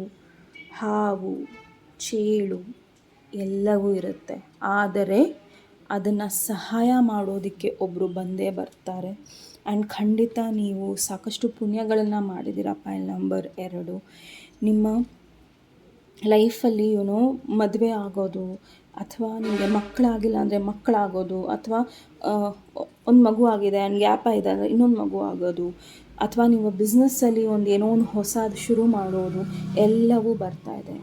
ಹಾವು, ಚೇಳು ಎಲ್ಲವೂ ಇರುತ್ತೆ. ಆದರೆ ಅದನ್ನು ಸಹಾಯ ಮಾಡೋದಕ್ಕೆ ಒಬ್ಬರು ಬಂದೇ ಬರ್ತಾರೆ. ಆ್ಯಂಡ್ ಖಂಡಿತ ನೀವು ಸಾಕಷ್ಟು ಪುಣ್ಯಗಳನ್ನು ಮಾಡಿದ್ದೀರ. ಫೈಲ್ ನಂಬರ್ 2 ನಿಮ್ಮ ಲೈಫಲ್ಲಿ ಮದುವೆ ಆಗೋದು ಅಥವಾ ನಿಮಗೆ ಮಕ್ಕಳಾಗಿಲ್ಲ ಅಂದರೆ ಮಕ್ಕಳಾಗೋದು, ಅಥವಾ ಒಂದು ಮಗು ಆಗಿದೆ ಆ್ಯಂಡ್ ಗ್ಯಾಪ್ ಇದೆ ಅಂದರೆ ಇನ್ನೊಂದು ಮಗು ಆಗೋದು, ಅಥವಾ ನೀವು ಬಿಸ್ನೆಸ್ಸಲ್ಲಿ ಏನೋ ಒಂದು ಹೊಸದು ಶುರು ಮಾಡೋದು ಎಲ್ಲವೂ ಬರ್ತಾ ಇದೆ.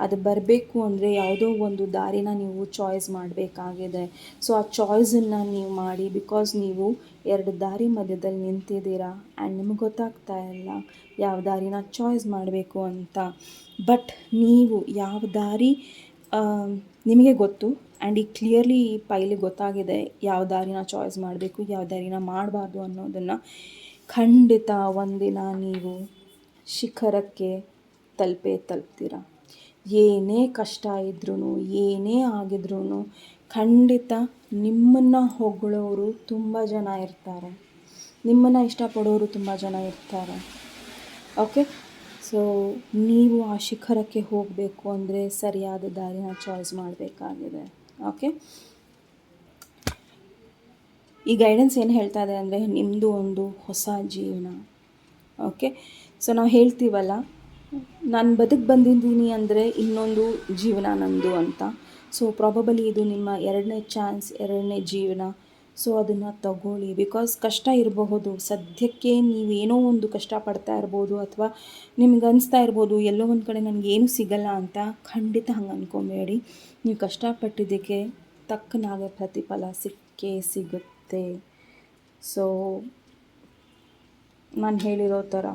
ಅದು ಬರಬೇಕು ಅಂದರೆ ಯಾವುದೋ ಒಂದು ದಾರಿನ ನೀವು ಚಾಯ್ಸ್ ಮಾಡಬೇಕಾಗಿದೆ. ಸೊ ಆ ಚಾಯ್ಸನ್ನು ನೀವು ಮಾಡಿ, ಬಿಕಾಸ್ ನೀವು 2 ದಾರಿ ಮಧ್ಯದಲ್ಲಿ ನಿಂತಿದ್ದೀರಾ ಆ್ಯಂಡ್ ನಿಮಗೆ ಗೊತ್ತಾಗ್ತಾ ಇಲ್ಲ ಯಾವ ದಾರಿನ ಚಾಯ್ಸ್ ಮಾಡಬೇಕು ಅಂತ. ಬಟ್ ನೀವು ಯಾವ ದಾರಿ ನಿಮಗೆ ಗೊತ್ತು ಆ್ಯಂಡ್ ಈಗ ಕ್ಲಿಯರ್ಲಿ ಈ ಪೈಲಿಗೆ ಗೊತ್ತಾಗಿದೆ ಯಾವ ದಾರಿನ ಚಾಯ್ಸ್ ಮಾಡಬೇಕು, ಯಾವ ದಾರಿನ ಮಾಡಬಾರ್ದು ಅನ್ನೋದನ್ನು. ಖಂಡಿತ ಒಂದಿನ ನೀವು ಶಿಖರಕ್ಕೆ ತಲುಪ್ತೀರ. ಏನೇ ಕಷ್ಟ ಇದ್ರೂ, ಏನೇ ಆಗಿದ್ರೂ ಖಂಡಿತ ನಿಮ್ಮನ್ನು ಹೊಗಳೋರು ತುಂಬ ಜನ ಇರ್ತಾರೆ, ನಿಮ್ಮನ್ನು ಇಷ್ಟಪಡೋರು ತುಂಬ ಜನ ಇರ್ತಾರೆ. ಓಕೆ, ಸೊ ನೀವು ಆ ಶಿಖರಕ್ಕೆ ಹೋಗಬೇಕು ಅಂದರೆ ಸರಿಯಾದ ದಾರಿನ ಚಾಯ್ಸ್ ಮಾಡಬೇಕಾಗಿದೆ. ಓಕೆ, ಈ ಗೈಡೆನ್ಸ್ ಏನು ಹೇಳ್ತಾ ಇದೆ ಅಂದರೆ ನಿಮ್ಮದು ಒಂದು ಹೊಸ ಜೀವನ. ಓಕೆ, ಸೊ ನಾವು ಹೇಳ್ತೀವಲ್ಲ, ನಾನು ಬಂದಿದ್ದೀನಿ ಅಂದರೆ ಇನ್ನೊಂದು ಜೀವನ ನಂದು ಅಂತ. ಸೊ ಪ್ರಾಬಬಲಿ ಇದು ನಿಮ್ಮ 2ನೇ ಚಾನ್ಸ್, 2ನೇ ಜೀವನ. ಸೊ ಅದನ್ನು ತಗೊಳ್ಳಿ. ಬಿಕಾಸ್ ಕಷ್ಟ ಇರಬಹುದು, ಸದ್ಯಕ್ಕೆ ನೀವೇನೋ ಒಂದು ಕಷ್ಟಪಡ್ತಾ ಇರ್ಬೋದು, ಅಥವಾ ನಿಮ್ಗೆ ಅನಿಸ್ತಾ ಇರ್ಬೋದು ಎಲ್ಲೋ ಒಂದು ಕಡೆ ನನಗೇನು ಸಿಗಲ್ಲ ಅಂತ. ಖಂಡಿತ ಹಂಗೆ ಅಂದ್ಕೊಬೇಡಿ. ನೀವು ಕಷ್ಟಪಟ್ಟಿದ್ದಕ್ಕೆ ತಕ್ಕನಾಗ ಪ್ರತಿಫಲ ಸಿಕ್ಕೇ ಸಿಗುತ್ತೆ. ಸೊ ನಾನು ಹೇಳಿರೋ ಥರ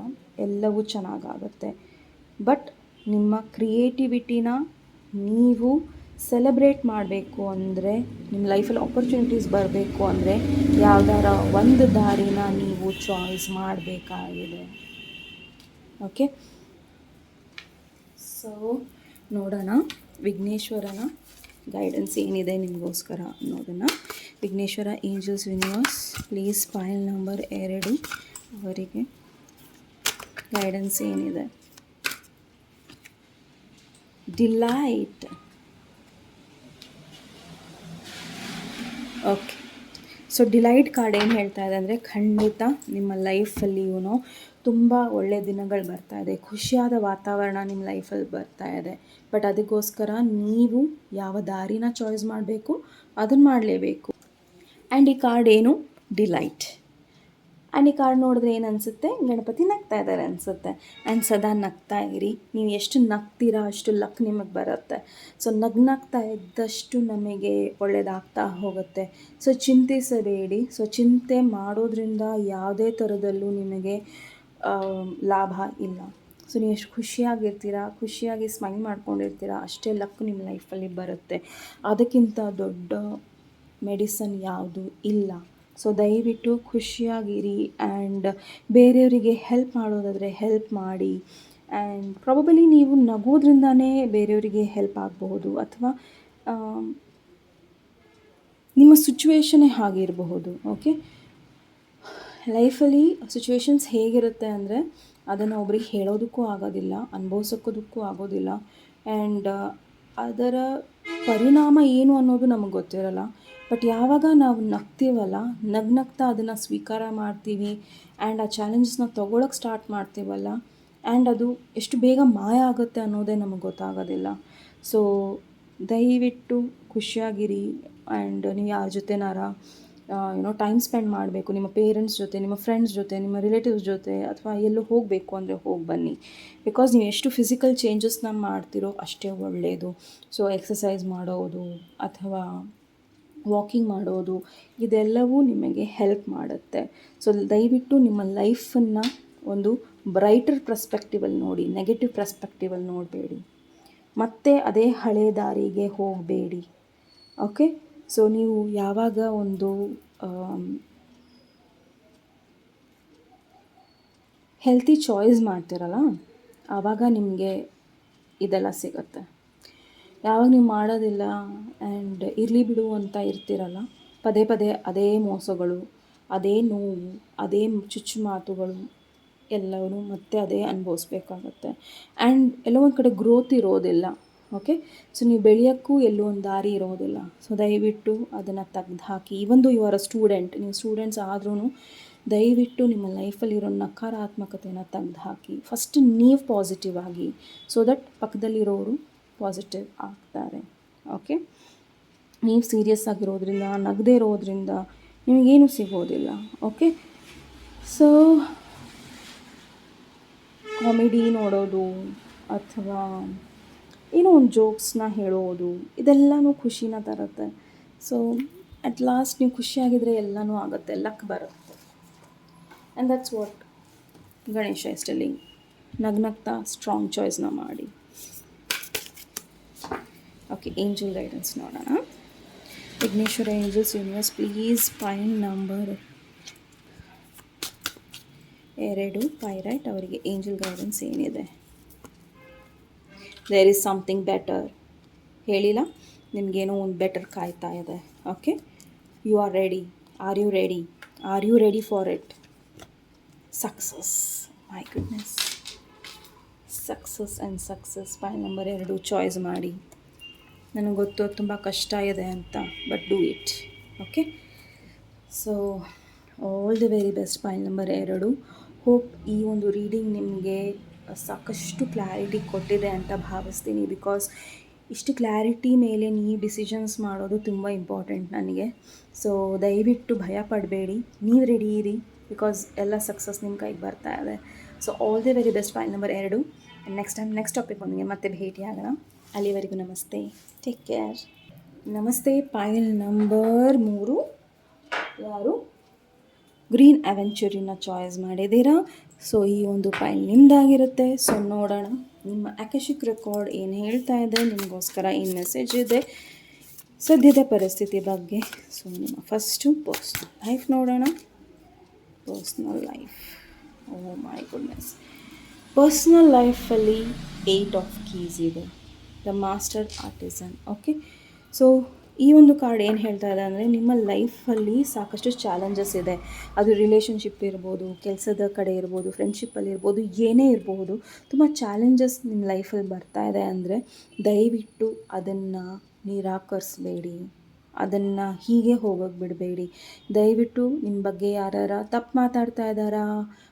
ಎಲ್ಲವೂ ಚೆನ್ನಾಗಾಗುತ್ತೆ. ಬಟ್ ನಿಮ್ಮ ಕ್ರಿಯೇಟಿವಿಟಿನ ನೀವು ಸೆಲೆಬ್ರೇಟ್ ಮಾಡಬೇಕು ಅಂದರೆ, ನಿಮ್ಮ ಲೈಫಲ್ಲಿ ಆಪರ್ಚುನಿಟೀಸ್ ಬರಬೇಕು ಅಂದರೆ ಯಾವ್ದಾರ ಒಂದು ದಾರಿನ ನೀವು ಚಾಯ್ಸ್ ಮಾಡಬೇಕಾಗಿದೆ. ಓಕೆ, ಸೊ ನೋಡೋಣ ವಿಘ್ನೇಶ್ವರನ ಗೈಡೆನ್ಸ್ ಏನಿದೆ ನಿಮಗೋಸ್ಕರ ಅನ್ನೋದನ್ನು. Vighneshwara angels universe please file number 2 ಅವರಿಗೆ ಗೈಡೆನ್ಸ್ ಏನಿದೆ. Delight. Okay, so delight card ಏನು ಹೇಳ್ತಾ ಇದೆ ಅಂದರೆ, ಖಂಡಿತ ನಿಮ್ಮ ಲೈಫಲ್ಲಿ ತುಂಬ ಒಳ್ಳೆಯ ದಿನಗಳು ಬರ್ತಾ ಇದೆ, ಖುಷಿಯಾದ ವಾತಾವರಣ ನಿಮ್ಮ ಲೈಫಲ್ಲಿ ಬರ್ತಾ ಇದೆ. ಬಟ್ ಅದಕ್ಕೋಸ್ಕರ ನೀವು ಯಾವ ದಾರಿನ ಚಾಯ್ಸ್ ಮಾಡಬೇಕು ಅದನ್ನು ಮಾಡಲೇಬೇಕು. ಆ್ಯಂಡ್ ಈ ಕಾರ್ಡ್ ಏನು, ಡಿಲೈಟ್. ಆ್ಯಂಡ್ ಈ ಕಾರ್ಡ್ ನೋಡಿದ್ರೆ ಏನು ಅನಿಸುತ್ತೆ, ಗಣಪತಿ ನಗ್ತಾ ಇದ್ದಾರೆ ಅನಿಸುತ್ತೆ. ಆ್ಯಂಡ್ ಸದಾ ನಗ್ತಾ ಇರಿ. ನೀವು ಎಷ್ಟು ನಗ್ತೀರಾ ಅಷ್ಟು ಲಕ್ ನಿಮಗೆ ಬರುತ್ತೆ. ಸೊ ನಗ್ತಾ ಇದ್ದಷ್ಟು ನಮಗೆ ಒಳ್ಳೆಯದಾಗ್ತಾ ಹೋಗುತ್ತೆ. ಸೊ ಚಿಂತಿಸಬೇಡಿ. ಸೊ ಚಿಂತೆ ಮಾಡೋದ್ರಿಂದ ಯಾವುದೇ ಥರದಲ್ಲೂ ನಿಮಗೆ ಲಾಭ ಇಲ್ಲ. ಸೊ ನೀವು ಎಷ್ಟು ಖುಷಿಯಾಗಿರ್ತೀರಾ, ಖುಷಿಯಾಗಿ ಸ್ಮೈಲ್ ಮಾಡ್ಕೊಂಡಿರ್ತೀರಾ, ಅಷ್ಟೇ ಲಕ್ ನಿಮ್ಮ ಲೈಫಲ್ಲಿ ಬರುತ್ತೆ. ಅದಕ್ಕಿಂತ ದೊಡ್ಡ ಮೆಡಿಸನ್ ಯಾವುದು ಇಲ್ಲ. ಸೊ ದಯವಿಟ್ಟು ಖುಷಿಯಾಗಿರಿ. ಆ್ಯಂಡ್ ಬೇರೆಯವರಿಗೆ ಹೆಲ್ಪ್ ಮಾಡೋದಾದರೆ ಹೆಲ್ಪ್ ಮಾಡಿ. ಆ್ಯಂಡ್ ಪ್ರಾಬಬಲಿ ನೀವು ನಗೋದ್ರಿಂದನೇ ಬೇರೆಯವರಿಗೆ ಹೆಲ್ಪ್ ಆಗಬಹುದು, ಅಥವಾ ನಿಮ್ಮ ಸಿಚುವೇಶನ್ನೇ ಹಾಗಿರಬಹುದು. ಓಕೆ, ಲೈಫಲ್ಲಿ ಸಿಚುವೇಶನ್ಸ್ ಹೇಗಿರುತ್ತೆ ಅಂದರೆ ಅದನ್ನು ಒಬ್ರಿಗೆ ಹೇಳೋದಕ್ಕೂ ಆಗೋದಿಲ್ಲ, ಅನುಭವಿಸೋದಕ್ಕೂ ಆಗೋದಿಲ್ಲ. ಆ್ಯಂಡ್ ಅದರ ಪರಿಣಾಮ ಏನು ಅನ್ನೋದು ನಮಗೆ ಗೊತ್ತಿರಲ್ಲ. ಬಟ್ ಯಾವಾಗ ನಾವು ನಗ್ತೀವಲ್ಲ, ನಗ್ತಾ ಅದನ್ನು ಸ್ವೀಕಾರ ಮಾಡ್ತೀವಿ ಆ್ಯಂಡ್ ಆ ಚಾಲೆಂಜಸ್ನ ತೊಗೊಳಕ್ಕೆ ಸ್ಟಾರ್ಟ್ ಮಾಡ್ತೀವಲ್ಲ, ಆ್ಯಂಡ್ ಅದು ಎಷ್ಟು ಬೇಗ ಮಾಯ ಆಗುತ್ತೆ ಅನ್ನೋದೇ ನಮಗೆ ಗೊತ್ತಾಗೋದಿಲ್ಲ. ಸೊ ದಯವಿಟ್ಟು ಖುಷಿಯಾಗಿರಿ. ಆ್ಯಂಡ್ ನೀವು ಯಾರ ಜೊತೆನಾರ ಟೈಮ್ ಸ್ಪೆಂಡ್ ಮಾಡಬೇಕು, ನಿಮ್ಮ ಪೇರೆಂಟ್ಸ್ ಜೊತೆ, ನಿಮ್ಮ ಫ್ರೆಂಡ್ಸ್ ಜೊತೆ, ನಿಮ್ಮ ರಿಲೇಟಿವ್ಸ್ ಜೊತೆ, ಅಥವಾ ಎಲ್ಲೂ ಹೋಗಬೇಕು ಅಂದರೆ ಹೋಗಿ ಬನ್ನಿ. ಬಿಕಾಸ್ ನೀವು ಎಷ್ಟು ಫಿಸಿಕಲ್ ಚೇಂಜಸ್ನ ಮಾಡ್ತಿರೋ ಅಷ್ಟೇ ಒಳ್ಳೆಯದು. ಸೊ ಎಕ್ಸಸೈಸ್ ಮಾಡೋದು ಅಥವಾ ವಾಕಿಂಗ್ ಮಾಡೋದು ಇದೆಲ್ಲವೂ ನಿಮಗೆ ಹೆಲ್ಪ್ ಮಾಡುತ್ತೆ. ಸೊ ದಯವಿಟ್ಟು ನಿಮ್ಮ ಲೈಫನ್ನು ಒಂದು ಬ್ರೈಟರ್ ಪರ್ಸ್ಪೆಕ್ಟಿವಲ್ಲಿ ನೋಡಿ, ನೆಗೆಟಿವ್ ಪರ್ಸ್ಪೆಕ್ಟಿವಲ್ಲಿ ನೋಡಬೇಡಿ. ಮತ್ತೆ ಅದೇ ಹಳೆ ದಾರಿಗೆ ಹೋಗಬೇಡಿ. ಓಕೆ, ಸೊ ನೀವು ಯಾವಾಗ ಒಂದು ಹೆಲ್ತಿ ಚಾಯ್ಸ್ ಮಾಡ್ತೀರಲ್ಲ, ಆವಾಗ ನಿಮಗೆ ಇದೆಲ್ಲ ಸಿಗುತ್ತೆ. ಯಾವಾಗ ನೀವು ಮಾಡೋದಿಲ್ಲ ಆ್ಯಂಡ್ ಇರಲಿ ಬಿಡು ಅಂತ ಇರ್ತೀರಲ್ಲ, ಪದೇ ಪದೇ ಅದೇ ಮೋಸಗಳು, ಅದೇ ನೋವು, ಅದೇ ಚುಚ್ಚು ಮಾತುಗಳು ಎಲ್ಲವೂ ಮತ್ತೆ ಅದೇ ಅನುಭವಿಸ್ಬೇಕಾಗತ್ತೆ. ಆ್ಯಂಡ್ ಎಲ್ಲೋ ಒಂದು ಕಡೆ ಗ್ರೋತ್ ಇರೋದಿಲ್ಲ. ಓಕೆ, ಸೊ ನೀವು ಬೆಳೆಯೋಕ್ಕೂ ಎಲ್ಲೋ ಒಂದು ದಾರಿ ಇರೋದಿಲ್ಲ. ಸೊ ದಯವಿಟ್ಟು ಅದನ್ನು ತೆಗ್ದು ಹಾಕಿ. ಇವೊಂದು ಯು ಆರ್ ಅ ಸ್ಟೂಡೆಂಟ್, ನೀವು ಸ್ಟೂಡೆಂಟ್ಸ್ ಆದ್ರೂ ದಯವಿಟ್ಟು ನಿಮ್ಮ ಲೈಫಲ್ಲಿರೋ ನಕಾರಾತ್ಮಕತೆಯನ್ನು ತೆಗ್ದು ಹಾಕಿ. ಫಸ್ಟ್ ನೀವು ಪಾಸಿಟಿವ್ ಆಗಿ, ಸೊ ದಟ್ ಪಕ್ಕದಲ್ಲಿರೋರು ಪಾಸಿಟಿವ್ ಆಗ್ತಾರೆ. ಓಕೆ, ನೀವು ಸೀರಿಯಸ್ ಆಗಿರೋದ್ರಿಂದ, ನಗದೇ ಇರೋದ್ರಿಂದ ನಿಮಗೇನು ಸಿಗೋದಿಲ್ಲ. ಓಕೆ, ಸೊ ಕಾಮಿಡಿ ನೋಡೋದು ಅಥವಾ ಏನೋ ಒಂದು ಜೋಕ್ಸ್ನ ಹೇಳೋದು ಇದೆಲ್ಲನೂ ಖುಷಿನ ತರುತ್ತೆ. ಸೊ ಅಟ್ ಲಾಸ್ಟ್ ನೀವು ಖುಷಿಯಾಗಿದ್ದರೆ ಎಲ್ಲನೂ ಆಗುತ್ತೆ, ಲಕ್ ಬರುತ್ತೆ. And that's what Ganesha is telling. ನಗ್ತಾ ಸ್ಟ್ರಾಂಗ್ ಚಾಯ್ಸ್ನ ಮಾಡಿ. ಓಕೆ, ಏಂಜಲ್ ಗೈಡೆನ್ಸ್ ನೋಡೋಣ. Vighneshwara angels universe please file number 2 pyrite ಅವರಿಗೆ ಏಂಜಲ್ ಗೈಡೆನ್ಸ್ ಏನಿದೆ. There is something better. ಹೇಳಿಲ್ಲ, ನಿಮಗೇನೋ ಒಂದು ಬೆಟರ್ ಕಾಯ್ತಾ ಇದೆ. Okay, you are ready. Are you ready? Are you ready for it? Success, my goodness, success and success. File number 2 choice ಮಾಡಿ. ನನಗೆ ಗೊತ್ತು ತುಂಬ ಕಷ್ಟ ಇದೆ ಅಂತ, but do it. Okay, so all the very best. File number 2. Hope ಈ ಒಂದು ರೀಡಿಂಗ್ ನಿಮಗೆ ಸಾಕಷ್ಟು ಕ್ಲಾರಿಟಿ ಕೊಟ್ಟಿದೆ ಅಂತ ಭಾವಿಸ್ತೀನಿ. ಬಿಕಾಸ್ ಇಷ್ಟು ಕ್ಲಾರಿಟಿ ಮೇಲೆ ನೀವು ಡಿಸಿಷನ್ಸ್ ಮಾಡೋದು ತುಂಬ ಇಂಪಾರ್ಟೆಂಟ್ ನನಗೆ. ಸೊ ದಯವಿಟ್ಟು ಭಯ ಪಡಬೇಡಿ, ನೀವು ರೆಡಿ ಇರಿ. ಬಿಕಾಸ್ ಎಲ್ಲ ಸಕ್ಸಸ್ ನಿಮ್ಮ ಕೈಗೆ ಬರ್ತಾ ಇದೆ. So all the very best. File number 2. Next time next topic ಒಂದಿಗೆ ಮತ್ತೆ ಭೇಟಿ ಆಗೋಣ. ಅಲ್ಲಿವರೆಗೂ ನಮಸ್ತೆ, ಟೇಕ್ ಕೇರ್. ನಮಸ್ತೆ. ಫೈಲ್ ನಂಬರ್ 3 ಯಾರು ಗ್ರೀನ್ ಅವೆಂಚುರಿನ ಚಾಯ್ಸ್ ಮಾಡಿದ್ದೀರಾ. ಸೊ ಈ ಒಂದು ಫೈಲ್ ನಿಮ್ಮದಾಗಿರುತ್ತೆ. ಸೊ ನೋಡೋಣ ನಿಮ್ಮ ಅಕಶಿಕ್ ರೆಕಾರ್ಡ್ ಏನು ಹೇಳ್ತಾ ಇದೆ, ನಿಮಗೋಸ್ಕರ ಏನು ಮೆಸೇಜ್ ಇದೆ ಸದ್ಯದ ಪರಿಸ್ಥಿತಿ ಬಗ್ಗೆ. ಸೊ ನಿಮ್ಮ ಫಸ್ಟು ಪರ್ಸ್ನಲ್ ಲೈಫ್ ನೋಡೋಣ. Personal life, oh my goodness. Personal ಲೈಫಲ್ಲಿ 8 ಆಫ್ ಕೀಸ್ ಇದೆ, the master artisan. Okay, so ಈ ಒಂದು ಕಾರ್ಡ್ ಏನು ಹೇಳ್ತಾ ಇದೆ ಅಂದರೆ, ನಿಮ್ಮ ಲೈಫಲ್ಲಿ ಸಾಕಷ್ಟು ಚಾಲೆಂಜಸ್ ಇದೆ. ಅದು ರಿಲೇಷನ್ಶಿಪ್ ಇರ್ಬೋದು, ಕೆಲಸದ ಕಡೆ ಇರ್ಬೋದು, ಫ್ರೆಂಡ್ಶಿಪ್ಪಲ್ಲಿ ಇರ್ಬೋದು, ಏನೇ ಇರಬಹುದು. ತುಂಬ ಚಾಲೆಂಜಸ್ ನಿಮ್ಮ ಲೈಫಲ್ಲಿ ಬರ್ತಾ ಇದೆ ಅಂದರೆ ದಯವಿಟ್ಟು ಅದನ್ನು ನಿರಾಕರಿಸಬೇಡಿ, ಅದನ್ನು ಹೀಗೆ ಹೋಗೋಕ್ಕೆ ಬಿಡಬೇಡಿ. ದಯವಿಟ್ಟು ನಿಮ್ಮ ಬಗ್ಗೆ ಯಾರು ತಪ್ಪು ಮಾತಾಡ್ತಾ ಇದ್ದಾರಾ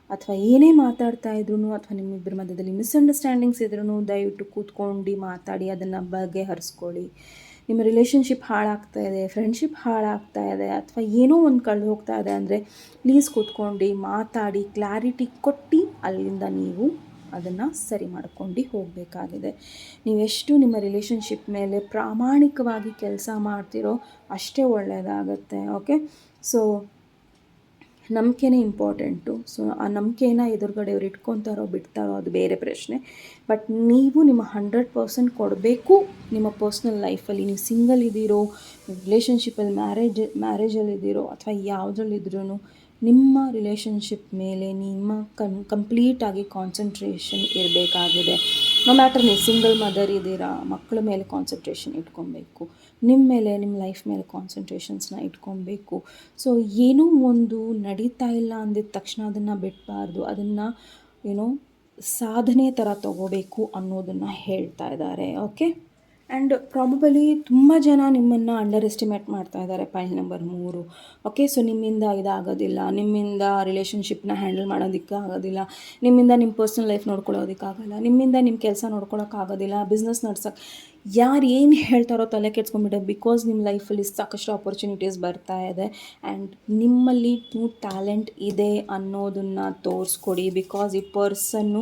ಅಥವಾ ಏನೇ ಮಾತಾಡ್ತಾ ಇದ್ರು ಅಥವಾ ನಿಮ್ಮಿಬ್ಬರ ಮಧ್ಯದಲ್ಲಿ ಮಿಸ್ಅಂಡರ್ಸ್ಟ್ಯಾಂಡಿಂಗ್ಸ್ ಇದ್ರೂ ದಯವಿಟ್ಟು ಕೂತ್ಕೊಂಡು ಮಾತಾಡಿ, ಅದನ್ನು ಬಗೆಹರಿಸ್ಕೊಳ್ಳಿ. ನಿಮ್ಮ ರಿಲೇಷನ್ಶಿಪ್ ಹಾಳಾಗ್ತಾ ಇದೆ, ಫ್ರೆಂಡ್ಶಿಪ್ ಹಾಳಾಗ್ತಾ ಇದೆ ಅಥವಾ ಏನೋ ಒಂದು ಕಳೆದು ಹೋಗ್ತಾ ಇದೆ ಅಂದರೆ ಪ್ಲೀಸ್ ಕೂತ್ಕೊಂಡು ಮಾತಾಡಿ, ಕ್ಲಾರಿಟಿ ಕೊಟ್ಟು ಅಲ್ಲಿಂದ ನೀವು ಅದನ್ನು ಸರಿ ಮಾಡ್ಕೊಂಡು ಹೋಗಬೇಕಾಗಿದೆ. ನೀವೆಷ್ಟು ನಿಮ್ಮ ರಿಲೇಷನ್ಶಿಪ್ ಮೇಲೆ ಪ್ರಾಮಾಣಿಕವಾಗಿ ಕೆಲಸ ಮಾಡ್ತೀರೋ ಅಷ್ಟೇ ಒಳ್ಳೆಯದಾಗತ್ತೆ. ಓಕೆ, ಸೊ ನಂಬಿಕೆನೇ ಇಂಪಾರ್ಟೆಂಟು. ಸೊ ಆ ನಂಬಿಕೆನ ಎದುರುಗಡೆಯವ್ರು ಇಟ್ಕೊತಾರೋ ಬಿಡ್ತಾರೋ ಅದು ಬೇರೆ ಪ್ರಶ್ನೆ. ಬಟ್ ನೀವು ನಿಮ್ಮ 100% ಕೊಡಬೇಕು ನಿಮ್ಮ ಪರ್ಸ್ನಲ್ ಲೈಫಲ್ಲಿ. ನೀವು ಸಿಂಗಲ್ ಇದ್ದೀರೋ, ರಿಲೇಷನ್ಶಿಪ್ಪಲ್ಲಿ ಮ್ಯಾರೇಜಲ್ಲಿದ್ದೀರೋ ಅಥವಾ ಯಾವುದ್ರಲ್ಲಿದ್ರೂ ನಿಮ್ಮ ರಿಲೇಷನ್ಶಿಪ್ ಮೇಲೆ ನಿಮ್ಮ ಕಂಪ್ಲೀಟಾಗಿ ಕಾನ್ಸಂಟ್ರೇಷನ್ ಇರಬೇಕಾಗಿದೆ. ನೋ ಮ್ಯಾಟರ್ ನೀವು ಸಿಂಗಲ್ ಮದರ್ ಇದ್ದೀರಾ, ಮಕ್ಕಳ ಮೇಲೆ ಕಾನ್ಸಂಟ್ರೇಷನ್ ಇಟ್ಕೊಬೇಕು, ನಿಮ್ಮ ಮೇಲೆ, ನಿಮ್ಮ ಲೈಫ್ ಮೇಲೆ ಕಾನ್ಸಂಟ್ರೇಷನ್ಸ್ನ ಇಟ್ಕೊಬೇಕು. ಸೊ ಏನೋ ಒಂದು ನಡೀತಾ ಇಲ್ಲ ಅಂದಿದ ತಕ್ಷಣ ಅದನ್ನು ಬಿಡಬಾರ್ದು, ಅದನ್ನು ಏನೋ ಸಾಧನೆ ಥರ ತಗೋಬೇಕು ಅನ್ನೋದನ್ನು ಹೇಳ್ತಾ ಇದ್ದಾರೆ. ಓಕೆ, ಆ್ಯಂಡ್ ಪ್ರಾಬಬಲಿ ತುಂಬ ಜನ ನಿಮ್ಮನ್ನು ಅಂಡರ್ ಎಸ್ಟಿಮೇಟ್ ಮಾಡ್ತಾ ಇದ್ದಾರೆ. Point number 3. ಓಕೆ, ಸೊ ನಿಮ್ಮಿಂದ ಇದಾಗೋದಿಲ್ಲ, ನಿಮ್ಮಿಂದ ರಿಲೇಷನ್ಶಿಪ್ನ ಹ್ಯಾಂಡಲ್ ಮಾಡೋದಕ್ಕೆ ಆಗೋದಿಲ್ಲ, ನಿಮ್ಮಿಂದ ನಿಮ್ಮ ಪರ್ಸ್ನಲ್ ಲೈಫ್ ನೋಡ್ಕೊಳ್ಳೋದಕ್ಕಾಗಲ್ಲ, ನಿಮ್ಮಿಂದ ನಿಮ್ಮ ಕೆಲಸ ನೋಡ್ಕೊಳ್ಳೋಕ್ಕಾಗೋದಿಲ್ಲ, ಬಿಸ್ನೆಸ್ ನಡ್ಸೋಕ್ಕೆ ಯಾರು ಏನು ಹೇಳ್ತಾರೋ ತಲೆ ಕೆಡ್ಸ್ಕೊಂಬಿಟ್ಟೆ. ಬಿಕಾಸ್ ನಿಮ್ಮ ಲೈಫಲ್ಲಿ ಸಾಕಷ್ಟು ಆಪರ್ಚುನಿಟೀಸ್ ಬರ್ತಾ ಇದೆ ಆ್ಯಂಡ್ ನಿಮ್ಮಲ್ಲಿ ಟ್ಯಾಲೆಂಟ್ ಇದೆ ಅನ್ನೋದನ್ನು ತೋರಿಸ್ಕೊಡಿ. ಬಿಕಾಸ್ ಈ ಪರ್ಸನ್ನು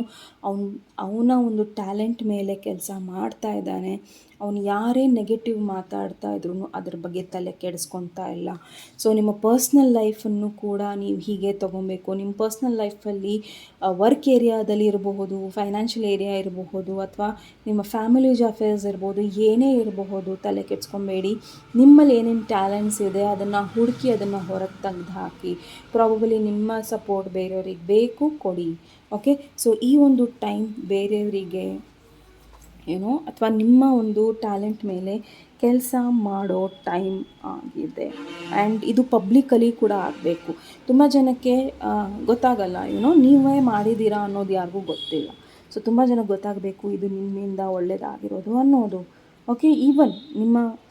ಅವನ ಒಂದು ಟ್ಯಾಲೆಂಟ್ ಮೇಲೆ ಕೆಲಸ ಮಾಡ್ತಾ ಇದ್ದಾನೆ. ಅವನು ಯಾರೇ ನೆಗೆಟಿವ್ ಮಾತಾಡ್ತಾ ಇದ್ರೂ ಅದ್ರ ಬಗ್ಗೆ ತಲೆ ಕೆಡಿಸ್ಕೊತಾ ಇಲ್ಲ. ಸೊ ನಿಮ್ಮ ಪರ್ಸ್ನಲ್ ಲೈಫನ್ನು ಕೂಡ ನೀವು ಹೀಗೆ ತೊಗೊಬೇಕು. ನಿಮ್ಮ ಪರ್ಸ್ನಲ್ ಲೈಫಲ್ಲಿ ವರ್ಕ್ ಏರಿಯಾದಲ್ಲಿ ಇರಬಹುದು, ಫೈನಾನ್ಷಿಯಲ್ ಏರಿಯಾ ಇರಬಹುದು ಅಥವಾ ನಿಮ್ಮ ಫ್ಯಾಮಿಲೀಸ್ ಅಫೇರ್ಸ್ ಇರ್ಬೋದು, ಏನೇ ಇರಬಹುದು, ತಲೆ ಕೆಡಿಸ್ಕೊಬೇಡಿ. ನಿಮ್ಮಲ್ಲಿ ಏನೇನು ಟ್ಯಾಲೆಂಟ್ಸ್ ಇದೆ ಅದನ್ನು ಹುಡುಕಿ ಅದನ್ನು ಹೊರಗೆ ತೆಗೆದು ಹಾಕಿ. ಪ್ರಾಬಬಲಿ ನಿಮ್ಮ ಸಪೋರ್ಟ್ ಬೇರೆಯವ್ರಿಗೆ ಬೇಕು, ಕೊಡಿ. ಓಕೆ, ಸೊ ಈ ಒಂದು ಟೈಮ್ ಬೇರೆಯವರಿಗೆ ಏನೋ ಅಥವಾ ನಿಮ್ಮ ಒಂದು ಟ್ಯಾಲೆಂಟ್ ಮೇಲೆ ಕೆಲಸ ಮಾಡೋ ಟೈಮ್ ಆಗಿದೆ. ಆ್ಯಂಡ್ ಇದು ಪಬ್ಲಿಕಲಿ ಕೂಡ ಆಗಬೇಕು. ತುಂಬ ಜನಕ್ಕೆ ಗೊತ್ತಾಗಲ್ಲ, ನೀವೇ ಮಾಡಿದ್ದೀರಾ ಅನ್ನೋದು ಯಾರಿಗೂ ಗೊತ್ತಿಲ್ಲ. ಸೊ ತುಂಬ ಜನಕ್ಕೆ ಗೊತ್ತಾಗಬೇಕು ಇದು ನಿಮ್ಮಿಂದ ಒಳ್ಳೆಯದಾಗಿರೋದು ಅನ್ನೋದು. ಓಕೆ, ಈವನ್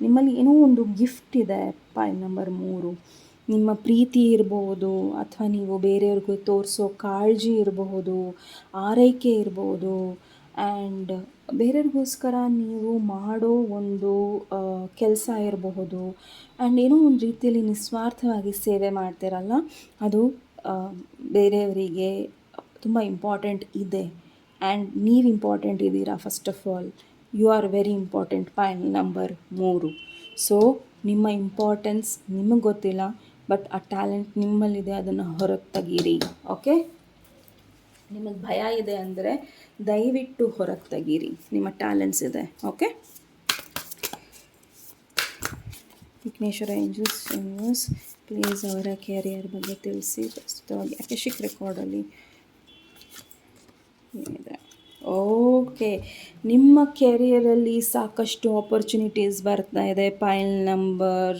ನಿಮ್ಮಲ್ಲಿ ಏನೋ ಒಂದು ಗಿಫ್ಟ್ ಇದೆ. ಪಾಯಿಂಟ್ ನಂಬರ್ 3, ನಿಮ್ಮ ಪ್ರೀತಿ ಇರಬಹುದು ಅಥವಾ ನೀವು ಬೇರೆಯವ್ರಿಗೂ ತೋರಿಸೋ ಕಾಳಜಿ ಇರಬಹುದು, ಆರೈಕೆ ಇರಬಹುದು ಆ್ಯಂಡ್ ಬೇರೆಯವ್ರಿಗೋಸ್ಕರ ನೀವು ಮಾಡೋ ಒಂದು ಕೆಲಸ ಇರಬಹುದು ಆ್ಯಂಡ್ ಏನೋ ಒಂದು ರೀತಿಯಲ್ಲಿ ನಿಸ್ವಾರ್ಥವಾಗಿ ಸೇವೆ ಮಾಡ್ತೀರಲ್ಲ, ಅದು ಬೇರೆಯವರಿಗೆ ತುಂಬ ಇಂಪಾರ್ಟೆಂಟ್ ಇದೆ. ಆ್ಯಂಡ್ ನೀವು ಇಂಪಾರ್ಟೆಂಟ್ ಇದ್ದೀರಾ. First of all you are very important. Point number 3. So ನಿಮ್ಮ ಇಂಪಾರ್ಟೆನ್ಸ್ ನಿಮಗೆ ಗೊತ್ತಿಲ್ಲ, ಬಟ್ ಆ ಟ್ಯಾಲೆಂಟ್ ನಿಮ್ಮಲ್ಲಿದೆ, ಅದನ್ನು ಹೊರಗೆ ತೆಗೀರಿ. ಓಕೆ, ನಿಮಗೆ ಭಯ ಇದೆ ಅಂದರೆ ದಯವಿಟ್ಟು ಹೊರಗೆ ತೆಗೀರಿ, ನಿಮ್ಮ ಟ್ಯಾಲೆಂಟ್ಸ್ ಇದೆ. Okay, Vighneshwara angels universe please ಅವರ ಕೆರಿಯರ್ ಬಗ್ಗೆ ತಿಳಿಸಿ. ಪ್ರಸ್ತುತವಾಗಿ ಅಕಶಿಕ್ ರೆಕಾರ್ಡಲ್ಲಿ ಏನಿದೆ? ಓಕೆ, ನಿಮ್ಮ ಕೆರಿಯರಲ್ಲಿ ಸಾಕಷ್ಟು ಆಪರ್ಚುನಿಟೀಸ್ ಬರ್ತಾ ಇದೆ. Point number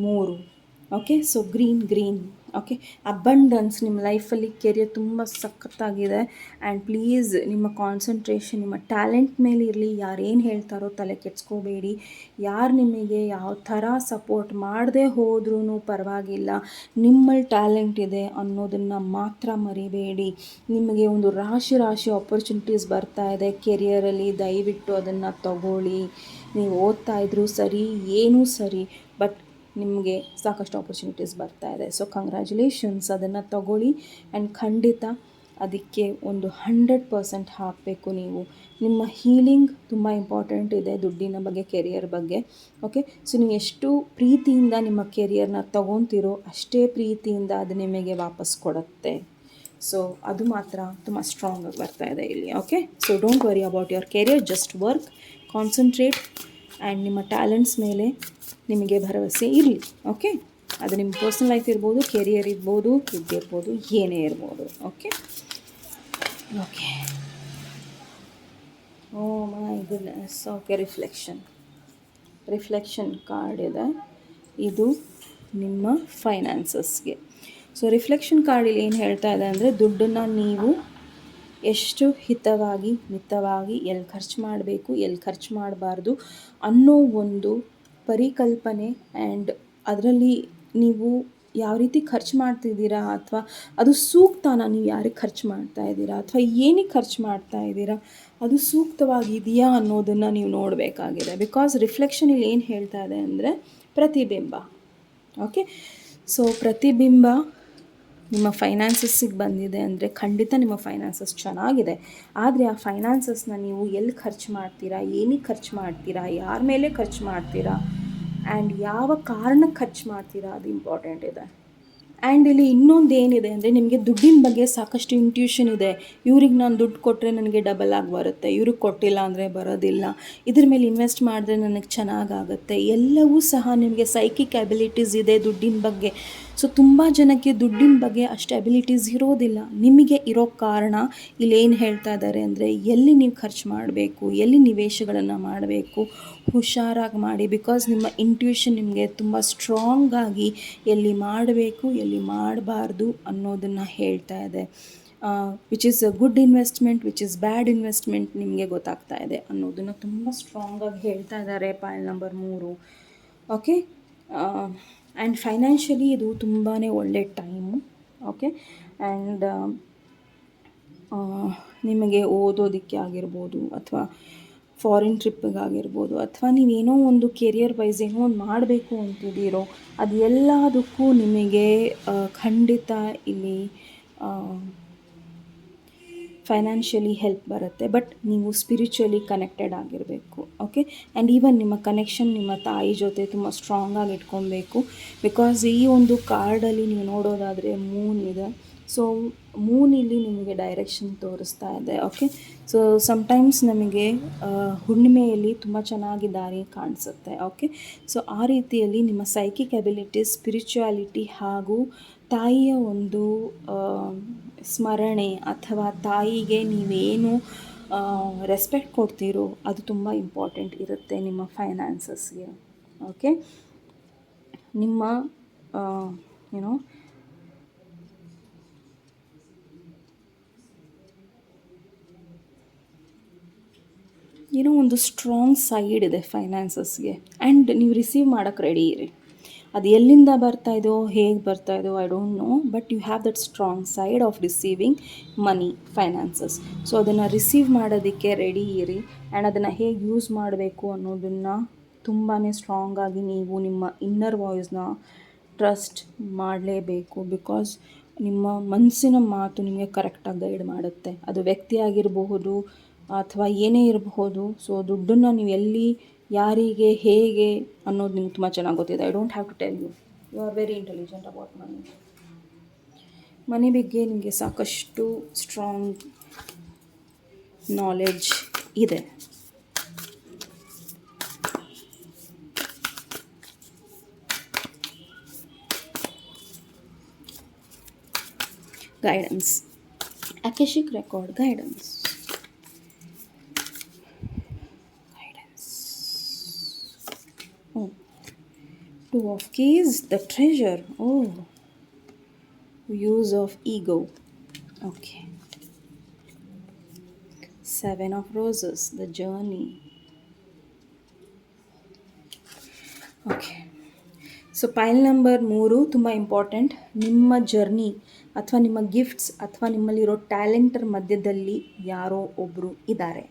3. Okay, so green. Okay, abundance ನಿಮ್ಮ ಲೈಫಲ್ಲಿ ಕೆರಿಯರ್ ತುಂಬ ಸಖತ್ತಾಗಿದೆ. ಆ್ಯಂಡ್ ಪ್ಲೀಸ್ ನಿಮ್ಮ ಕಾನ್ಸಂಟ್ರೇಷನ್ ನಿಮ್ಮ ಟ್ಯಾಲೆಂಟ್ ಮೇಲೆ ಇರಲಿ. ಯಾರೇನು ಹೇಳ್ತಾರೋ ತಲೆ ಕೆಡ್ಸ್ಕೋಬೇಡಿ. ಯಾರು ನಿಮಗೆ ಯಾವ ಥರ ಸಪೋರ್ಟ್ ಮಾಡದೆ ಹೋದ್ರೂ ಪರವಾಗಿಲ್ಲ, ನಿಮ್ಮಲ್ಲಿ ಟ್ಯಾಲೆಂಟ್ ಇದೆ ಅನ್ನೋದನ್ನು ಮಾತ್ರ ಮರಿಬೇಡಿ. ನಿಮಗೆ ಒಂದು ರಾಶಿ ಆಪರ್ಚುನಿಟೀಸ್ ಬರ್ತಾ ಇದೆ ಕೆರಿಯರಲ್ಲಿ, ದಯವಿಟ್ಟು ಅದನ್ನು ತಗೊಳ್ಳಿ. ನೀವು ಓದ್ತಾ ಇದ್ರೂ ಸರಿ, ಏನೂ ಸರಿ, ಬಟ್ ನಿಮಗೆ ಸಾಕಷ್ಟು ಆಪರ್ಚುನಿಟೀಸ್ ಬರ್ತಾ ಇದೆ. ಸೊ ಕಂಗ್ರ್ಯಾಚುಲೇಷನ್ಸ್, ಅದನ್ನು ತಗೊಳ್ಳಿ. ಆ್ಯಂಡ್ ಖಂಡಿತ ಅದಕ್ಕೆ ಒಂದು 100% ಹಾಕಬೇಕು ನೀವು. ನಿಮ್ಮ ಹೀಲಿಂಗ್ ತುಂಬ ಇಂಪಾರ್ಟೆಂಟ್ ಇದೆ, ದುಡ್ಡಿನ ಬಗ್ಗೆ, ಕೆರಿಯರ್ ಬಗ್ಗೆ. ಓಕೆ, ಸೊ ನೀವು ಎಷ್ಟು ಪ್ರೀತಿಯಿಂದ ನಿಮ್ಮ ಕೆರಿಯರ್ನ ತೊಗೊತೀರೋ ಅಷ್ಟೇ ಪ್ರೀತಿಯಿಂದ ಅದು ನಿಮಗೆ ವಾಪಸ್ ಕೊಡುತ್ತೆ. ಸೊ ಅದು ಮಾತ್ರ ತುಂಬ ಸ್ಟ್ರಾಂಗಾಗಿ ಬರ್ತಾ ಇದೆ ಇಲ್ಲಿ. Okay, so don't worry about your career, just work, concentrate and ನಿಮ್ಮ ಟ್ಯಾಲೆಂಟ್ಸ್ ಮೇಲೆ ನಿಮಗೆ ಭರವಸೆ ಇರಲಿ. ಓಕೆ, ಅದು ನಿಮ್ಮ ಪರ್ಸ್ನಲ್ ಲೈಫ್ ಇರ್ಬೋದು, ಕೆರಿಯರ್ ಇರ್ಬೋದು, ವಿದ್ಯೆ ಇರ್ಬೋದು, ಏನೇ ಇರ್ಬೋದು. Okay okay oh my goodness. Okay, reflection card ಇದೆ. ಇದು ನಿಮ್ಮ ಫೈನಾನ್ಸಸ್ಗೆ. ಸೊ ರಿಫ್ಲೆಕ್ಷನ್ ಕಾರ್ಡಲ್ಲಿ ಏನು ಹೇಳ್ತಾ ಇದೆ ಅಂದರೆ, ದುಡ್ಡನ್ನು ನೀವು ಎಷ್ಟು ಹಿತವಾಗಿ ಮಿತವಾಗಿ ಎಲ್ಲಿ ಖರ್ಚು ಮಾಡಬೇಕು, ಎಲ್ಲಿ ಖರ್ಚು ಮಾಡಬಾರ್ದು ಅನ್ನೋ ಒಂದು ಪರಿಕಲ್ಪನೆ ಆ್ಯಂಡ್ ಅದರಲ್ಲಿ ನೀವು ಯಾವ ರೀತಿ ಖರ್ಚು ಮಾಡ್ತಿದ್ದೀರಾ, ಅಥವಾ ಅದು ಸೂಕ್ತನ, ನೀವು ಯಾರಿಗೆ ಖರ್ಚು ಮಾಡ್ತಾ ಇದ್ದೀರಾ ಅಥವಾ ಏನಕ್ಕೆ ಖರ್ಚು ಮಾಡ್ತಾ ಇದ್ದೀರಾ, ಅದು ಸೂಕ್ತವಾಗಿದೆಯಾ ಅನ್ನೋದನ್ನು ನೀವು ನೋಡಬೇಕಾಗಿದೆ. ಬಿಕಾಸ್ ರಿಫ್ಲೆಕ್ಷನ್ ಇಲ್ಲಿ ಏನು ಹೇಳ್ತಾ ಇದೆ ಅಂದರೆ ಪ್ರತಿಬಿಂಬ. ಓಕೆ, ಸೊ ಪ್ರತಿಬಿಂಬ ನಿಮ್ಮ ಫೈನಾನ್ಸಸ್ಸಿಗೆ ಬಂದಿದೆ ಅಂದರೆ ಖಂಡಿತ ನಿಮ್ಮ ಫೈನಾನ್ಸಸ್ ಚೆನ್ನಾಗಿದೆ. ಆದರೆ ಆ ಫೈನಾನ್ಸಸ್ನ ನೀವು ಎಲ್ಲಿ ಖರ್ಚು ಮಾಡ್ತೀರಾ, ಏನಕ್ಕೆ ಖರ್ಚು ಮಾಡ್ತೀರಾ, ಯಾರ ಮೇಲೆ ಖರ್ಚು ಮಾಡ್ತೀರಾ ಆ್ಯಂಡ್ ಯಾವ ಕಾರಣಕ್ಕೆ ಖರ್ಚು ಮಾಡ್ತೀರಾ, ಅದು ಇಂಪಾರ್ಟೆಂಟ್ ಇದೆ. ಆ್ಯಂಡ್ ಇಲ್ಲಿ ಇನ್ನೊಂದು ಏನಿದೆ ಅಂದರೆ, ನಿಮಗೆ ದುಡ್ಡಿನ ಬಗ್ಗೆ ಸಾಕಷ್ಟು ಇಂಟ್ಯೂಷನ್ ಇದೆ. ಇವ್ರಿಗೆ ನಾನು ದುಡ್ಡು ಕೊಟ್ಟರೆ ನನಗೆ ಡಬಲ್ ಆಗಿ ಬರುತ್ತೆ, ಇವ್ರಿಗೆ ಕೊಟ್ಟಿಲ್ಲ ಅಂದರೆ ಬರೋದಿಲ್ಲ, ಇದ್ರ ಮೇಲೆ ಇನ್ವೆಸ್ಟ್ ಮಾಡಿದ್ರೆ ನನಗೆ ಚೆನ್ನಾಗಾಗುತ್ತೆ, ಎಲ್ಲವೂ ಸಹ ನಿಮಗೆ ಸೈಕಿಕ್ ಅಬಿಲಿಟೀಸ್ ಇದೆ ದುಡ್ಡಿನ ಬಗ್ಗೆ. ಸೊ ತುಂಬ ಜನಕ್ಕೆ ದುಡ್ಡಿನ ಬಗ್ಗೆ ಅಷ್ಟು ಅಬಿಲಿಟೀಸ್ ಇರೋದಿಲ್ಲ. ನಿಮಗೆ ಇರೋ ಕಾರಣ ಇಲ್ಲೇನು ಹೇಳ್ತಾ ಇದ್ದಾರೆ ಅಂದರೆ, ಎಲ್ಲಿ ನೀವು ಖರ್ಚು ಮಾಡಬೇಕು, ಎಲ್ಲಿ ನಿವೇಶಗಳನ್ನು ಮಾಡಬೇಕು, ಹುಷಾರಾಗಿ ಮಾಡಿ. ಬಿಕಾಸ್ ನಿಮ್ಮ ಇಂಟ್ಯೂಷನ್ ನಿಮಗೆ ತುಂಬ ಸ್ಟ್ರಾಂಗಾಗಿ ಎಲ್ಲಿ ಮಾಡಬೇಕು ಎಲ್ಲಿ ಮಾಡಬಾರ್ದು ಅನ್ನೋದನ್ನು ಹೇಳ್ತಾ ಇದೆ. Which is a good investment, which is bad investment ನಿಮಗೆ ಗೊತ್ತಾಗ್ತಾ ಇದೆ ಅನ್ನೋದನ್ನು ತುಂಬ ಸ್ಟ್ರಾಂಗಾಗಿ ಹೇಳ್ತಾ ಇದ್ದಾರೆ point number 3. Okay, and financially ಇದು ತುಂಬಾ ಒಳ್ಳೆ ಟೈಮು. ಓಕೆ, ಆ್ಯಂಡ್ ನಿಮಗೆ ಓದೋದಕ್ಕೆ ಆಗಿರ್ಬೋದು, ಅಥವಾ ಫಾರಿನ್ ಟ್ರಿಪ್ಪಿಗಾಗಿರ್ಬೋದು, ಅಥವಾ ನೀವೇನೋ ಒಂದು ಕೆರಿಯರ್ ವೈಸ್ ಏನೋ ಒಂದು ಮಾಡಬೇಕು ಅಂತಿದ್ದೀರೋ, ಅದು ಎಲ್ಲದಕ್ಕೂ ನಿಮಗೆ ಖಂಡಿತ ಇಲ್ಲಿ ಫೈನಾನ್ಷಿಯಲಿ ಹೆಲ್ಪ್ ಬರುತ್ತೆ. ಬಟ್ ನೀವು ಸ್ಪಿರಿಚುವಲಿ ಕನೆಕ್ಟೆಡ್ ಆಗಿರಬೇಕು. ಓಕೆ, ಆ್ಯಂಡ್ ಈವನ್ ನಿಮ್ಮ ಕನೆಕ್ಷನ್ ನಿಮ್ಮ ತಾಯಿ ಜೊತೆ ತುಂಬ ಸ್ಟ್ರಾಂಗಾಗಿ ಇಟ್ಕೊಬೇಕು. ಬಿಕಾಸ್ ಈ ಒಂದು ಕಾರ್ಡಲ್ಲಿ ನೀವು ನೋಡೋದಾದರೆ ಮೂನ್ ಇದೆ. ಸೊ ಮೂನ್ ಇಲ್ಲಿ ನಿಮಗೆ ಡೈರೆಕ್ಷನ್ ತೋರಿಸ್ತಾ ಇದೆ. ಓಕೆ, ಸೊ ಸಮ್ಟೈಮ್ಸ್ ನಮಗೆ ಹುಣ್ಣಿಮೆಯಲ್ಲಿ ತುಂಬ ಚೆನ್ನಾಗಿ ದಾರಿ ಕಾಣಿಸುತ್ತೆ. ಓಕೆ, ಸೊ ಆ ರೀತಿಯಲ್ಲಿ ನಿಮ್ಮ ಸೈಕಿಕ್ ಅಬಿಲಿಟೀಸ್, ಸ್ಪಿರಿಚುಯಾಲಿಟಿ ಹಾಗೂ ತಾಯಿಯ ಒಂದು ಸ್ಮರಣೆ, ಅಥವಾ ತಾಯಿಗೆ ನೀವೇನು ರೆಸ್ಪೆಕ್ಟ್ ಕೊಡ್ತೀರೋ ಅದು ತುಂಬ ಇಂಪಾರ್ಟೆಂಟ್ ಇರುತ್ತೆ ನಿಮ್ಮ ಫೈನಾನ್ಸಸ್ಗೆ. ಓಕೆ, ನಿಮ್ಮ ಏನೋ ಏನೋ ಒಂದು ಸ್ಟ್ರಾಂಗ್ ಸೈಡ್ ಇದೆ ಫೈನಾನ್ಸಸ್ಗೆ. ಆ್ಯಂಡ್ ನೀವು ರಿಸೀವ್ ಮಾಡೋಕ್ಕೆ ರೆಡಿ ಇರಿ. ಅದು ಎಲ್ಲಿಂದ ಬರ್ತಾಯಿದೋ, ಹೇಗೆ ಬರ್ತಾಯಿದೋ I don't know, but you have that strong side of receiving money, finances. So ಅದನ್ನು ರಿಸೀವ್ ಮಾಡೋದಕ್ಕೆ ರೆಡಿ ಇರಿ. ಆ್ಯಂಡ್ ಅದನ್ನು ಹೇಗೆ ಯೂಸ್ ಮಾಡಬೇಕು ಅನ್ನೋದನ್ನು ತುಂಬಾ ಸ್ಟ್ರಾಂಗಾಗಿ ನೀವು ನಿಮ್ಮ ಇನ್ನರ್ ವಾಯ್ಸ್ನ ಟ್ರಸ್ಟ್ ಮಾಡಲೇಬೇಕು. ಬಿಕಾಸ್ ನಿಮ್ಮ ಮನಸ್ಸಿನ ಮಾತು ನಿಮಗೆ ಕರೆಕ್ಟಾಗಿ ಗೈಡ್ ಮಾಡುತ್ತೆ. ಅದು ವ್ಯಕ್ತಿ ಆಗಿರಬಹುದು ಅಥವಾ ಏನೇ ಇರಬಹುದು. ಸೊ ದುಡ್ಡನ್ನು ನೀವು ಎಲ್ಲಿ, ಯಾರಿಗೆ, ಹೇಗೆ ಅನ್ನೋದು ನಿಮ್ಗೆ ತುಂಬ ಚೆನ್ನಾಗಿ ಗೊತ್ತಿದೆ. I don't have to tell you, you are very intelligent about money ಬಗ್ಗೆ ನಿಮಗೆ ಸಾಕಷ್ಟು ಸ್ಟ್ರಾಂಗ್ ನಾಲೆಡ್ಜ್ ಇದೆ. Guidance, akashic record guidance. Two of Keys, the treasure. Oh, use of ego. Okay. Seven of Roses, the journey. Okay. So ಪೈಲ್ number 3 ತುಂಬ ಇಂಪಾರ್ಟೆಂಟ್. ನಿಮ್ಮ ಜರ್ನಿ ಅಥವಾ ನಿಮ್ಮ ಗಿಫ್ಟ್ಸ್ ಅಥವಾ ನಿಮ್ಮಲ್ಲಿರೋ ಟ್ಯಾಲೆಂಟರ್ ಮಧ್ಯದಲ್ಲಿ ಯಾರೋ ಒಬ್ಬರು ಇದ್ದಾರೆ.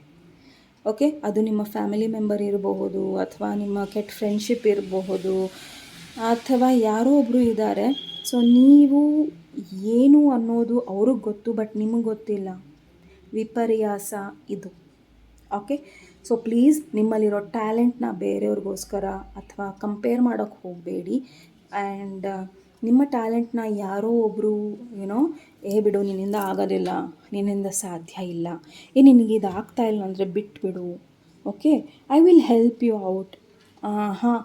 ಓಕೆ, ಅದು ನಿಮ್ಮ ಫ್ಯಾಮಿಲಿ ಮೆಂಬರ್ ಇರಬಹುದು, ಅಥವಾ ನಿಮ್ಮ ಕೆಟ್ಟ ಫ್ರೆಂಡ್ಶಿಪ್ ಇರಬಹುದು, ಅಥವಾ ಯಾರೋ ಒಬ್ಬರು ಇದ್ದಾರೆ. ಸೊ ನೀವು ಏನು ಅನ್ನೋದು ಅವ್ರಿಗೆ ಗೊತ್ತು, ಬಟ್ ನಿಮಗೆ ಗೊತ್ತಿಲ್ಲ. ವಿಪರ್ಯಾಸ ಇದು. ಓಕೆ, ಸೊ ಪ್ಲೀಸ್ ನಿಮ್ಮಲ್ಲಿರೋ ಟ್ಯಾಲೆಂಟ್ನ ಬೇರೆಯವ್ರಿಗೋಸ್ಕರ ಅಥವಾ ಕಂಪೇರ್ ಮಾಡೋಕ್ಕೆ ಹೋಗಬೇಡಿ. ಆ್ಯಂಡ್ ನಿಮ್ಮ ಟ್ಯಾಲೆಂಟ್ನ ಯಾರೋ ಒಬ್ಬರು ಬಿಡು ನಿನ್ನಿಂದ ಆಗೋದಿಲ್ಲ, ನಿನ್ನಿಂದ ಸಾಧ್ಯ ಇಲ್ಲ, ನಿನಗೆ ಆಗ್ತಾ ಇಲ್ಲ ಅಂದರೆ ಬಿಟ್ಬಿಡು. Okay, I will help you out. ಹಾಂ,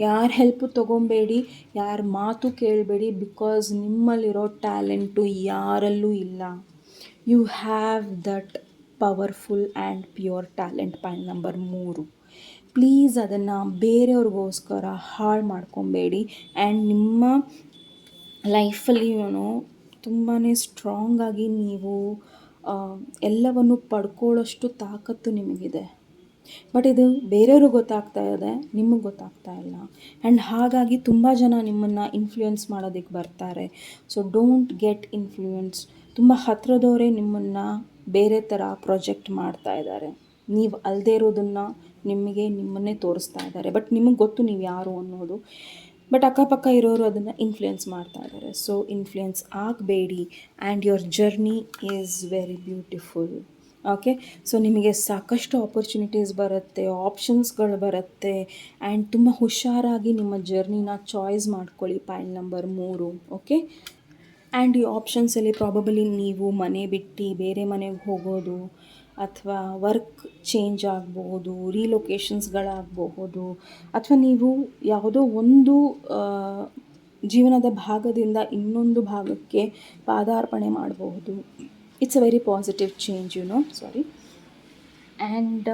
ಯಾರ ಹೆಲ್ಪು ತೊಗೊಬೇಡಿ, ಯಾರ ಮಾತು ಕೇಳಬೇಡಿ, ಬಿಕಾಸ್ ನಿಮ್ಮಲ್ಲಿರೋ ಟ್ಯಾಲೆಂಟು ಯಾರಲ್ಲೂ ಇಲ್ಲ. You have that powerful and pure talent. Point number 3, please ಅದನ್ನು ಬೇರೆಯವ್ರಿಗೋಸ್ಕರ ಹಾಳು ಮಾಡ್ಕೊಬೇಡಿ. ಆ್ಯಂಡ್ ನಿಮ್ಮ ಲೈಫಲ್ಲಿ ತುಂಬಾ ಸ್ಟ್ರಾಂಗಾಗಿ ನೀವು ಎಲ್ಲವನ್ನು ಪಡ್ಕೊಳ್ಳೋಷ್ಟು ತಾಕತ್ತು ನಿಮಗಿದೆ. ಬಟ್ ಇದು ಬೇರೆಯವ್ರಿಗೆ ಗೊತ್ತಾಗ್ತಾ ಇದೆ, ನಿಮಗೆ ಗೊತ್ತಾಗ್ತಾ ಇಲ್ಲ. ಆ್ಯಂಡ್ ಹಾಗಾಗಿ ತುಂಬ ಜನ ನಿಮ್ಮನ್ನು ಇನ್ಫ್ಲೂಯೆನ್ಸ್ ಮಾಡೋದಕ್ಕೆ ಬರ್ತಾರೆ. So don't get influence. ತುಂಬ ಹತ್ತಿರದವರೇ ನಿಮ್ಮನ್ನು ಬೇರೆ ಥರ ಪ್ರೊಜೆಕ್ಟ್ ಮಾಡ್ತಾ ಇದ್ದಾರೆ. ನೀವು ಅಲ್ಲದೇ ಇರೋದನ್ನು ನಿಮ್ಮನ್ನೇ ತೋರಿಸ್ತಾ ಇದ್ದಾರೆ. ಬಟ್ ನಿಮಗೆ ಗೊತ್ತು ನೀವು ಯಾರು ಅನ್ನೋದು. ಬಟ್ ಅಕ್ಕಪಕ್ಕ ಇರೋರು ಅದನ್ನು ಇನ್ಫ್ಲುಯೆನ್ಸ್ ಮಾಡ್ತಾ ಇದ್ದಾರೆ. ಸೊ ಇನ್ಫ್ಲುಯೆನ್ಸ್ ಆಗಬೇಡಿ. And your journey is very beautiful. Okay, so ನಿಮಗೆ ಸಾಕಷ್ಟು ಆಪರ್ಚುನಿಟೀಸ್ ಬರುತ್ತೆ, ಆಪ್ಷನ್ಸ್ಗಳು ಬರುತ್ತೆ. ಆ್ಯಂಡ್ ತುಂಬ ಹುಷಾರಾಗಿ ನಿಮ್ಮ ಜರ್ನಿನ ಚಾಯ್ಸ್ ಮಾಡ್ಕೊಳ್ಳಿ. Point number 3. ಓಕೆ, ಆ್ಯಂಡ್ ಈ ಆಪ್ಷನ್ಸಲ್ಲಿ ಪ್ರಾಬಬಲಿ ನೀವು ಮನೆ ಬಿಟ್ಟು ಬೇರೆ ಮನೆಗೆ ಹೋಗೋದು, ಅಥವಾ ವರ್ಕ್ ಚೇಂಜ್ ಆಗಬಹುದು, ರೀಲೊಕೇಶನ್ಸ್ಗಳಾಗಬಹುದು, ಅಥವಾ ನೀವು ಯಾವುದೋ ಒಂದು ಜೀವನದ ಭಾಗದಿಂದ ಇನ್ನೊಂದು ಭಾಗಕ್ಕೆ ಪಾದಾರ್ಪಣೆ ಮಾಡಬಹುದು. It's a very positive change, sorry. And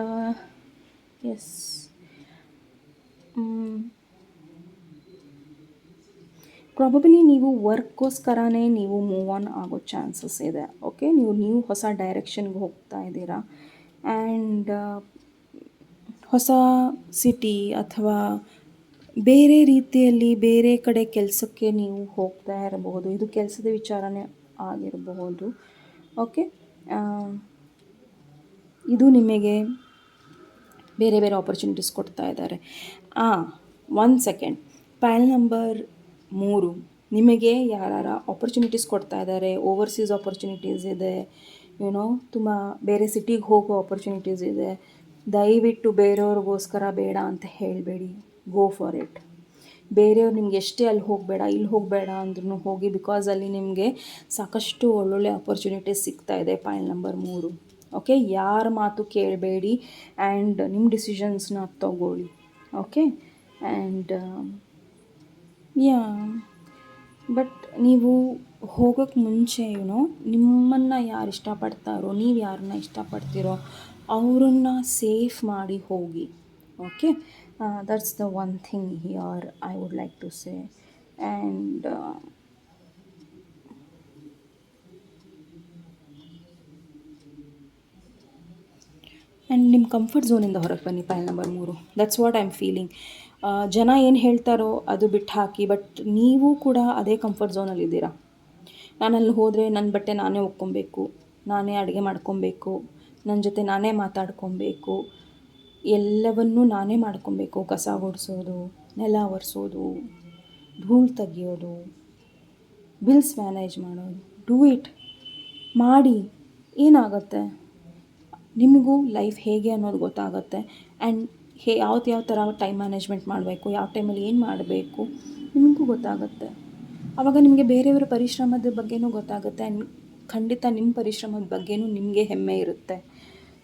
yes, probably ನೀವು ವರ್ಕ್ಗೋಸ್ಕರನೇ ನೀವು ಮೂವ್ ಆನ್ ಆಗೋ ಚಾನ್ಸಸ್ ಇದೆ. ಓಕೆ, ನೀವು ಹೊಸ ಡೈರೆಕ್ಷನ್ಗೆ ಹೋಗ್ತಾ ಇದ್ದೀರಾ. ಆ್ಯಂಡ್ ಹೊಸ ಸಿಟಿ ಅಥವಾ ಬೇರೆ ರೀತಿಯಲ್ಲಿ ಬೇರೆ ಕಡೆ ಕೆಲಸಕ್ಕೆ ನೀವು ಹೋಗ್ತಾ ಇರಬಹುದು. ಇದು ಕೆಲಸದ ವಿಚಾರನೇ ಆಗಿರಬಹುದು. ಓಕೆ, ಇದು ನಿಮಗೆ ಬೇರೆ ಬೇರೆ ಆಪರ್ಚುನಿಟೀಸ್ ಕೊಡ್ತಾ ಇದ್ದಾರೆ. 1 ಸೆಕೆಂಡ್. ಪಾಯಿಂಟ್ ನಂಬರ್ 3, ನಿಮಗೆ ಯಾರು ಆಪರ್ಚುನಿಟೀಸ್ ಕೊಡ್ತಾ ಇದ್ದಾರೆ, ಓವರ್ಸೀಸ್ ಆಪರ್ಚುನಿಟೀಸ್ ಇದೆ, ತುಂಬ ಬೇರೆ ಸಿಟಿಗೆ ಹೋಗೋ ಆಪರ್ಚುನಿಟೀಸ್ ಇದೆ. ದಯವಿಟ್ಟು ಬೇರೆಯವ್ರಿಗೋಸ್ಕರ ಬೇಡ ಅಂತ ಹೇಳಬೇಡಿ. Go for it. ಬೇರೆಯವ್ರು ನಿಮ್ಗೆ ಎಷ್ಟೇ ಅಲ್ಲಿ ಹೋಗಬೇಡ ಇಲ್ಲಿ ಹೋಗಬೇಡ ಅಂದ್ರೂ ಹೋಗಿ, ಬಿಕಾಸ್ ಅಲ್ಲಿ ನಿಮಗೆ ಸಾಕಷ್ಟು ಒಳ್ಳೊಳ್ಳೆ ಆಪರ್ಚುನಿಟೀಸ್ ಸಿಗ್ತಾ ಇದೆ. Point number 3. ಓಕೆ, ಯಾರ ಮಾತು ಕೇಳಬೇಡಿ ಆ್ಯಂಡ್ ನಿಮ್ಮ ಡಿಸಿಷನ್ಸ್ನ ತಗೊಳ್ಳಿ. ಓಕೆ, ಆ್ಯಂಡ್ ಬಟ್ ನೀವು ಹೋಗೋಕ್ಕೆ ಮುಂಚೆ ನಿಮ್ಮನ್ನು ಯಾರು ಇಷ್ಟಪಡ್ತಾರೋ, ನೀವು ಯಾರನ್ನ ಇಷ್ಟಪಡ್ತೀರೋ ಅವರನ್ನು ಸೇಫ್ ಮಾಡಿ ಹೋಗಿ. Okay, that's the one thing here I would like to say. And ನಿಮ್ಮ ಕಂಫರ್ಟ್ ಝೋನಿಂದ ಹೊರಗೆ ಬನ್ನಿ. Point number 3. That's what I am feeling. ಜನ ಏನು ಹೇಳ್ತಾರೋ ಅದು ಬಿಟ್ಟು ಹಾಕಿ, ಬಟ್ ನೀವು ಕೂಡ ಅದೇ ಕಂಫರ್ಟ್ ಝೋನಲ್ಲಿದ್ದೀರಾ. ನಾನಲ್ಲಿ ಹೋದರೆ ನನ್ನ ಬಟ್ಟೆ ನಾನೇ ಒಕ್ಕೊಬೇಕು, ನಾನೇ ಅಡುಗೆ ಮಾಡ್ಕೊಬೇಕು, ನನ್ನ ಜೊತೆ ನಾನೇ ಮಾತಾಡ್ಕೊಬೇಕು, ಎಲ್ಲವನ್ನೂ ನಾನೇ ಮಾಡ್ಕೊಬೇಕು. ಕಸ ಗುಡಿಸೋದು, ನೆಲ ಒರೆಸೋದು, ಧೂಳು ತೆಗಿಯೋದು, ಬಿಲ್ಸ್ ಮ್ಯಾನೇಜ್ ಮಾಡೋದು. ಡೂ ಇಟ್, ಮಾಡಿ. ಏನಾಗುತ್ತೆ, ನಿಮಗೂ ಲೈಫ್ ಹೇಗೆ ಅನ್ನೋದು ಗೊತ್ತಾಗುತ್ತೆ. ಆ್ಯಂಡ್ ಯಾವ ಥರ ಟೈಮ್ ಮ್ಯಾನೇಜ್ಮೆಂಟ್ ಮಾಡಬೇಕು, ಯಾವ ಟೈಮಲ್ಲಿ ಏನು ಮಾಡಬೇಕು ನಿಮಗೂ ಗೊತ್ತಾಗುತ್ತೆ. ಆವಾಗ ನಿಮಗೆ ಬೇರೆಯವರ ಪರಿಶ್ರಮದ ಬಗ್ಗೆನೂ ಗೊತ್ತಾಗುತ್ತೆ. ಆ್ಯಂಡ್ ಖಂಡಿತ ನಿಮ್ಮ ಪರಿಶ್ರಮದ ಬಗ್ಗೆನೂ ನಿಮಗೆ ಹೆಮ್ಮೆ ಇರುತ್ತೆ.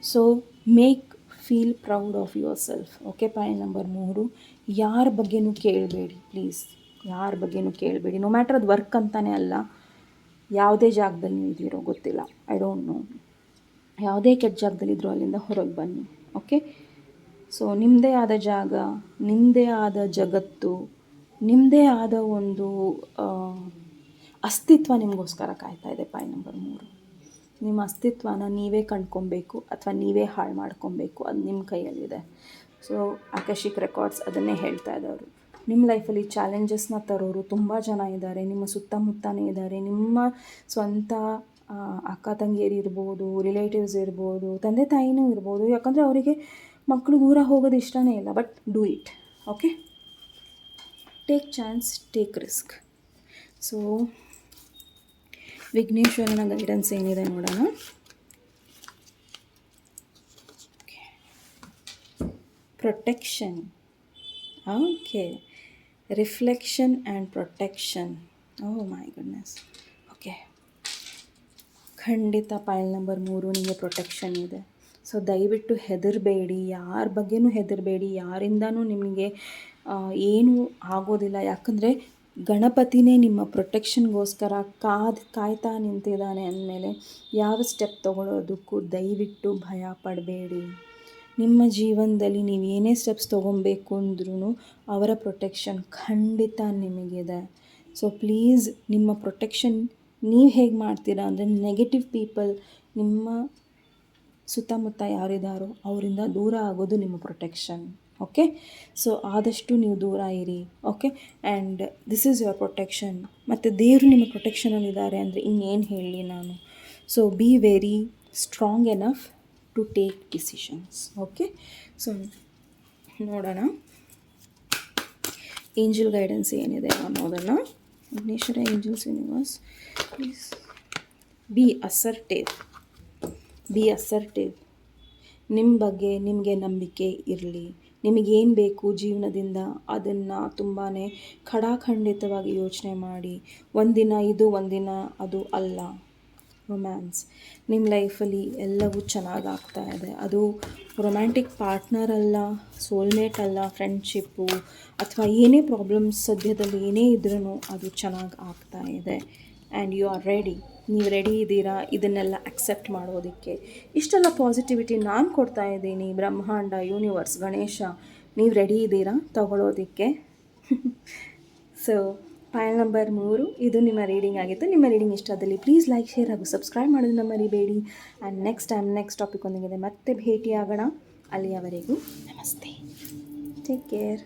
So make feel proud of your self. Okay, point number 3. ಯಾರ ಬಗ್ಗೆನೂ ಕೇಳಬೇಡಿ ಪ್ಲೀಸ್. ಯಾರ ಬಗ್ಗೆನೂ ಕೇಳಬೇಡಿ. ನೋ ಮ್ಯಾಟ್ರ್ ಅದು ವರ್ಕ್ ಅಂತಲೇ ಅಲ್ಲ, ಯಾವುದೇ ಜಾಗದಲ್ಲಿ ನೀವು ಇದ್ದೀರೋ ಗೊತ್ತಿಲ್ಲ, ಐ ಡೋಂಟ್ ನೋ, ಯಾವುದೇ ಕೆಟ್ಟ ಜಾಗದಲ್ಲಿದ್ದರೂ ಅಲ್ಲಿಂದ ಹೊರಗೆ ಬನ್ನಿ. ಓಕೆ, ಸೊ ನಿಮ್ಮದೇ ಆದ ಜಾಗ, ನಿಮ್ಮದೇ ಆದ ಜಗತ್ತು, ನಿಮ್ಮದೇ ಆದ ಒಂದು ಅಸ್ತಿತ್ವ ನಿಮಗೋಸ್ಕರ ಕಾಯ್ತಾ ಇದೆ. Point number 3. ನಿಮ್ಮ ಅಸ್ತಿತ್ವನ ನೀವೇ ಕಂಡ್ಕೊಬೇಕು ಅಥವಾ ನೀವೇ ಹಾಳು ಮಾಡ್ಕೊಬೇಕು, ಅದು ನಿಮ್ಮ ಕೈಯಲ್ಲಿದೆ. ಸೊ ಆಕಾಶಿಕ್ ರೆಕಾರ್ಡ್ಸ್ ಅದನ್ನೇ ಹೇಳ್ತಾ ಇದ್ದವರು. ನಿಮ್ಮ ಲೈಫಲ್ಲಿ ಚಾಲೆಂಜಸ್ನ ತರೋರು ತುಂಬ ಜನ ಇದ್ದಾರೆ, ನಿಮ್ಮ ಸುತ್ತಮುತ್ತನೇ ಇದ್ದಾರೆ. ನಿಮ್ಮ ಸ್ವಂತ ಅಕ್ಕ ತಂಗಿಯರು ಇರ್ಬೋದು, ರಿಲೇಟಿವ್ಸ್ ಇರ್ಬೋದು, ತಂದೆ ತಾಯಿನೂ ಇರ್ಬೋದು. ಯಾಕಂದರೆ ಅವರಿಗೆ ಮಕ್ಕಳು ದೂರ ಹೋಗೋದು ಇಷ್ಟನೇ ಇಲ್ಲ. But do it. Okay, take chance, take risk. So ವಿಘ್ನೇಶ್ವರನ ಗೈಡೆನ್ಸ್ ಏನಿದೆ ನೋಡೋಣ. Protection. Okay, reflection and protection. Oh my goodness. Okay, ಖಂಡಿತ ಪಾಯಲ್ ನಂಬರ್ 3 ನಿಮಗೆ ಪ್ರೊಟೆಕ್ಷನ್ ಇದೆ. ಸೊ ದಯವಿಟ್ಟು ಹೆದರಬೇಡಿ, ಯಾರ ಬಗ್ಗೆನೂ ಹೆದರಬೇಡಿ, ಯಾರಿಂದನೂ ನಿಮಗೆ ಏನೂ ಆಗೋದಿಲ್ಲ. ಯಾಕಂದರೆ ಗಣಪತಿನೇ ನಿಮ್ಮ ಪ್ರೊಟೆಕ್ಷನ್ಗೋಸ್ಕರ ಕಾಯ್ತಾ ನಿಂತಿದ್ದಾನೆ ಅಂದಮೇಲೆ ಯಾವ ಸ್ಟೆಪ್ ತೊಗೊಳೋದಕ್ಕೂ ದಯವಿಟ್ಟು ಭಯ ಪಡಬೇಡಿ. ನಿಮ್ಮ ಜೀವನದಲ್ಲಿ ನೀವು ಏನೇ ಸ್ಟೆಪ್ಸ್ ತೊಗೊಬೇಕು ಅಂದ್ರೂ ಅವರ ಪ್ರೊಟೆಕ್ಷನ್ ಖಂಡಿತ ನಿಮಗಿದೆ. ಸೊ ಪ್ಲೀಸ್ ನಿಮ್ಮ ಪ್ರೊಟೆಕ್ಷನ್ ನೀವು ಹೇಗೆ ಮಾಡ್ತೀರಾ ಅಂದರೆ, ನೆಗೆಟಿವ್ ಪೀಪಲ್ ನಿಮ್ಮ ಸುತ್ತಮುತ್ತ ಯಾರಿದ್ದಾರೋ ಅವರಿಂದ ದೂರ ಆಗೋದು ನಿಮ್ಮ ಪ್ರೊಟೆಕ್ಷನ್. ಓಕೆ, ಸೊ ಆದಷ್ಟು ನೀವು ದೂರ ಇರಿ. Okay, and this is your protection. ಮತ್ತು ದೇವರು ನಿಮ್ಮ ಪ್ರೊಟೆಕ್ಷನಲ್ಲಿದ್ದಾರೆ ಅಂದರೆ ಇನ್ನೇನು ಹೇಳಲಿ ನಾನು. So be very strong enough to take decisions. Okay, so ನೋಡೋಣ ಏಂಜಲ್ ಗೈಡೆನ್ಸ್ ಏನಿದೆ ಅನ್ನೋದನ್ನು. Vighneshwara angels universe, please be assertive. ನಿಮ್ಮ ಬಗ್ಗೆ ನಿಮಗೆ ನಂಬಿಕೆ ಇರಲಿ. ನಿಮಗೇನು ಬೇಕು ಜೀವನದಿಂದ ಅದನ್ನು ತುಂಬಾ ಖಡಾಖಂಡಿತವಾಗಿ ಯೋಚನೆ ಮಾಡಿ. ಒಂದಿನ ಇದು ಒಂದಿನ ಅದು ಅಲ್ಲ ರೊಮ್ಯಾನ್ಸ್. ನಿಮ್ಮ ಲೈಫಲ್ಲಿ ಎಲ್ಲವೂ ಚೆನ್ನಾಗಾಗ್ತಾ ಇದೆ. ಅದು ರೊಮ್ಯಾಂಟಿಕ್ ಪಾರ್ಟ್ನರ್ ಅಲ್ಲ, ಸೋಲ್ಮೇಟ್ ಅಲ್ಲ, ಫ್ರೆಂಡ್ಶಿಪ್ಪು ಅಥವಾ ಏನೇ ಪ್ರಾಬ್ಲಮ್ಸ್ ಸದ್ಯದಲ್ಲಿ ಏನೇ ಇದ್ರೂ ಅದು ಚೆನ್ನಾಗಿ ಆಗ್ತಾ ಇದೆ. And you are ready. ನೀವು ರೆಡಿ ಇದ್ದೀರಾ ಇದನ್ನೆಲ್ಲ ಅಕ್ಸೆಪ್ಟ್ ಮಾಡೋದಕ್ಕೆ. ಇಷ್ಟೆಲ್ಲ ಪಾಸಿಟಿವಿಟಿ ನಾನು ಕೊಡ್ತಾ ಇದ್ದೀನಿ. ಬ್ರಹ್ಮಾಂಡ, ಯೂನಿವರ್ಸ್, ಗಣೇಶ, ನೀವು ರೆಡಿ ಇದ್ದೀರಾ ತಗೊಳ್ಳೋದಕ್ಕೆ? ಸೊ ಪಾಯಲ್ ನಂಬರ್ 3 ಇದು ನಿಮ್ಮ ರೀಡಿಂಗ್ ಆಗಿತ್ತು. ನಿಮ್ಮ ರೀಡಿಂಗ್ ಇಷ್ಟ ಆದಲ್ಲಿ ಪ್ಲೀಸ್ ಲೈಕ್, ಶೇರ್ ಹಾಗೂ ಸಬ್ಸ್ಕ್ರೈಬ್ ಮಾಡೋದನ್ನ ಮರಿಬೇಡಿ. ಆ್ಯಂಡ್ ನೆಕ್ಸ್ಟ್ ಟಾಪಿಕ್ ಒಂದಿಗೆ ಮತ್ತೆ ಭೇಟಿಯಾಗೋಣ. ಅಲ್ಲಿಯವರೆಗೂ ನಮಸ್ತೆ, ಟೇಕ್ ಕೇರ್.